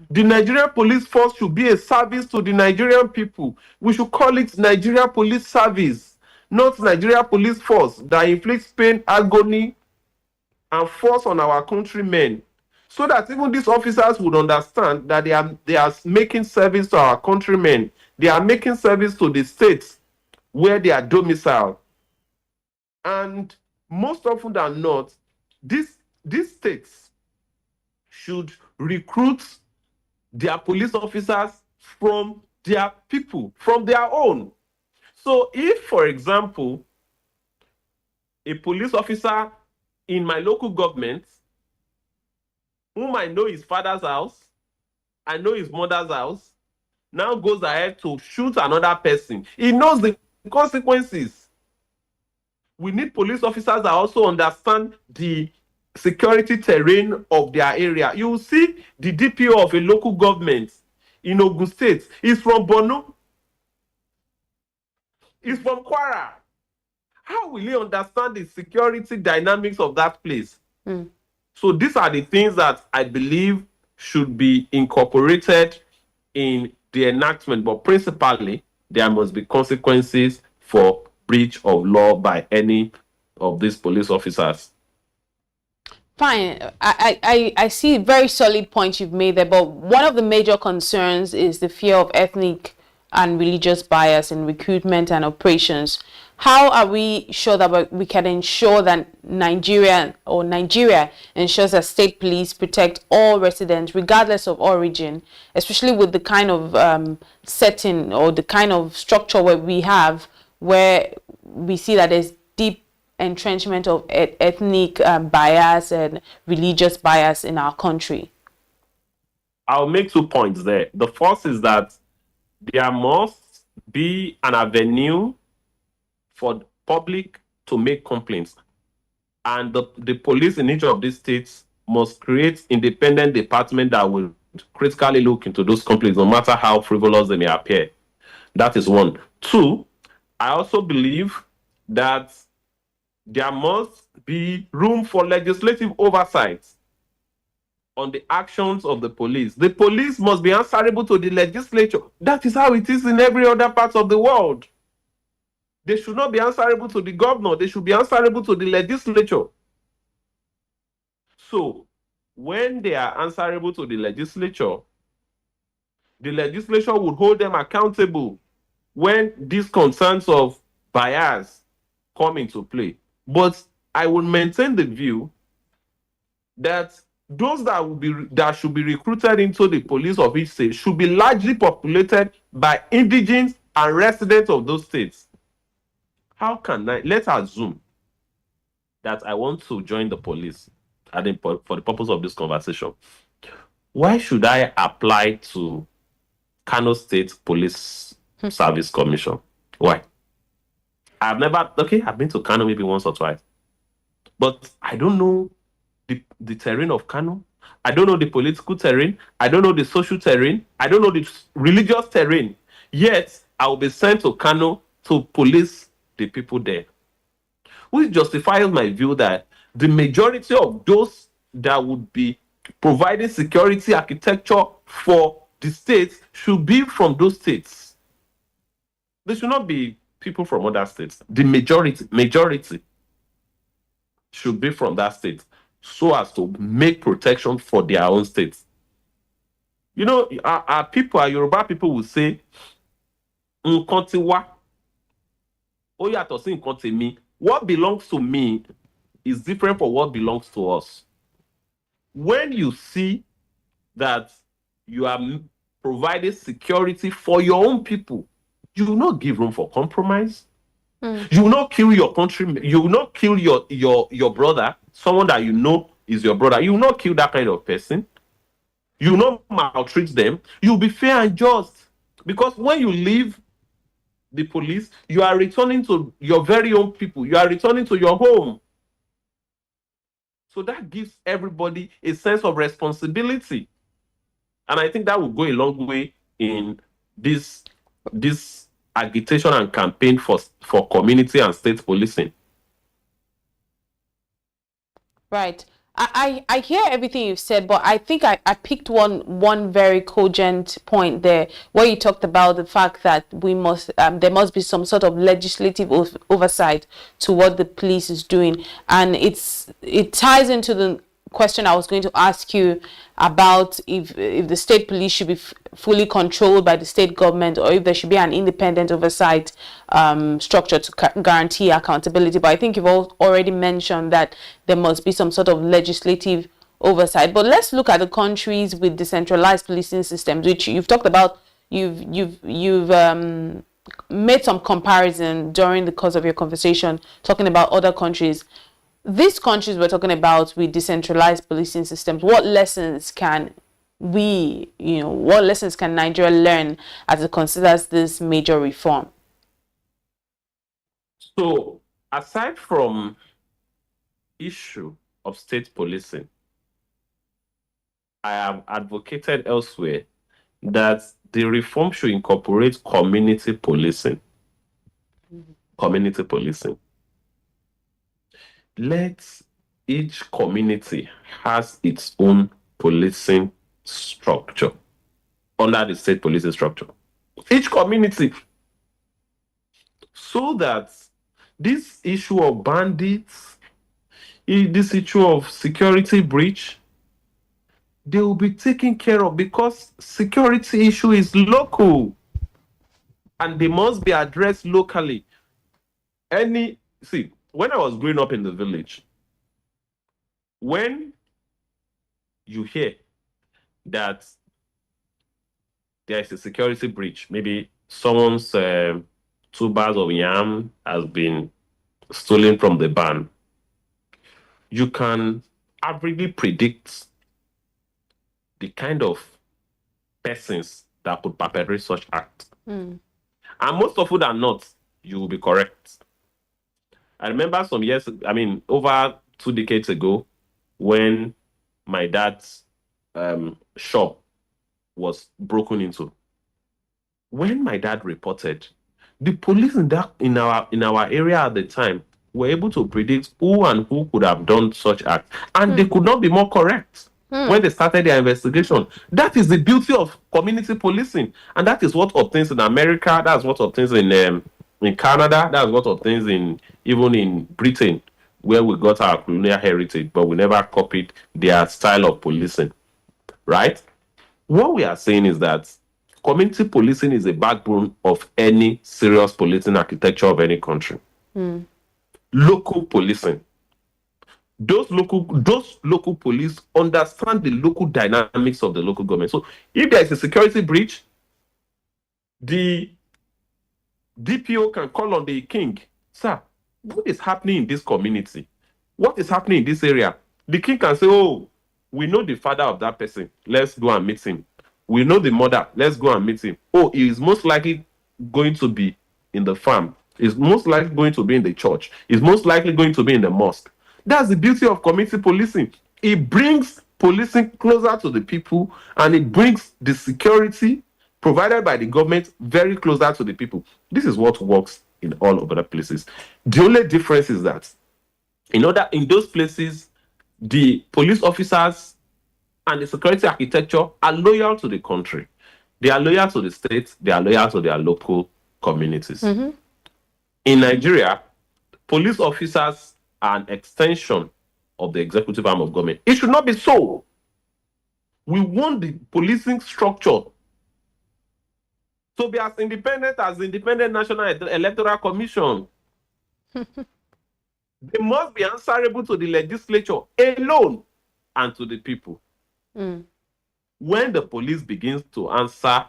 The Nigerian police force should be a service to the Nigerian people. We should call it Nigeria Police Service, not Nigeria Police Force that inflicts pain, agony, and force on our countrymen, so that even these officers would understand that they are making service to our countrymen. They are making service to the states where they are domiciled. And most often than not, these states should recruit their police officers from their people, from their own. So if, for example, a police officer in my local government, whom I know his father's house, I know his mother's house, now goes ahead to shoot another person, he knows the consequences. We need police officers that also understand the security terrain of their area. You will see the DPO of a local government in Ogun State is from Borno, is from Kwara. How will he understand the security dynamics of that place? So these are the things that I believe should be incorporated in the enactment, but principally there must be consequences for breach of law by any of these police officers. Fine. I see very solid points you've made there, but one of the major concerns is the fear of ethnic and religious bias in recruitment and operations. How are we sure that we can ensure that Nigeria ensures that state police protect all residents regardless of origin, especially with the kind of setting or the kind of structure where we have, where we see that there's deep entrenchment of ethnic bias and religious bias in our country? I'll make 2 points there. The first is that there must be an avenue for the public to make complaints. And the police in each of these states must create independent department that will critically look into those complaints, no matter how frivolous they may appear. That is one. 2, I also believe that there must be room for legislative oversight. on the actions of the police. The police must be answerable to the legislature. That is how it is in every other part of the world. They should not be answerable to the governor. They should be answerable to the legislature. So, when they are answerable to the legislature would hold them accountable when these concerns of bias come into play. But I will maintain the view that those that should be recruited into the police of each state should be largely populated by indigents and residents of those states. How can let's assume that I want to join the police for the purpose of this conversation. Why should I apply to Kano State Police Service Commission? Why? I've been to Kano maybe once or twice, but I don't know the terrain of Kano. I don't know the political terrain. I don't know the social terrain. I don't know the religious terrain. Yet, I will be sent to Kano to police the people there. Which justifies my view that the majority of those that would be providing security architecture for the states should be from those states. They should not be people from other states. The majority should be from that state, so as to make protection for their own states. You know, our Yoruba people will say, "Nkan ti wa, ó yàtọ̀ sí nkan tèmi." What belongs to me is different from what belongs to us. When you see that you are providing security for your own people, you will not give room for compromise. You will not kill your country. You will not kill your brother, someone that you know is your brother. You will not kill that kind of person. You will not maltreat them. You will be fair and just. Because when you leave the police, you are returning to your very own people. You are returning to your home. So that gives everybody a sense of responsibility. And I think that will go a long way in this agitation and campaign for community and state policing. Right. I hear everything you've said, but I think I picked one very cogent point there, where you talked about the fact that there must be some sort of legislative oversight to what the police is doing, and it ties into the question I was going to ask you about if the state police should be fully controlled by the state government, or if there should be an independent oversight structure to guarantee accountability. But I think you've already mentioned that there must be some sort of legislative oversight. But let's look at the countries with decentralized policing systems, which you've talked about. You've made some comparison during the course of your conversation, talking about other countries. These countries we're talking about with decentralized policing systems, what lessons can Nigeria learn as it considers this major reform? So, aside from issue of state policing, I have advocated elsewhere that the reform should incorporate community policing. Community policing. Let each community has its own policing structure under the state policing structure. Each community. So that this issue of bandits, this issue of security breach, they will be taken care of, because security issue is local and they must be addressed locally. When I was growing up in the village, when you hear that there is a security breach, maybe someone's 2 bags of yam has been stolen from the barn, you can averagely predict the kind of persons that could perpetrate such acts. And most often than not, you will be correct. I remember over 2 decades ago, when my dad's shop was broken into. When my dad reported, the police in our area at the time were able to predict who and who could have done such acts, and they could not be more correct. when they started their investigation. That is the beauty of community policing, and that is what obtains in America. That's what obtains in Canada. That's what obtains even in Britain, where we got our colonial heritage, but we never copied their style of policing, right? What we are saying is that community policing is a backbone of any serious policing architecture of any country. Local policing. Those local police understand the local dynamics of the local government. So if there is a security breach, the DPO can call on the king. Sir, what is happening in this community? What is happening in this area? The king can say, oh, we know the father of that person. Let's go and meet him. We know the mother. Let's go and meet him. Oh, he is most likely going to be in the farm. He's most likely going to be in the church. He's most likely going to be in the mosque. That's the beauty of community policing. It brings policing closer to the people, and it brings the security provided by the government very closer to the people. This is what works in all other places. The only difference is that in those places, the police officers and the security architecture are loyal to the country. They are loyal to the state. They are loyal to their local communities. In Nigeria, police officers are an extension of the executive arm of government. It should not be so. We want the policing structure to be as independent as the Independent National Electoral Commission. They must be answerable to the legislature alone and to the people. When the police begins to answer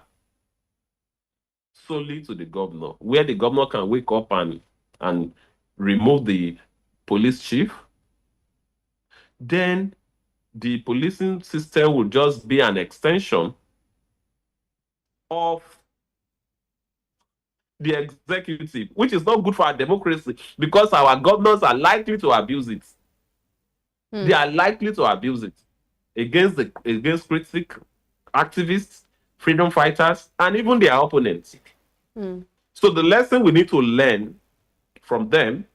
solely to the governor, where the governor can wake up and remove the police chief, then the policing system will just be an extension of the executive, which is not good for our democracy, because our governors are likely to abuse it. They are likely to abuse it against critics, activists, freedom fighters, and even their opponents. So the lesson we need to learn from them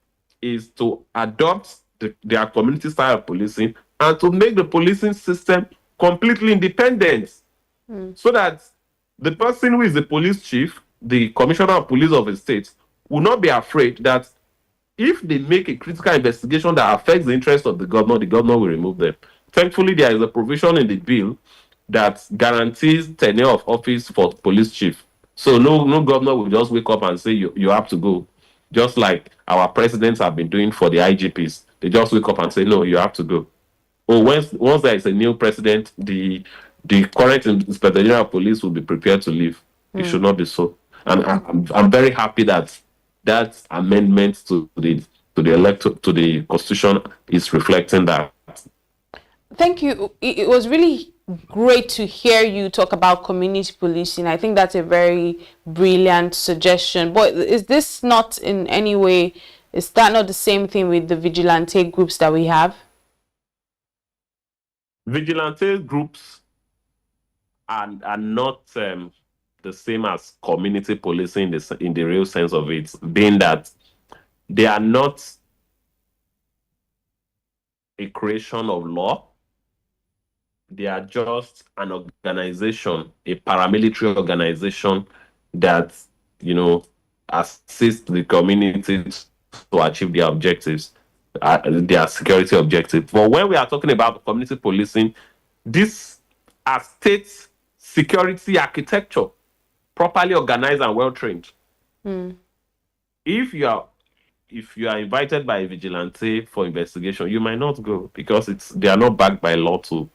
is to adopt their community style of policing and to make the policing system completely independent, so that the person who is the police chief, the commissioner of police of a state, will not be afraid that if they make a critical investigation that affects the interest of the governor will remove them. Thankfully, there is a provision in the bill that guarantees tenure of office for police chief. So no governor will just wake up and say you have to go. Just like our presidents have been doing for the IGPs. They just wake up and say, no, you have to go. Or once there is a new president, the current Inspector General of Police will be prepared to leave. It should not be so. And I'm very happy that that amendment to the Constitution is reflecting that. Thank you. It was really great to hear you talk about community policing. I think that's a very brilliant suggestion. But is this not in any way, is that not the same thing with the vigilante groups that we have? Vigilante groups are not the same as community policing in the real sense of it, being that they are not a creation of law. They are just an organization, a paramilitary organization that, assists the community to achieve their objectives, their security objectives. But when we are talking about community policing, this are state security architecture, properly organized and well trained. If you are invited by a vigilante for investigation, you might not go because they are not backed by law to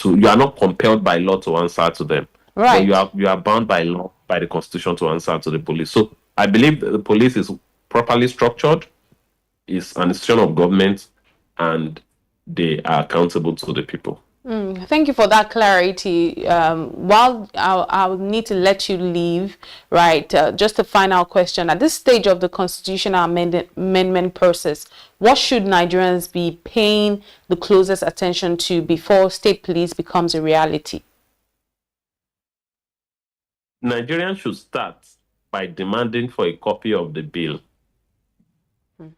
you are not compelled by law to answer to them. Right. But you are bound by law, by the Constitution, to answer to the police. So I believe that the police is properly structured, is an institution of government, and they are accountable to the people. Thank you for that clarity. While I'll need to let you leave, right, just a final question. At this stage of the constitutional amendment process, what should Nigerians be paying the closest attention to before state police becomes a reality? Nigerians should start by demanding for a copy of the bill. Okay.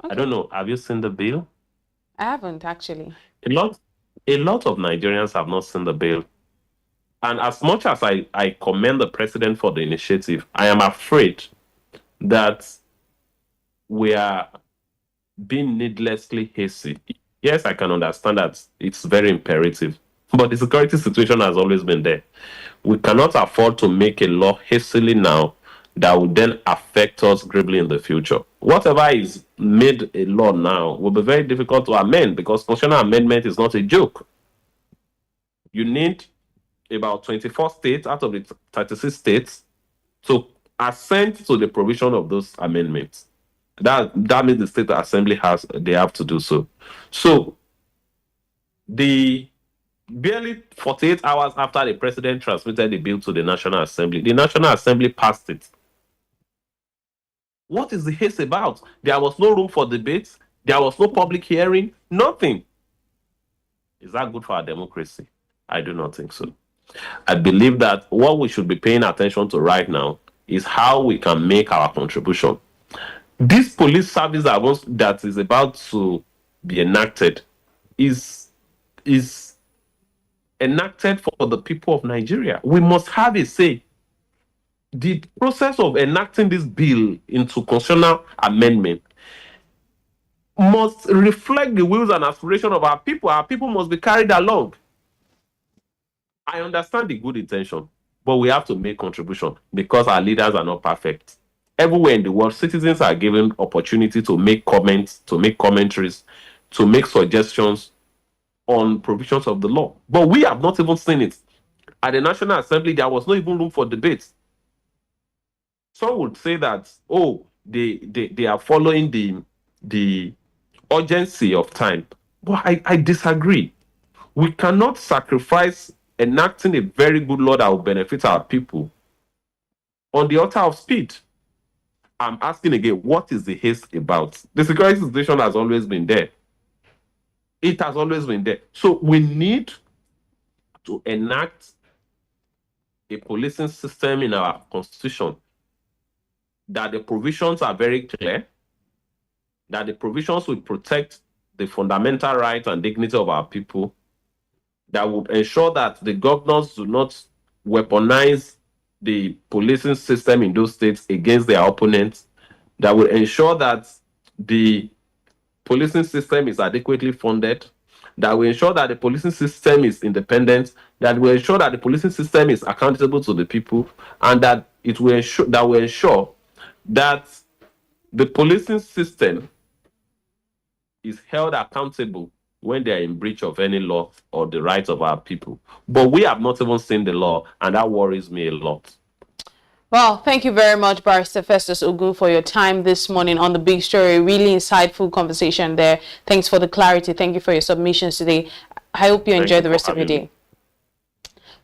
I don't know, have you seen the bill? I haven't actually. A lot of Nigerians have not seen the bill. And as much as I commend the president for the initiative, I am afraid that we are being needlessly hasty. Yes, I can understand that it's very imperative, but the security situation has always been there. We cannot afford to make a law hastily now that will then affect us gravely in the future. Whatever is made a law now will be very difficult to amend because constitutional amendment is not a joke. You need about 24 states out of the 36 states to assent to the provision of those amendments. That means the state assembly they have to do so. So the barely 48 hours after the president transmitted the bill to the National Assembly, the National Assembly passed it. What is the haste about? There was no room for debate. There was no public hearing. Nothing. Is that good for our democracy? I do not think so. I believe that what we should be paying attention to right now is how we can make our contribution. This police service that is about to be enacted is enacted for the people of Nigeria. We must have a say. The process of enacting this bill into constitutional amendment must reflect the wills and aspirations of our people. Our people must be carried along. I understand the good intention, but we have to make contribution because our leaders are not perfect. Everywhere in the world, citizens are given opportunity to make comments, to make commentaries, to make suggestions on provisions of the law. But we have not even seen it. At the National Assembly, there was not even room for debate. Some would say that, they are following the urgency of time. But I disagree. We cannot sacrifice enacting a very good law that will benefit our people on the altar of speed. I'm asking again, what is the haste about? The security situation has always been there. It has always been there. So we need to enact a policing system in our constitution that the provisions are very clear, that the provisions will protect the fundamental rights and dignity of our people, that would ensure that the governors do not weaponize the policing system in those states against their opponents, that will ensure that the policing system is adequately funded, that will ensure that the policing system is independent, that will ensure that the policing system is accountable to the people, and that it will ensure that the policing system is held accountable when they are in breach of any law or the rights of our people. But we have not even seen the law, and that worries me a lot. Well, thank you very much, Barrister Festus Ogu, for your time this morning on The Big Story. Really insightful conversation there. Thanks for the clarity. Thank you for your submissions today. I hope you enjoy the rest of your day.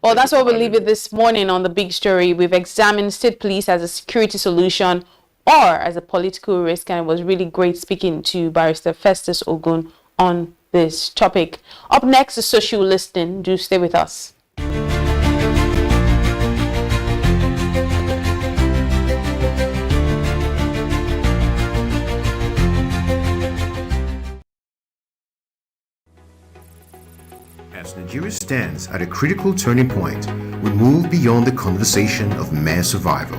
Well, that's where we'll leave it this morning on The Big Story. We've examined state police as a security solution or as a political risk, and it was really great speaking to Barrister Festus Ogun on this topic. Up next is social listening. Do stay with us. As Nigeria stands at a critical turning point, we move beyond the conversation of mere survival.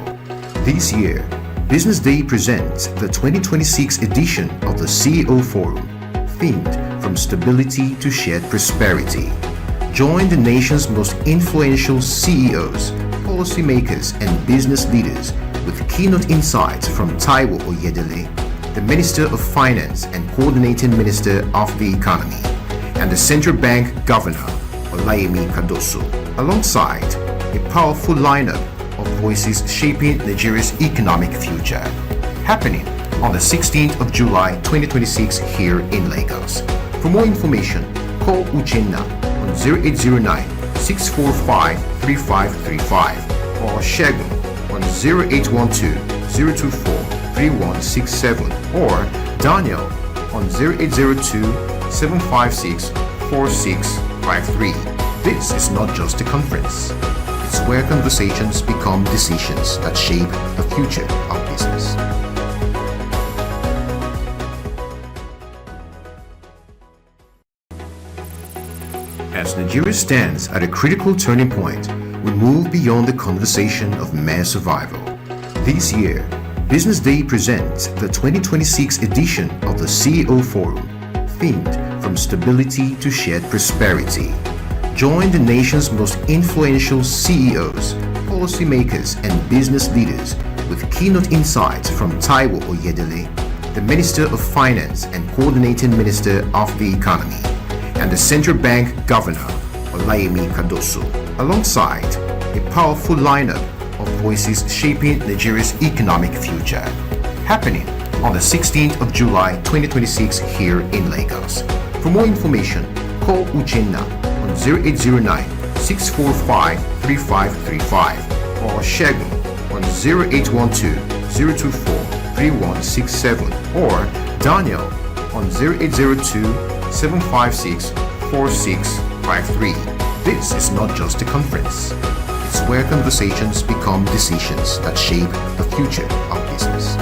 This year, Business Day presents the 2026 edition of the CEO Forum, themed From Stability to Shared Prosperity. Join the nation's most influential CEOs, policymakers, and business leaders with keynote insights from Taiwo Oyedele, the Minister of Finance and Coordinating Minister of the Economy, and the Central Bank Governor, Olayemi Kadoso, alongside a powerful lineup of voices shaping Nigeria's economic future. Happening on the 16th of July 2026 here in Lagos. For more information, call Uchenna on 0809 645 3535 or Shegun on 0812 024 3167 or Daniel on 0802 756 4653. This is not just a conference. It's where conversations become decisions that shape the future of business. As Nigeria stands at a critical turning point, we move beyond the conversation of mere survival. This year, Business Day presents the 2026 edition of the CEO Forum, themed From Stability to Shared Prosperity. Join the nation's most influential CEOs, policymakers, and business leaders with keynote insights from Taiwo Oyedele, the Minister of Finance and Coordinating Minister of the Economy, and the Central Bank Governor, Olayemi Kadoso, alongside a powerful lineup of voices shaping Nigeria's economic future. Happening on the 16th of July 2026 here in Lagos. For more information, call Uchenna on 0809 645 3535 or Shegun on 0812 024 3167 or Daniel on 0802 756 4653. This is not just a conference. It's where conversations become decisions that shape the future of business.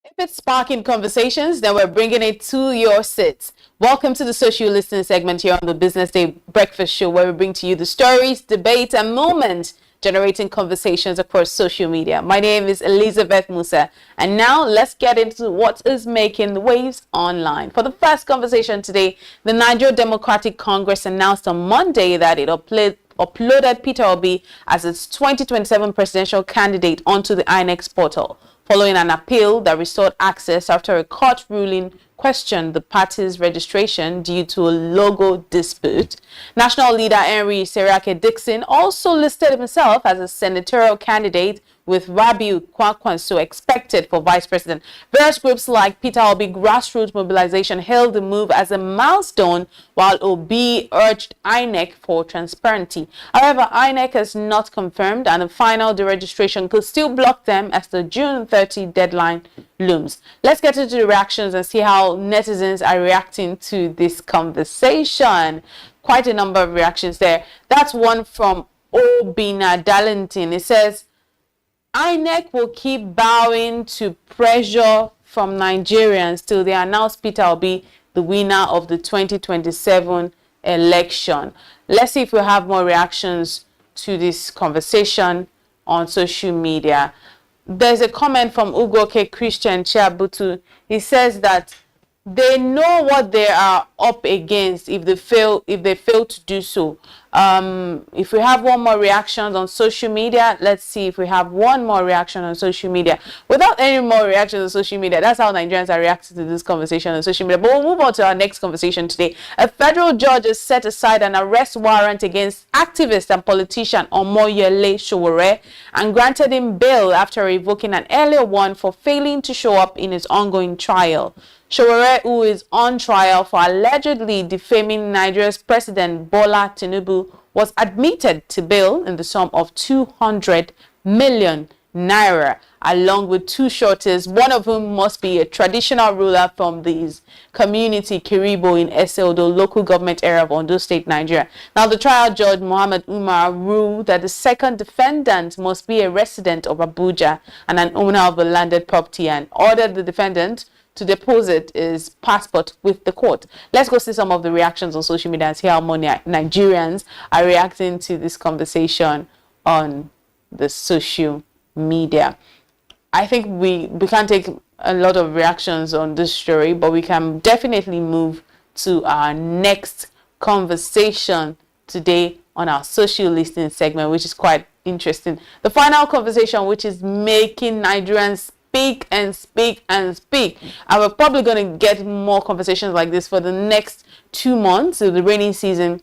If it's sparking conversations, then we're bringing it to your seats. Welcome to the social listening segment here on the Business Day Breakfast Show, where we bring to you the stories, debates, and moments generating conversations across social media. My name is Elizabeth Musa, and now let's get into what is making the waves online. For the first conversation today, the Nigeria Democratic Congress announced on Monday that it uploaded Peter Obi as its 2027 presidential candidate onto the INEX portal, following an appeal that restored access after a court ruling questioned the party's registration due to a logo dispute. National leader Henry Seriake Dixon also listed himself as a senatorial candidate, with Rabiu Kwankwaso expected for vice president. Various groups like Peter Obi Grassroots Mobilization hailed the move as a milestone, while Obi urged INEC for transparency. However, INEC has not confirmed, and the final deregistration could still block them as the June 30 deadline looms. Let's get into the reactions and see how netizens are reacting to this conversation. Quite a number of reactions there. That's one from Obina Darlington. It says, INEC will keep bowing to pressure from Nigerians till they announce Peter Obi the winner of the 2027 election. Let's see if we have more reactions to this conversation on social media. There's a comment from Ugoke Christian Chiabutu. He says that they know what they are up against if they fail to do so. If we have one more reaction on social media, let's see if we have one more reaction on social media. Without any more reactions on social media, that's how Nigerians are reacting to this conversation on social media. But we'll move on to our next conversation today. A federal judge has set aside an arrest warrant against activist and politician Omoyele Sowore and granted him bail after revoking an earlier one for failing to show up in his ongoing trial. Sowore, who is on trial for allegedly defaming Nigeria's President Bola Tinubu, was admitted to bail in the sum of 200 million naira, along with two shorties, one of whom must be a traditional ruler from the community Kiribo in Eseodo local government area of Ondo State, Nigeria. Now, the trial judge Muhammad Umar ruled that the second defendant must be a resident of Abuja and an owner of a landed property, and ordered the defendant to deposit his passport with the court. Let's go see some of the reactions on social media and see how many Nigerians are reacting to this conversation on the social media. I think we can't take a lot of reactions on this story, but we can definitely move to our next conversation today on our social listening segment, which is quite interesting. The final conversation, which is making Nigerians speak and speak and speak. And we're probably going to get more conversations like this for the next 2 months of the rainy season.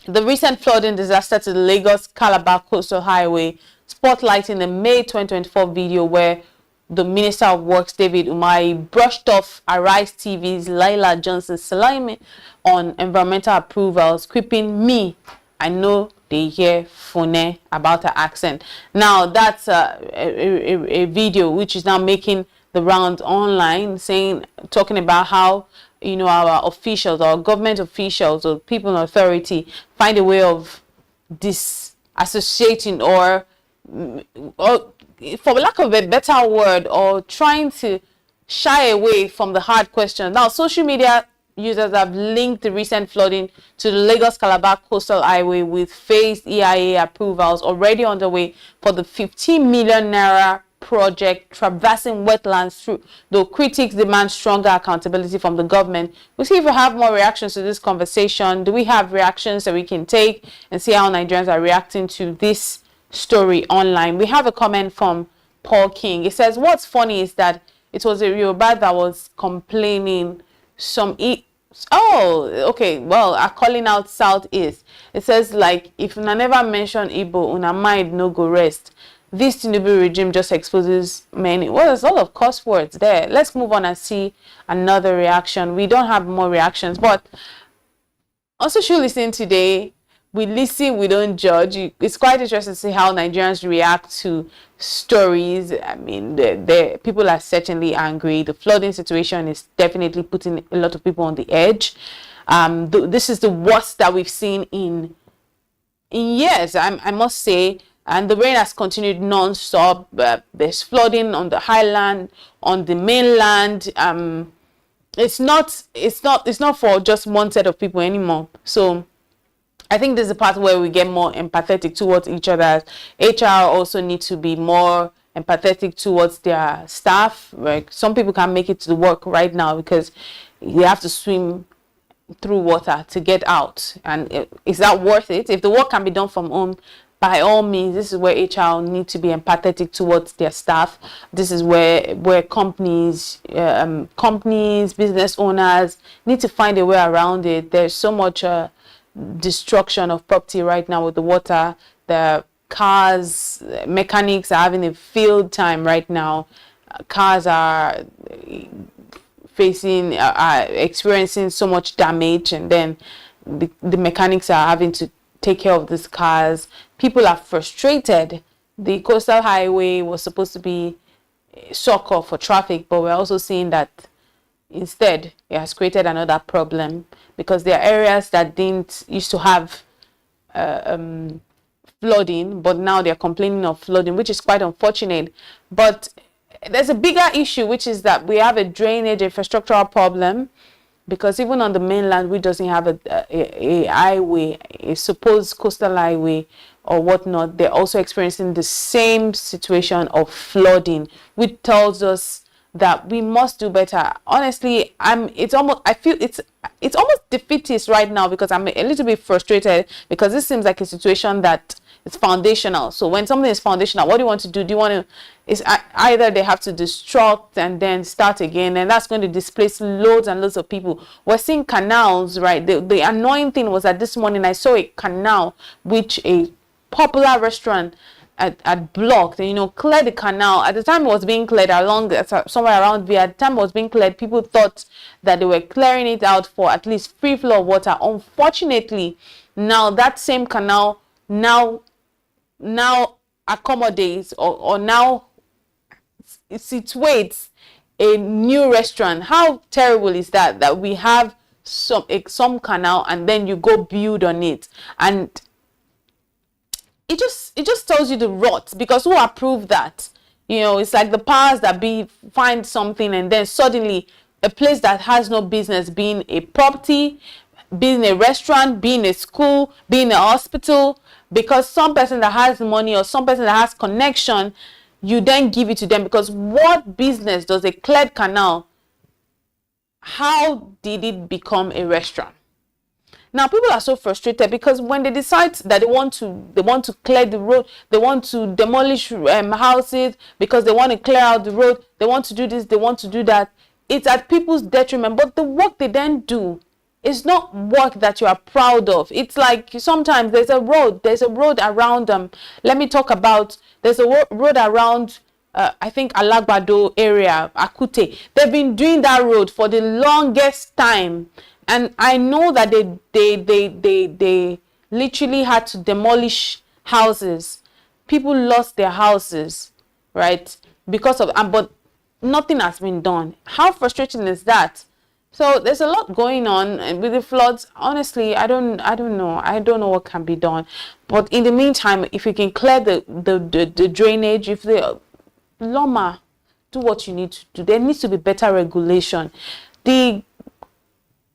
The recent flooding disaster to the Lagos-Calabar Coastal Highway, spotlighting the May 2024 video where the Minister of Works, David Umahi, brushed off Arise TV's Laila Johnson Salami on environmental approvals, quipping, "Me, I know they hear Fune," about her accent. Now, that's a video which is now making the rounds online, talking about how our officials, our government officials, or people in authority find a way of disassociating or for lack of a better word, or trying to shy away from the hard questions. Now, social media users have linked the recent flooding to the Lagos-Calabar Coastal Highway with phased EIA approvals already underway for the 15 million naira project traversing wetlands through, though critics demand stronger accountability from the government. We'll see if we have more reactions to this conversation. Do we have reactions that we can take and see how Nigerians are reacting to this story online? We have a comment from Paul King. It says, what's funny is that it was a Yoruba that was complaining are calling out Southeast. It says, like, if una never mention Igbo, una mind no go rest. This Tinubu regime just exposes many. Well, there's a lot of curse words there. Let's move on and see another reaction. We don't have more reactions, but also should listen today. We listen, we don't judge. It's quite interesting to see how Nigerians react to stories. I mean, the people are certainly angry. The flooding situation is definitely putting a lot of people on the edge. This is the worst that we've seen in years, I must say. And the rain has continued non-stop. There's flooding on the highland, on the mainland. It's not for just one set of people anymore. So I think this is the part where we get more empathetic towards each other. HR also need to be more empathetic towards their staff. Like, some people can't make it to the work right now because they have to swim through water to get out. And is that worth it? If the work can be done from home, by all means, this is where HR need to be empathetic towards their staff. This is where companies, business owners need to find a way around it. There's so much destruction of property right now with the water. The cars, mechanics are having a field time right now. Cars are experiencing so much damage, and then the mechanics are having to take care of these cars. People are frustrated. The coastal highway was supposed to be a succor for traffic, but we're also seeing that instead it has created another problem, because there are areas that didn't used to have flooding, but now they're complaining of flooding, which is quite unfortunate. But there's a bigger issue, which is that we have a drainage infrastructural problem, because even on the mainland, we doesn't have a highway, a supposed coastal highway or whatnot. They're also experiencing the same situation of flooding, which tells us that we must do better. Honestly, I feel it's almost defeatist right now, because I'm a little bit frustrated, because this seems like a situation that is foundational. So when something is foundational, what do you want to do? Do you want to, it's either they have to destruct and then start again, and that's going to displace loads and loads of people. We're seeing canals, right? The annoying thing was that this morning I saw a canal which a popular restaurant had blocked, and cleared the canal. At the time it was being cleared somewhere around there. At the time it was being cleared, people thought that they were clearing it out for at least free flow of water. Unfortunately, now that same canal now accommodates or now situates a new restaurant. How terrible is that we have some canal and then you go build on it? And it just tells you the rot, because who approved that? It's like the powers that be find something, and then suddenly a place that has no business being a property, being a restaurant, being a school, being a hospital, because some person that has money or some person that has connection, you then give it to them. Because what business does a cleared canal? How did it become a restaurant? Now people are so frustrated, because when they decide that they want to clear the road, they want to demolish houses because they want to clear out the road, they want to do this, they want to do that, it's at people's detriment. But the work they then do is not work that you are proud of. It's like sometimes there's a road around them. Let me talk about, there's a road around I think Alagbado area, Akute. They've been doing that road for the longest time, and I know that they literally had to demolish houses. People lost their houses, right, because of but nothing has been done. How frustrating is that? So there's a lot going on, and with the floods, honestly, I don't know what can be done. But in the meantime, if you can clear the drainage, if the Loma, do what you need to do. There needs to be better regulation. The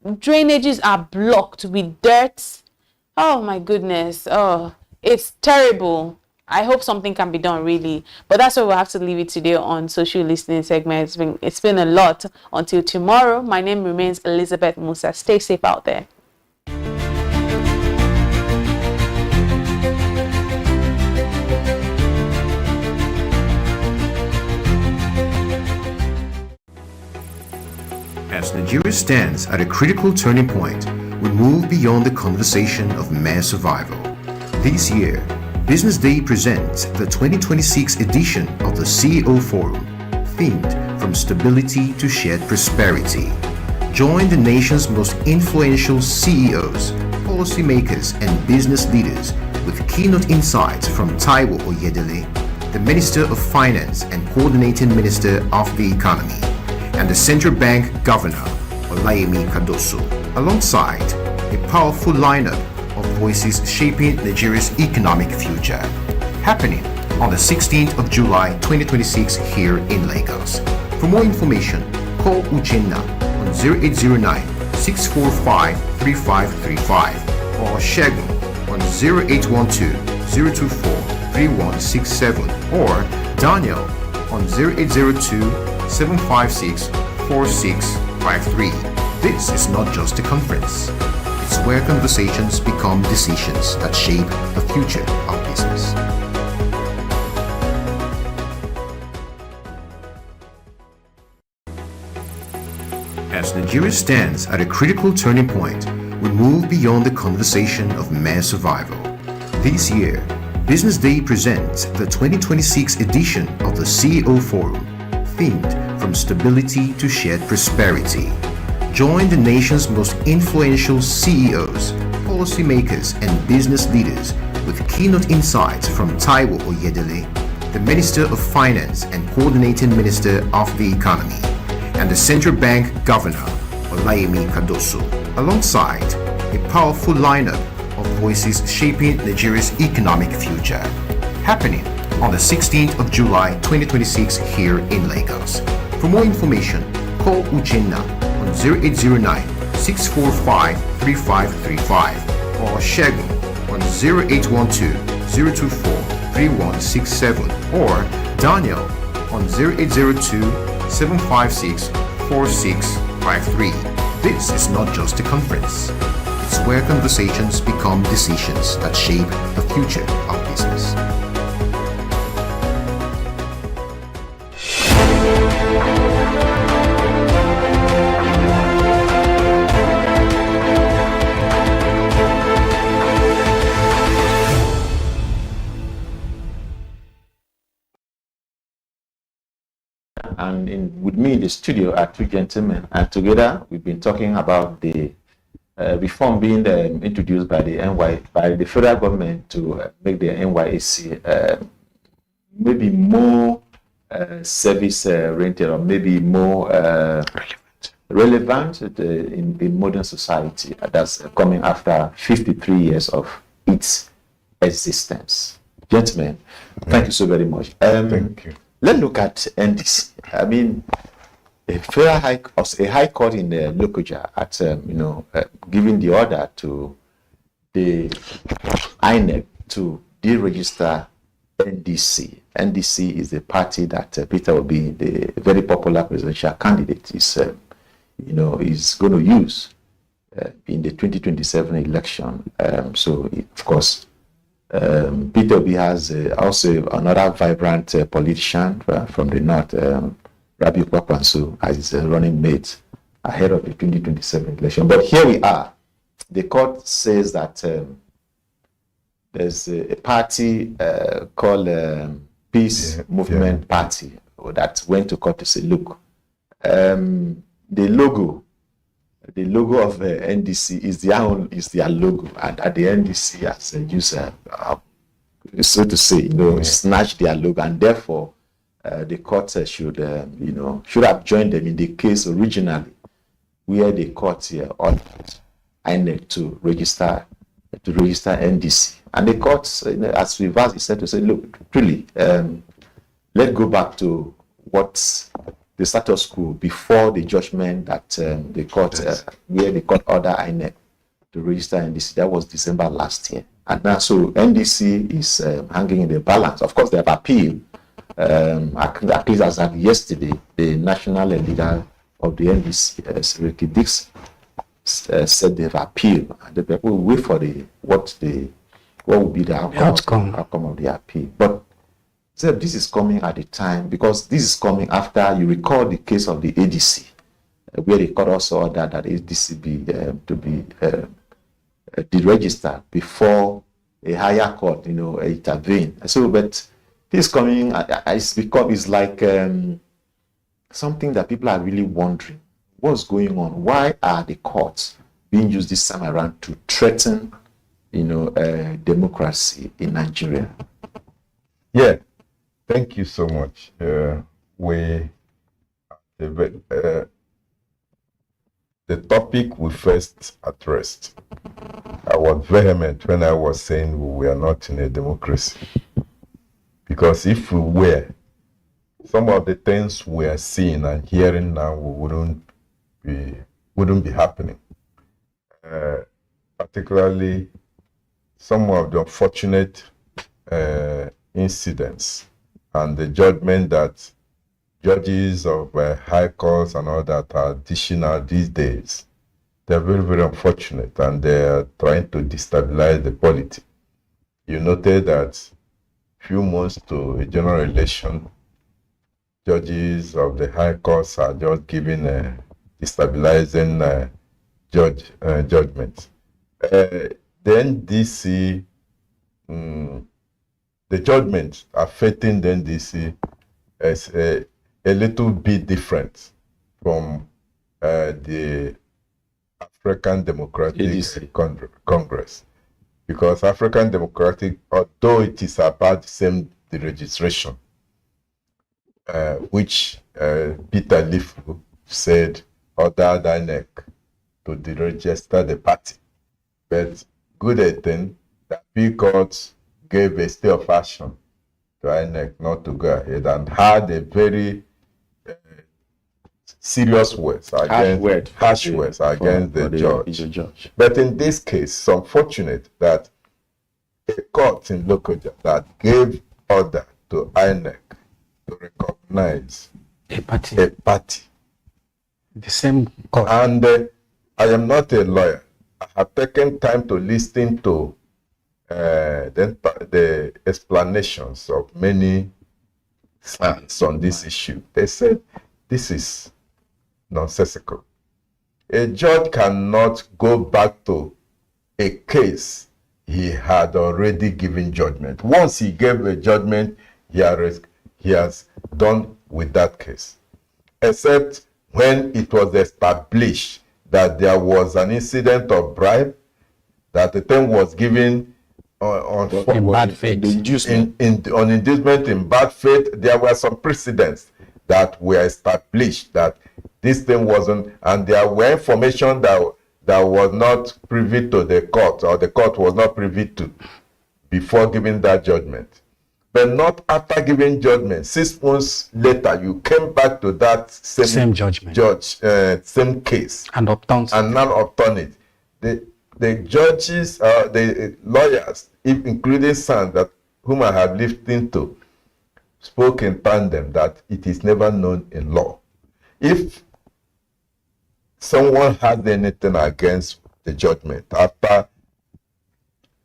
drainages are blocked with dirt. Oh my goodness. Oh, it's terrible. I hope something can be done, really. But that's why we'll have to leave it today on social listening segment. It's been a lot. Until tomorrow, my name remains Elizabeth Musa. Stay safe out there. As Nigeria stands at a critical turning point, we move beyond the conversation of mere survival. This year, Business Day presents the 2026 edition of the CEO Forum, themed From Stability to Shared Prosperity. Join the nation's most influential CEOs, policymakers, and business leaders with keynote insights from Taiwo Oyedele, the Minister of Finance and Coordinating Minister of the Economy, and the Central Bank Governor, Olayemi Kadoso, alongside a powerful lineup of voices shaping Nigeria's economic future. Happening on the 16th of July 2026 here in Lagos. For more information, call Uchenna on 0809-645-3535 or Shegun on 0812-024-3167 or Daniel on 0802-756-4653. This is not just a conference. It's where conversations become decisions that shape the future of business. As Nigeria stands at a critical turning point, we move beyond the conversation of mere survival. This year, Business Day presents the 2026 edition of the CEO Forum, themed From Stability to Shared Prosperity. Join the nation's most influential CEOs, policymakers, and business leaders with keynote insights from Taiwo Oyedele, the Minister of Finance and Coordinating Minister of the Economy, and the Central Bank Governor, Olayemi Kadoso, alongside a powerful lineup of voices shaping Nigeria's economic future. Happening on the 16th of July 2026 here in Lagos. For more information, call Uchenna on 0809-645-3535 or Shegun on 0812-024-3167 or Daniel on 0802-756-4653. This is not just a conference. It's where conversations become decisions that shape the future of business. And with me in the studio are two gentlemen, and together we've been talking about the reform being introduced by the federal government to make the NYSC maybe more service oriented or maybe more relevant in the modern society that's coming after 53 years of its existence. Gentlemen, thank you so very much. Thank you. Let's look at NDC. I mean, a high court in Lokoja at giving the order to the INEC to deregister NDC. NDC is the party that Peter Obi, the very popular presidential candidate, is going to use in the 2027 election. Of course, Peter Obi has also another vibrant politician from the north, Rabiu Kwakwanso, as his running mate ahead of the 2027 election. But here we are. The court says that there's a party called Peace Movement Party that went to court to say, look, the logo of NDC is their logo, and at the NDC as a user, so to say, snatch their logo, and therefore the court should have joined them in the case originally where the court here on INEC to register NDC. And the court, as we've asked, said to say, look, really, let's go back to what the status quo before the judgment that the court, where the court ordered INEC to register NDC. That was December last year. And now, so NDC is hanging in the balance. Of course, they have appealed. At least as of yesterday, the national leader of the NDC, Siriki Dixon, said they've appealed. And the people will wait for what will be the outcome of the appeal. But so this is coming at a time, because this is coming after, you recall the case of the ADC, where the court also ordered that ADC be deregistered before a higher court, intervene. So, but this coming, it's like something that people are really wondering, what's going on? Why are the courts being used this time around to threaten, democracy in Nigeria? Yeah. Thank you so much. The topic we first addressed, I was vehement when I was saying we are not in a democracy. Because if we were, some of the things we are seeing and hearing now wouldn't be happening. Particularly some of the unfortunate incidents and the judgment that judges of high courts and all that are dishing out these days. They're very, very unfortunate, and they're trying to destabilize the polity. You noted that few months to a general election, judges of the high courts are just giving destabilizing judgments. Then DC, the judgment affecting the NDC is a little bit different from the African Democratic Congress. Because African Democratic, although it is about the same registration, which Peter Lifu said ordered INEC to deregister the party. But good thing, the appeal court gave a stay of action to INEC not to go ahead, and had a very serious words against harsh words against the judge. But in this case, it's unfortunate that a court in Lokoja that gave order to INEC to recognize a party. The same court. And I am not a lawyer. I have taken time to listen to the explanations of many sides on this issue. They said this is nonsensical. A judge cannot go back to a case he had already given judgment. Once he gave a judgment, he has done with that case. Except when it was established that there was an incident of bribe, that the thing was given in bad faith. On inducement in bad faith, there were some precedents that were established that this thing wasn't, and there were information that was not privy to the court, or the court was not privy to before giving that judgment. But not after giving judgment. 6 months later, you came back to that same judgment, same case, and upturned it. The judges, the lawyers, including some that whom I have listened to, spoke in tandem that it is never known in law. If someone has anything against the judgment after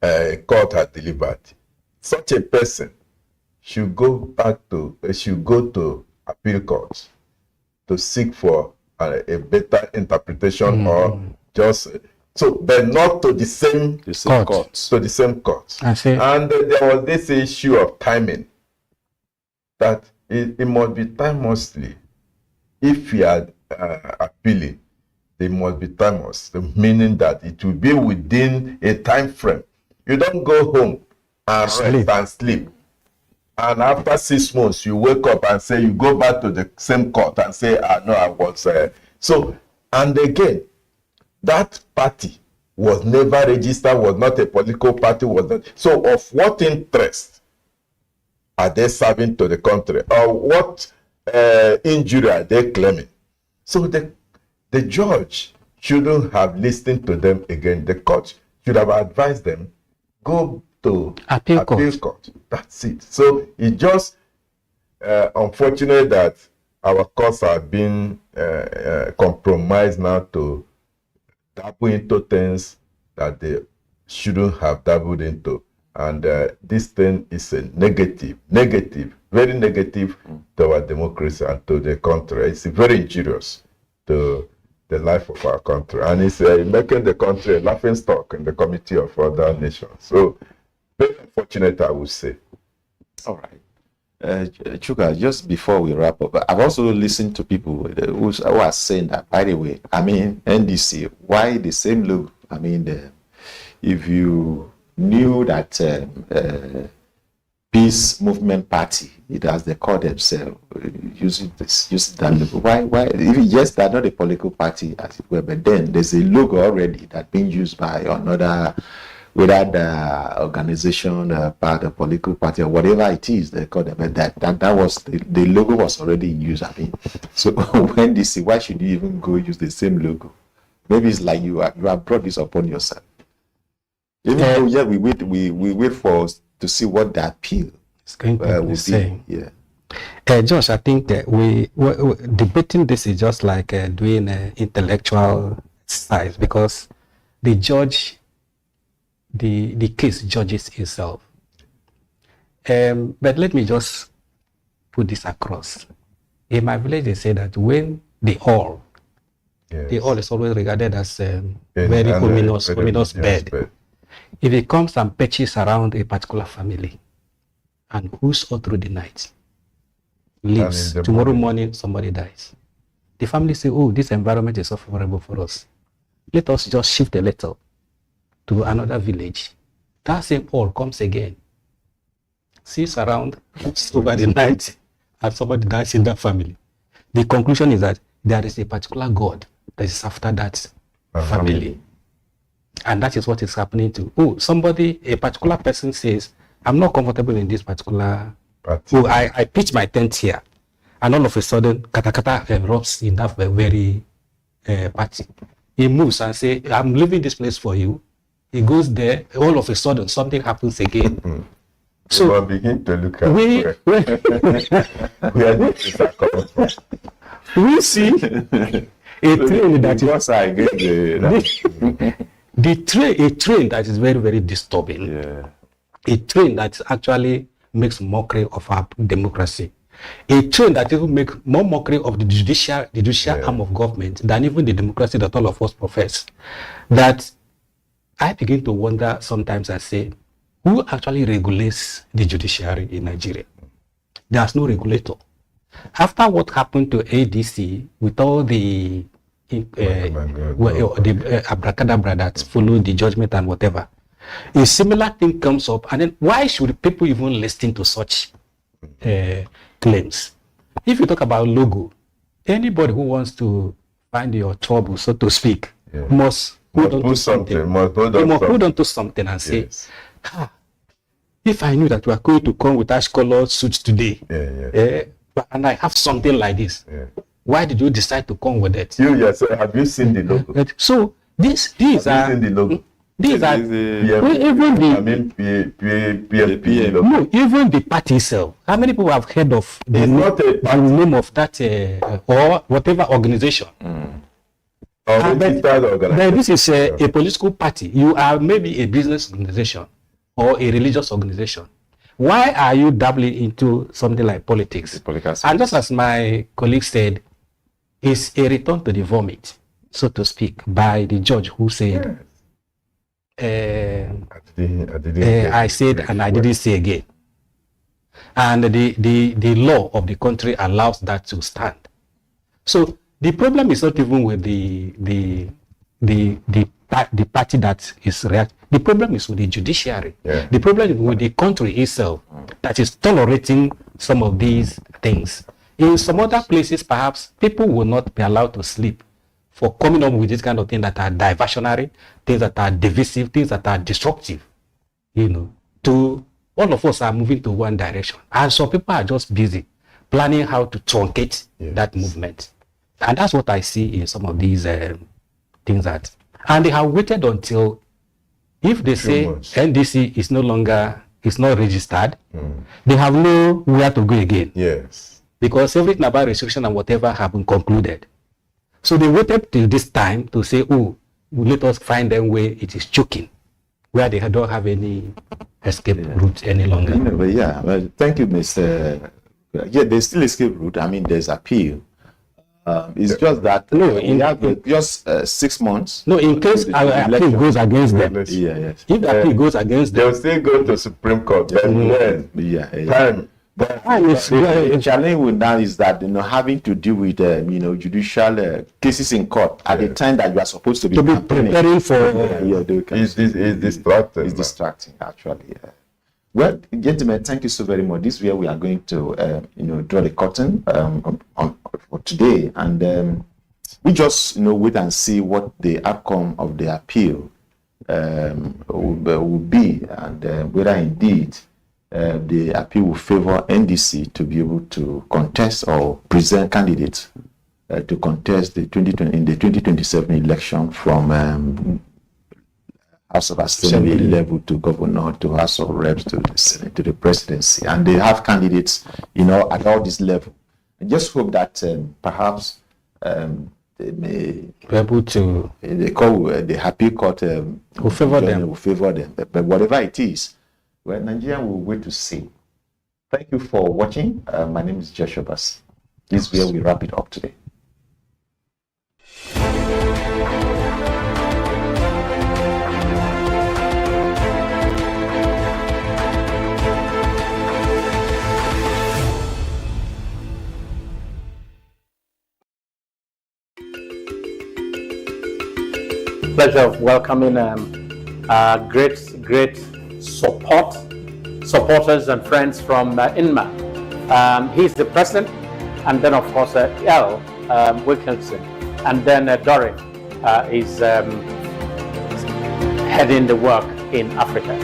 a court had delivered, such a person should go to appeal courts to seek for a better interpretation, or just so, but not to the same court. To the same court. And there was this issue of timing, that it must be timelessly. If you are appealing, they must be timeless, meaning that it will be within a time frame. You don't go home and rest and sleep, and after 6 months you wake up and say, you go back to the same court and say, no, I was so And again, that party was never registered, was not a political party, was not. So of what interest are they serving to the country? Or what injury are they claiming? So the judge shouldn't have listened to them again. The court should have advised them, go to appeal court. That's it. So it's just unfortunate that our courts have been compromised now to dabble into things that they shouldn't have dabbled into. And this thing is a negative, very negative to our democracy and to the country. It's very injurious to the life of our country. And it's making the country a laughing stock in the committee of other nations. So, very unfortunate, I would say. All right. Chuka, just before we wrap up, I've also listened to people who are saying that, by the way, I mean, NDC, why the same logo? I mean, if you knew that Peace Movement Party, it as they call themselves, using that logo, why? Even yes, they're not a political party as it were, but then there's a logo already that's being used by another, whether the organization, part of political party or whatever it is they call them, but that was the logo was already in use. I mean, so when they say, why should you even go use the same logo? Maybe it's like you have brought this upon yourself. Even though, yeah, we wait for to see what the appeal is going to be saying. Yeah. Josh, I think that we debating this is just like doing intellectual exercise, because the judge, the case judges itself. But let me just put this across. In my village, they say that when the all is always regarded as very ominous bed. If it comes and patches around a particular family, and who's all through the night, leaves, tomorrow morning somebody dies. The family say, oh, this environment is so favorable for us. Let us just shift a little to another village. That same all comes again, sees around over the night, and somebody dies in that family. The conclusion is that there is a particular God that is after that family. And that is what is happening to, a particular person says, I'm not comfortable in this particular, I pitch my tent here. And all of a sudden, katakata erupts in that very party. He moves and says, I'm leaving this place for you. He goes there, all of a sudden, something happens again. So we begin to look at where this is coming from. We see a train that is a train that is very, very disturbing. Yeah. A train that actually makes mockery of our democracy. A train that even makes more mockery of the judicial arm of government than even the democracy that all of us profess. That I begin to wonder sometimes, I say, who actually regulates the judiciary in Nigeria? There's no regulator. After what happened to ADC with all the abracadabra that followed the judgment and whatever, a similar thing comes up, and then why should people even listen to such claims? If you talk about logo, anybody who wants to find your trouble, so to speak, must hold on to something. Must hold on to something and say, if I knew that we are going to come with ash-colored suits today, and I have something like this, why did you decide to come with it? You yourself, have you seen the logo? So these are the logo. These are even the no, even the party itself. How many people have heard of the name of that or whatever organization? But this is a political party. You are maybe a business organization or a religious organization. Why are you dabbling into something like politics? And just as my colleague said, it's a return to the vomit, so to speak, by the judge who said, I said and I didn't say again. And the law of the country allows that to stand. So the problem is not even with the party that is reacting. The problem is with the judiciary. The problem is with the country itself that is tolerating some of these things. In some other places, perhaps people will not be allowed to sleep for coming up with this kind of things that are diversionary, things that are divisive, things that are destructive. To all of us are moving to one direction, and some people are just busy planning how to truncate that movement. And that's what I see in some of these things and they have waited until, if they say NDC is not registered, they have nowhere to go again. Yes. Because everything about restriction and whatever have been concluded. So they waited till this time to say, oh, let us find them where it is choking, where they don't have any escape route any longer. Well, thank you, Mr. There's still escape route. I mean, there's appeal. It's just that we have just 6 months. No, in case appeal goes against them. If the appeal goes against them, they'll still go to Supreme Court. The challenge with now is that having to deal with judicial cases in court at the time that you are supposed to be preparing for is distracting. It's distracting, actually. Well, gentlemen, thank you so very much. This is where we are going to draw the curtain for today, and we just wait and see what the outcome of the appeal will be, and whether indeed the appeal will favor NDC to be able to contest or present candidates to contest in the 2027 election from House of Assembly level to governor to House of Reps to the Senate to the presidency, and they have candidates at all this level. I just hope that perhaps they may be able to the appeal court will favor them. But whatever it is, well, Nigeria will wait to see. Thank you for watching. My name is Joshua Bass. This is where we wrap it up today. Pleasure of welcoming great supporters and friends from INMA. He's the president, and then of course L. Wilkinson, and then Dory is heading the work in Africa.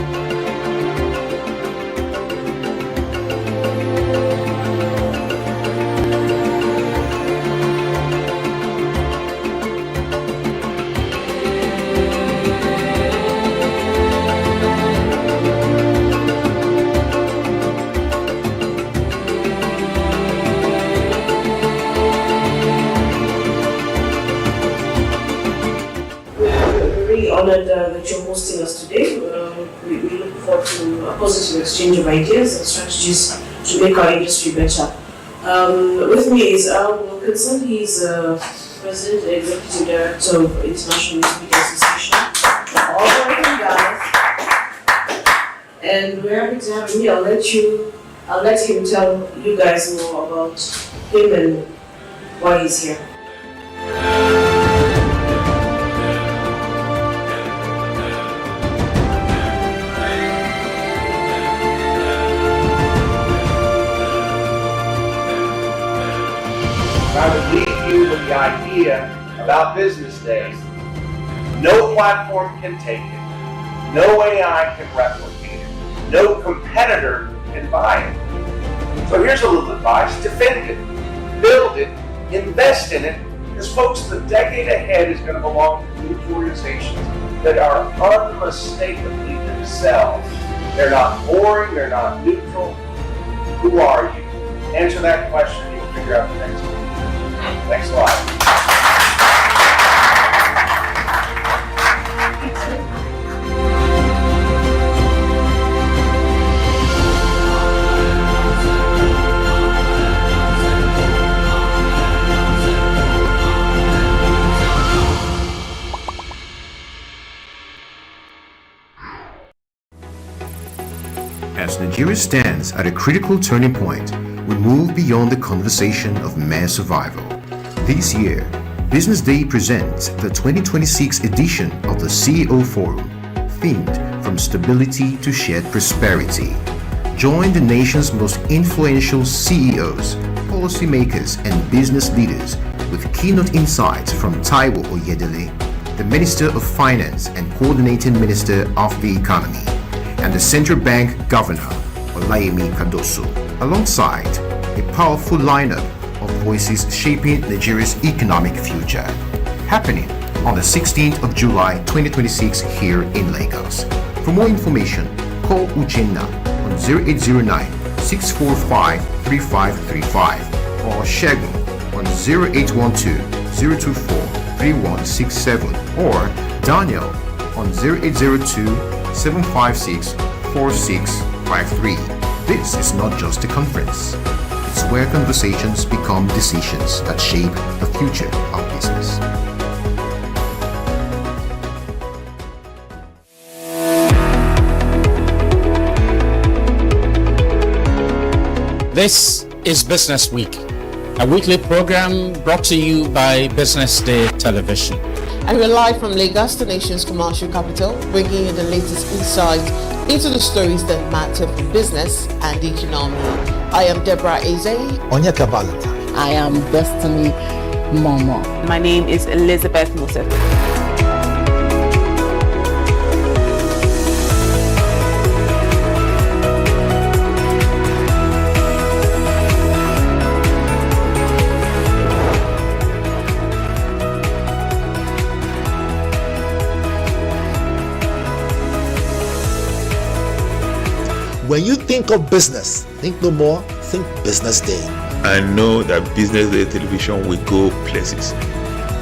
Honored that you're hosting us today. We look forward to a positive exchange of ideas and strategies to make our industry better. With me is Al Wilkinson. He's President and Executive Director of International Media Association. All welcome, guys. And we're happy to have him. I'll let him tell you guys more about him and why he's here. I would leave you with the idea about business days. No platform can take it. No AI can replicate it. No competitor can buy it. So here's a little advice. Defend it. Build it. Invest in it. Because folks, the decade ahead is going to belong to these organizations that are unmistakably themselves. They're not boring. They're not neutral. Who are you? Answer that question. You'll figure out the next one. Thanks a lot. As Nigeria stands at a critical turning point, we move beyond the conversation of mere survival. This year, Business Day presents the 2026 edition of the CEO Forum, themed From Stability to Shared Prosperity. Join the nation's most influential CEOs, policymakers and business leaders with keynote insights from Taiwo Oyedele, the Minister of Finance and Coordinating Minister of the Economy, and the Central Bank Governor, Olayemi Kadoso, alongside a powerful lineup of voices shaping Nigeria's economic future. Happening on the 16th of July 2026 here in Lagos. For more information, call Uchenna on 0809-645-3535 or Shegun on 0812-024-3167 or Daniel on 0802-756-4653. This is not just a conference. It's where conversations become decisions that shape the future of business. This is Business Week, a weekly program brought to you by BusinessDay Television. And we're live from Lagos, the nation's commercial capital, bringing you the latest insights into the stories that matter for business and the economy. I am Deborah Eze. Onyeka Valentine. I am Destiny Momo. My name is Elizabeth Musef. When you think of business, think no more, think Business Day. I know that Business Day television will go places.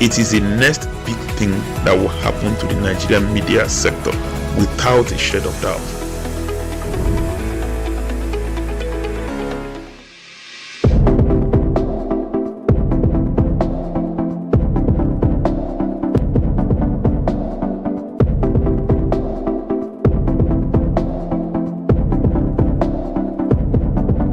It is the next big thing that will happen to the Nigerian media sector without a shade of doubt.